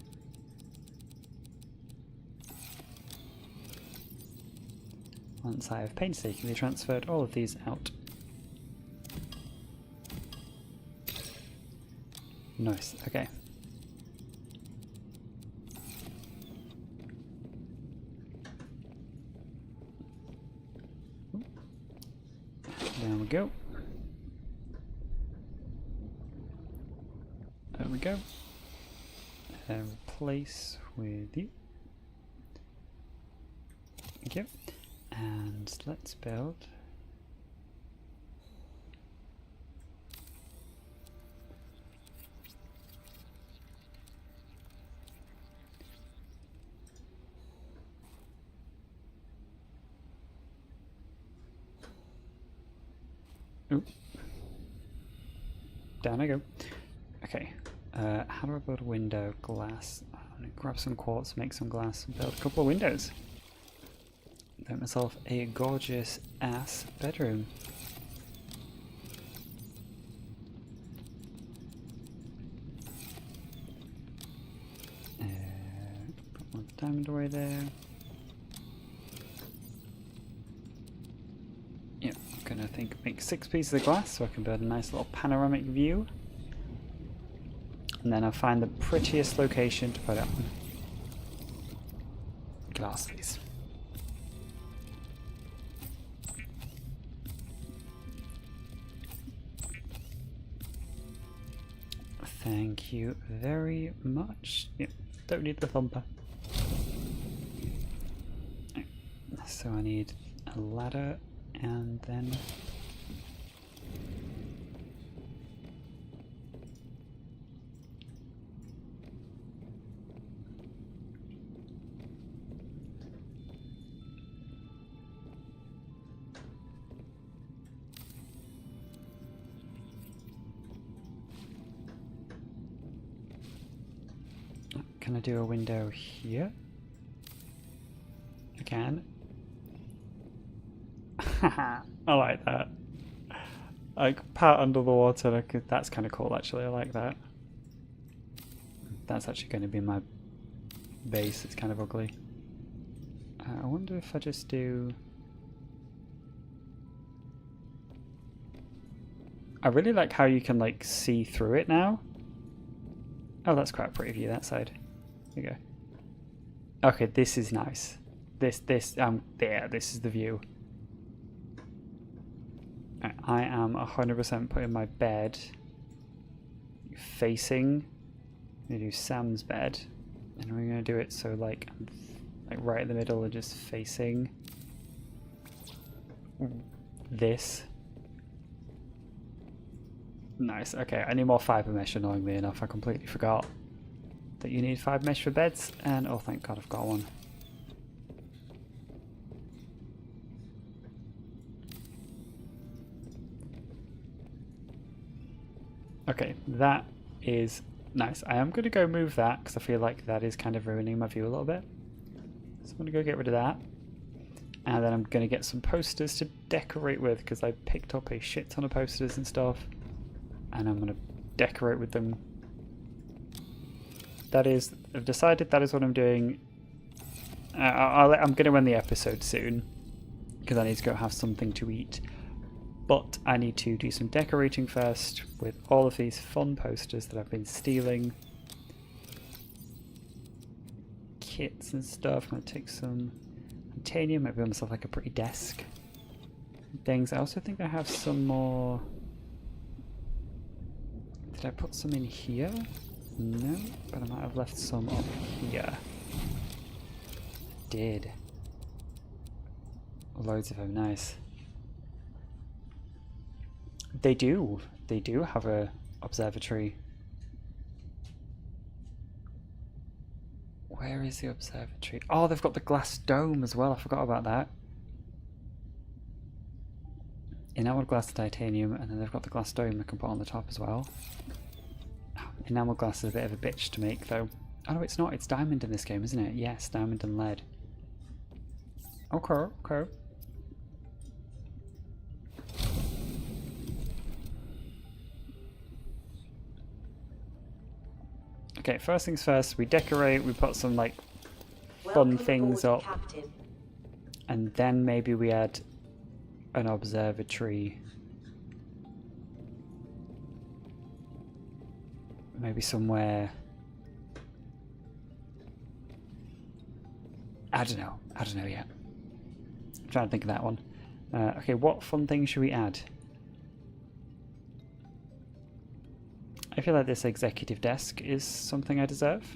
Once I have painstakingly transferred all of these out. Nice, okay. There we go. There we go. And replace with you. Thank you. And let's build. Oop. Down I go. Okay. How do I build a window? Glass. I'm gonna grab some quartz, make some glass, and build a couple of windows. Make myself a gorgeous ass bedroom. Put one diamond away there. Yep, I'm gonna make 6 pieces of glass so I can build a nice little panoramic view. And then I'll find the prettiest location to put it on. Glass, please. Thank you very much. Yep, don't need the thumper. Right, so I need a ladder and then... Can I do a window here? I can. I like that. Like part under the water, like, that's kind of cool actually, I like that. That's actually going to be my base, it's kind of ugly. I wonder if I just do... I really like how you can like see through it now. Oh, that's quite a pretty view, that side. There you go. Okay, this is nice. There, this is the view. I am 100% putting my bed facing. I'm going to do Sam's bed. And we're going to do it so like right in the middle and just facing this. Nice, okay, I need more fibre mesh, annoyingly enough. I completely forgot that you need fibre mesh for beds, and oh thank god I've got one. Okay, that is nice. I am going to go move that because I feel like that is kind of ruining my view a little bit. So I'm going to go get rid of that. And then I'm going to get some posters to decorate with because I picked up a shit ton of posters and stuff. And I'm going to decorate with them. That is, I've decided that is what I'm doing. I'm going to end the episode soon because I need to go have something to eat. But I need to do some decorating first with all of these fun posters that I've been stealing. Kits and stuff. I'm going to take some titanium, maybe build myself like a pretty desk. Things. I also think I have some more... Did I put some in here? No, but I might have left some up here. Did. Loads of them, nice. They do have a observatory. Where is the observatory? Oh, they've got the glass dome as well, I forgot about that. Enamel glass titanium, and then they've got the glass dome I can put on the top as well. Enamel glass is a bit of a bitch to make though. Oh no, it's not, it's diamond in this game, isn't it? Yes, diamond and lead. Okay, okay. Okay, first things first, we decorate, we put some like fun things up. Captain. And then maybe we add an observatory. Maybe somewhere. I don't know yet. I'm trying to think of that one. Okay, what fun thing should we add? I feel like this executive desk is something I deserve.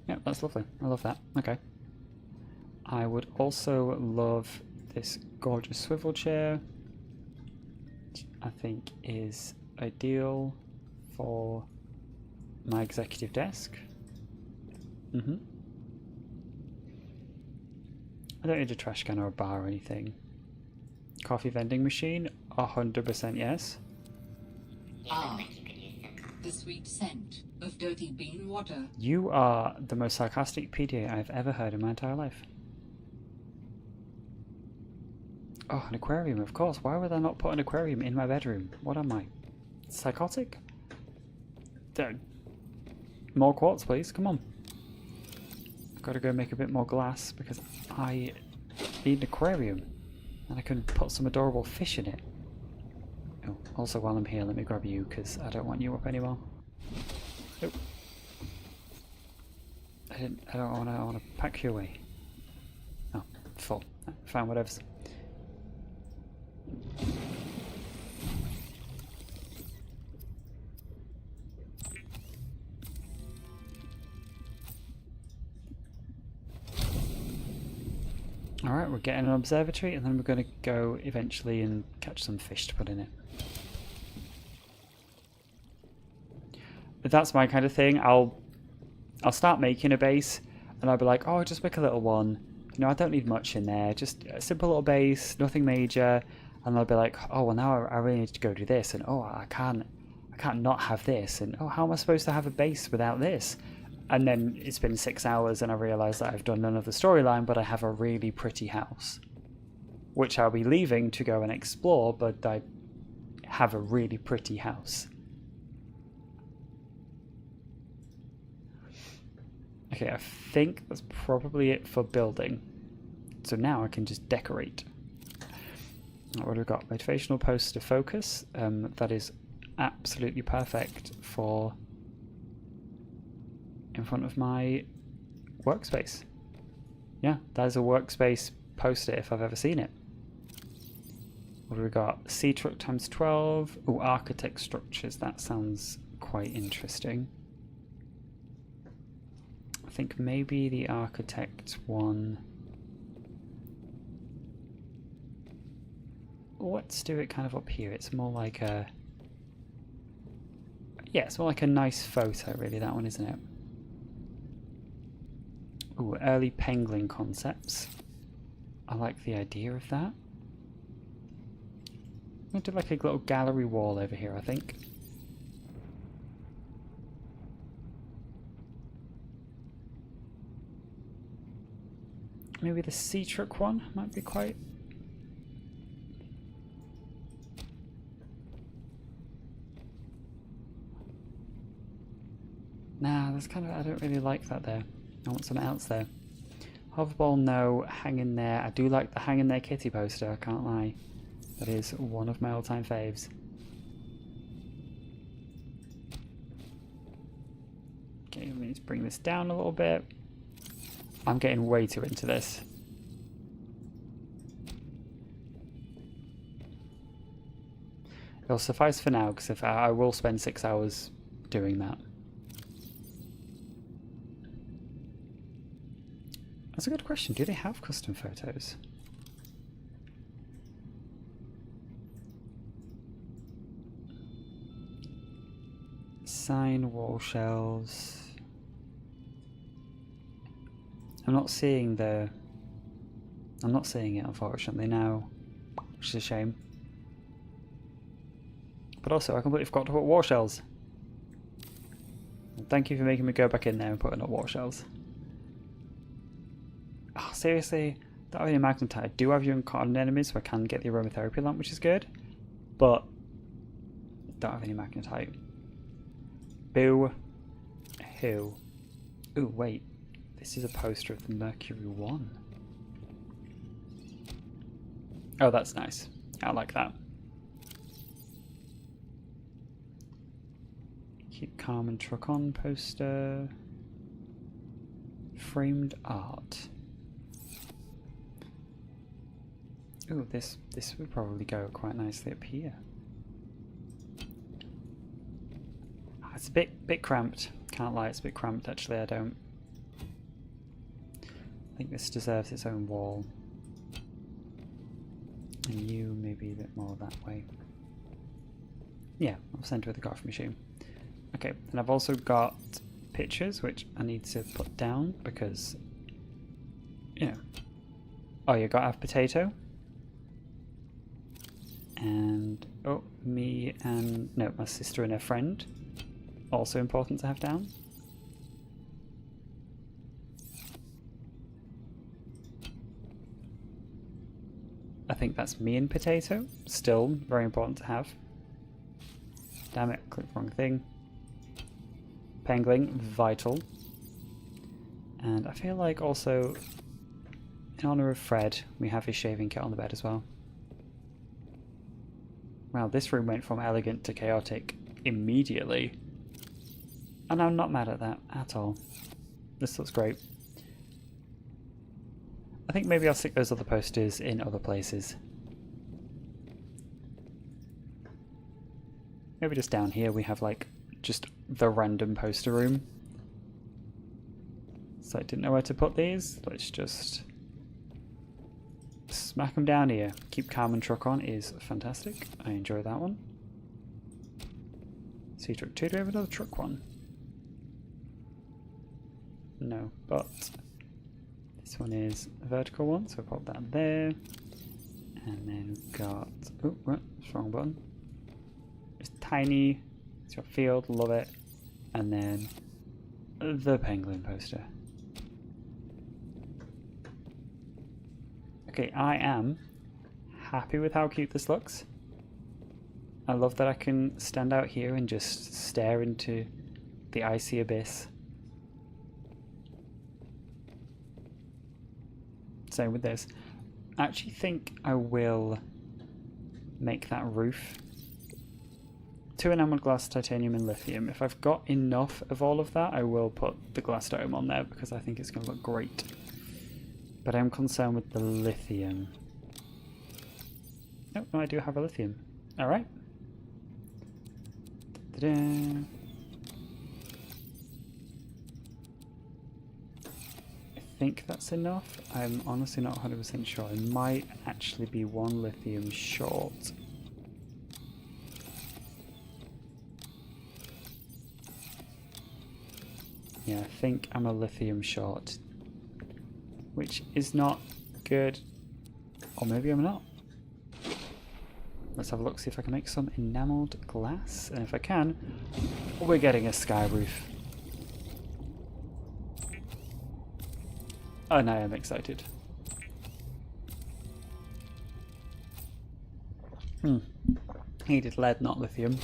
Yeah, that's lovely. I love that. Okay. I would also love this gorgeous swivel chair, which I think is ideal for my executive desk. I don't need a trash can or a bar or anything. Coffee vending machine, 100% yes. Ah, the sweet scent of dirty bean water. You are the most sarcastic PDA I've ever heard in my entire life. Oh, an aquarium, of course. Why would I not put an aquarium in my bedroom? What am I? Psychotic? More quartz, please. Come on. I've got to go make a bit more glass because I need an aquarium. And I can put some adorable fish in it. Oh, also while I'm here, let me grab you because I don't want you up anymore. Nope. I want to pack you away. Oh, full. Fine, whatever. Alright, we're getting an observatory, and then we're going to go eventually and catch some fish to put in it. But that's my kind of thing. I'll start making a base, and I'll be like, oh, I'll just make a little one. You know, I don't need much in there. Just a simple little base, nothing major. And I'll be like, oh, well, now I really need to go do this. And, oh, I can't not have this. And, oh, how am I supposed to have a base without this? And then it's been 6 hours, and I realise that I've done none of the storyline, but I have a really pretty house. Which I'll be leaving to go and explore, but I have a really pretty house. Okay, I think that's probably it for building. So now I can just decorate. What have we got? Motivational poster focus. That is absolutely perfect for in front of my workspace. Yeah, that is a workspace poster if I've ever seen it. What have we got? Sea truck times 12. Oh, architect structures. That sounds quite interesting. I think maybe the architect one. Let's do it kind of up here. It's more like a... Yeah, it's more like a nice photo, really, that one, isn't it? Ooh, early penguin concepts. I like the idea of that. I'm going to do like a little gallery wall over here, I think. Maybe the sea truck one might be quite... Nah, that's kind of... I don't really like that there. I want something else there. Hoverball, no. Hang in there. I do like the hang in there kitty poster, I can't lie. That is one of my all-time faves. Okay, we need to bring this down a little bit. I'm getting way too into this. It'll suffice for now, because if I will spend 6 hours doing that. That's a good question. Do they have custom photos? Sign wall shells. I'm not seeing it, unfortunately, now, which is a shame. But also, I completely forgot to put wall shells. Thank you for making me go back in there and putting up wall shells. Oh, seriously, don't have any magnetite. I do have you uncommon enemies, so I can get the aromatherapy lamp, which is good. But don't have any magnetite. Boo. Who? Ooh, wait. This is a poster of the Mercury 1. Oh, that's nice. I like that. Keep calm and truck on poster. Framed art. Ooh, this would probably go quite nicely up here. Oh, it's a bit cramped. Can't lie, it's a bit cramped actually. I think this deserves its own wall. And you maybe a bit more that way. Yeah, I'll center with the coffee machine. Okay, and I've also got pictures which I need to put down because, you know. Oh, you gotta have potato. And, oh, me and, no, my sister and her friend. Also important to have down. I think that's me and potato. Still very important to have. Damn it, clicked the wrong thing. Penguin, vital. And I feel like also, in honor of Fred, we have his shaving kit on the bed as well. Wow, this room went from elegant to chaotic immediately. And I'm not mad at that at all. This looks great. I think maybe I'll stick those other posters in other places. Maybe just down here we have like just the random poster room. So I didn't know where to put these. Let's just Smack them down here. Keep calm and truck on is fantastic. I enjoy that one. Sea truck 2. Do we have another truck one? No, but this one is a vertical one, so pop that there. And then we've got, oh, what? Wrong button. Just tiny, it's your field, love it. And then the penguin poster. Okay, I am happy with how cute this looks. I love that I can stand out here and just stare into the icy abyss. Same with this. I actually think I will make that roof 2 enameled glass, titanium and lithium. If I've got enough of all of that, I will put the glass dome on there because I think it's going to look great. But I'm concerned with the lithium. Oh, no, I do have a lithium. Alright. I think that's enough. I'm honestly not 100% sure. I might actually be 1 lithium short. Yeah, I think I'm a lithium short. Which is not good. Or maybe I'm not. Let's have a look, see if I can make some enameled glass. And if I can, we're getting a sky roof. Oh, now I'm excited. Needed lead, not lithium.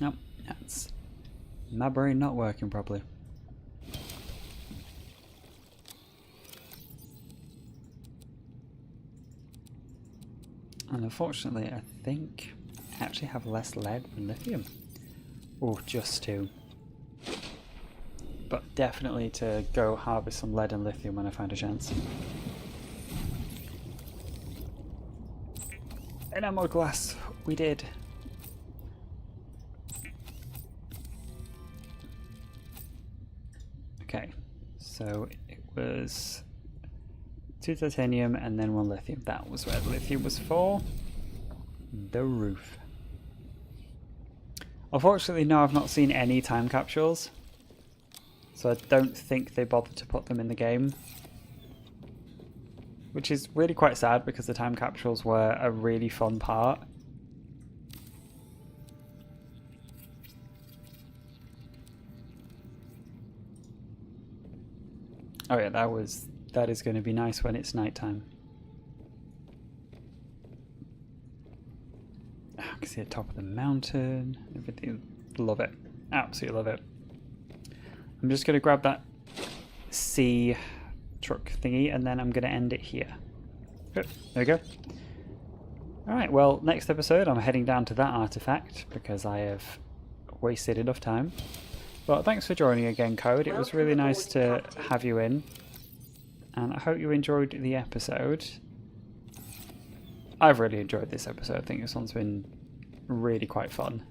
Nope, that's my brain not working properly. And unfortunately, I think I actually have less lead than lithium. Oh, just 2. But definitely to go harvest some lead and lithium when I find a chance. Enameled glass, we did. Okay, so it was 2 titanium and then 1 lithium. That was where the lithium was for. The roof. Unfortunately, no, I've not seen any time capsules. So I don't think they bothered to put them in the game. Which is really quite sad because the time capsules were a really fun part. Oh yeah, that is going to be nice when it's nighttime. I can see the top of the mountain, everything. Love it. Absolutely love it. I'm just going to grab that sea truck thingy and then I'm going to end it here. Good. There we go. Alright, well, next episode I'm heading down to that artifact because I have wasted enough time. But thanks for joining again, Code. It was really nice to have you in. And I hope you enjoyed the episode. I've really enjoyed this episode. I think this one's been really quite fun.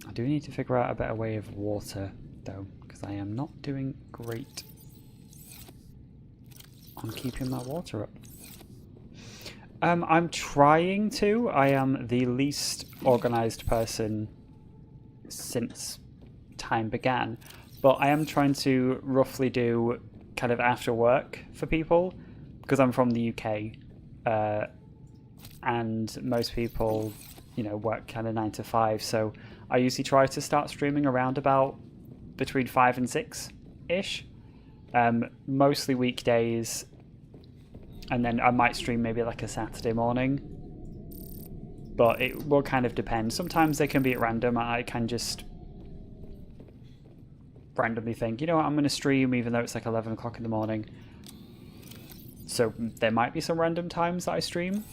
I do need to figure out a better way of water, though, because I am not doing great on keeping my water up. I'm trying to. I am the least organised person since time began, but I am trying to roughly do kind of after work for people, because I'm from the UK, and most people, you know, work kind of 9 to 5, so I usually try to start streaming around about between 5 and 6-ish, mostly weekdays, and then I might stream maybe like a Saturday morning, but it will kind of depend. Sometimes they can be at random. I can just randomly think, you know what, I'm going to stream even though it's like 11 o'clock in the morning. So there might be some random times that I stream,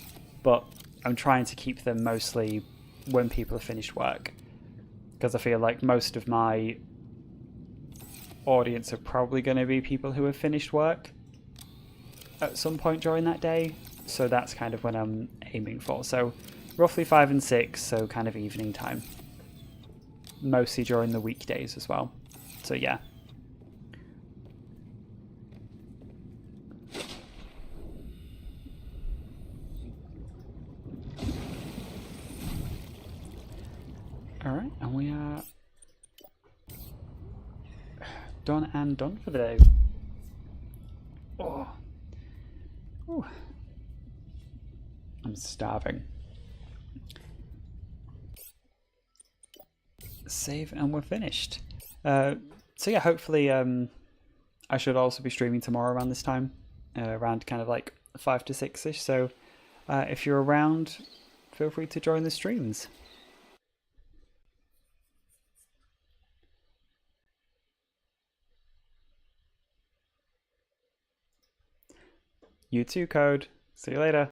but I'm trying to keep them mostly when people have finished work, because I feel like most of my audience are probably going to be people who have finished work at some point during that day, so that's kind of when I'm aiming for. So roughly 5 and 6, so kind of evening time, mostly during the weekdays as well. So yeah, Alright, and we are done and done for the day. Oh. Ooh. I'm starving. Save and we're finished. So yeah, hopefully I should also be streaming tomorrow around this time, around kind of like 5 to 6ish. So if you're around, feel free to join the streams. You too, Code. See you later.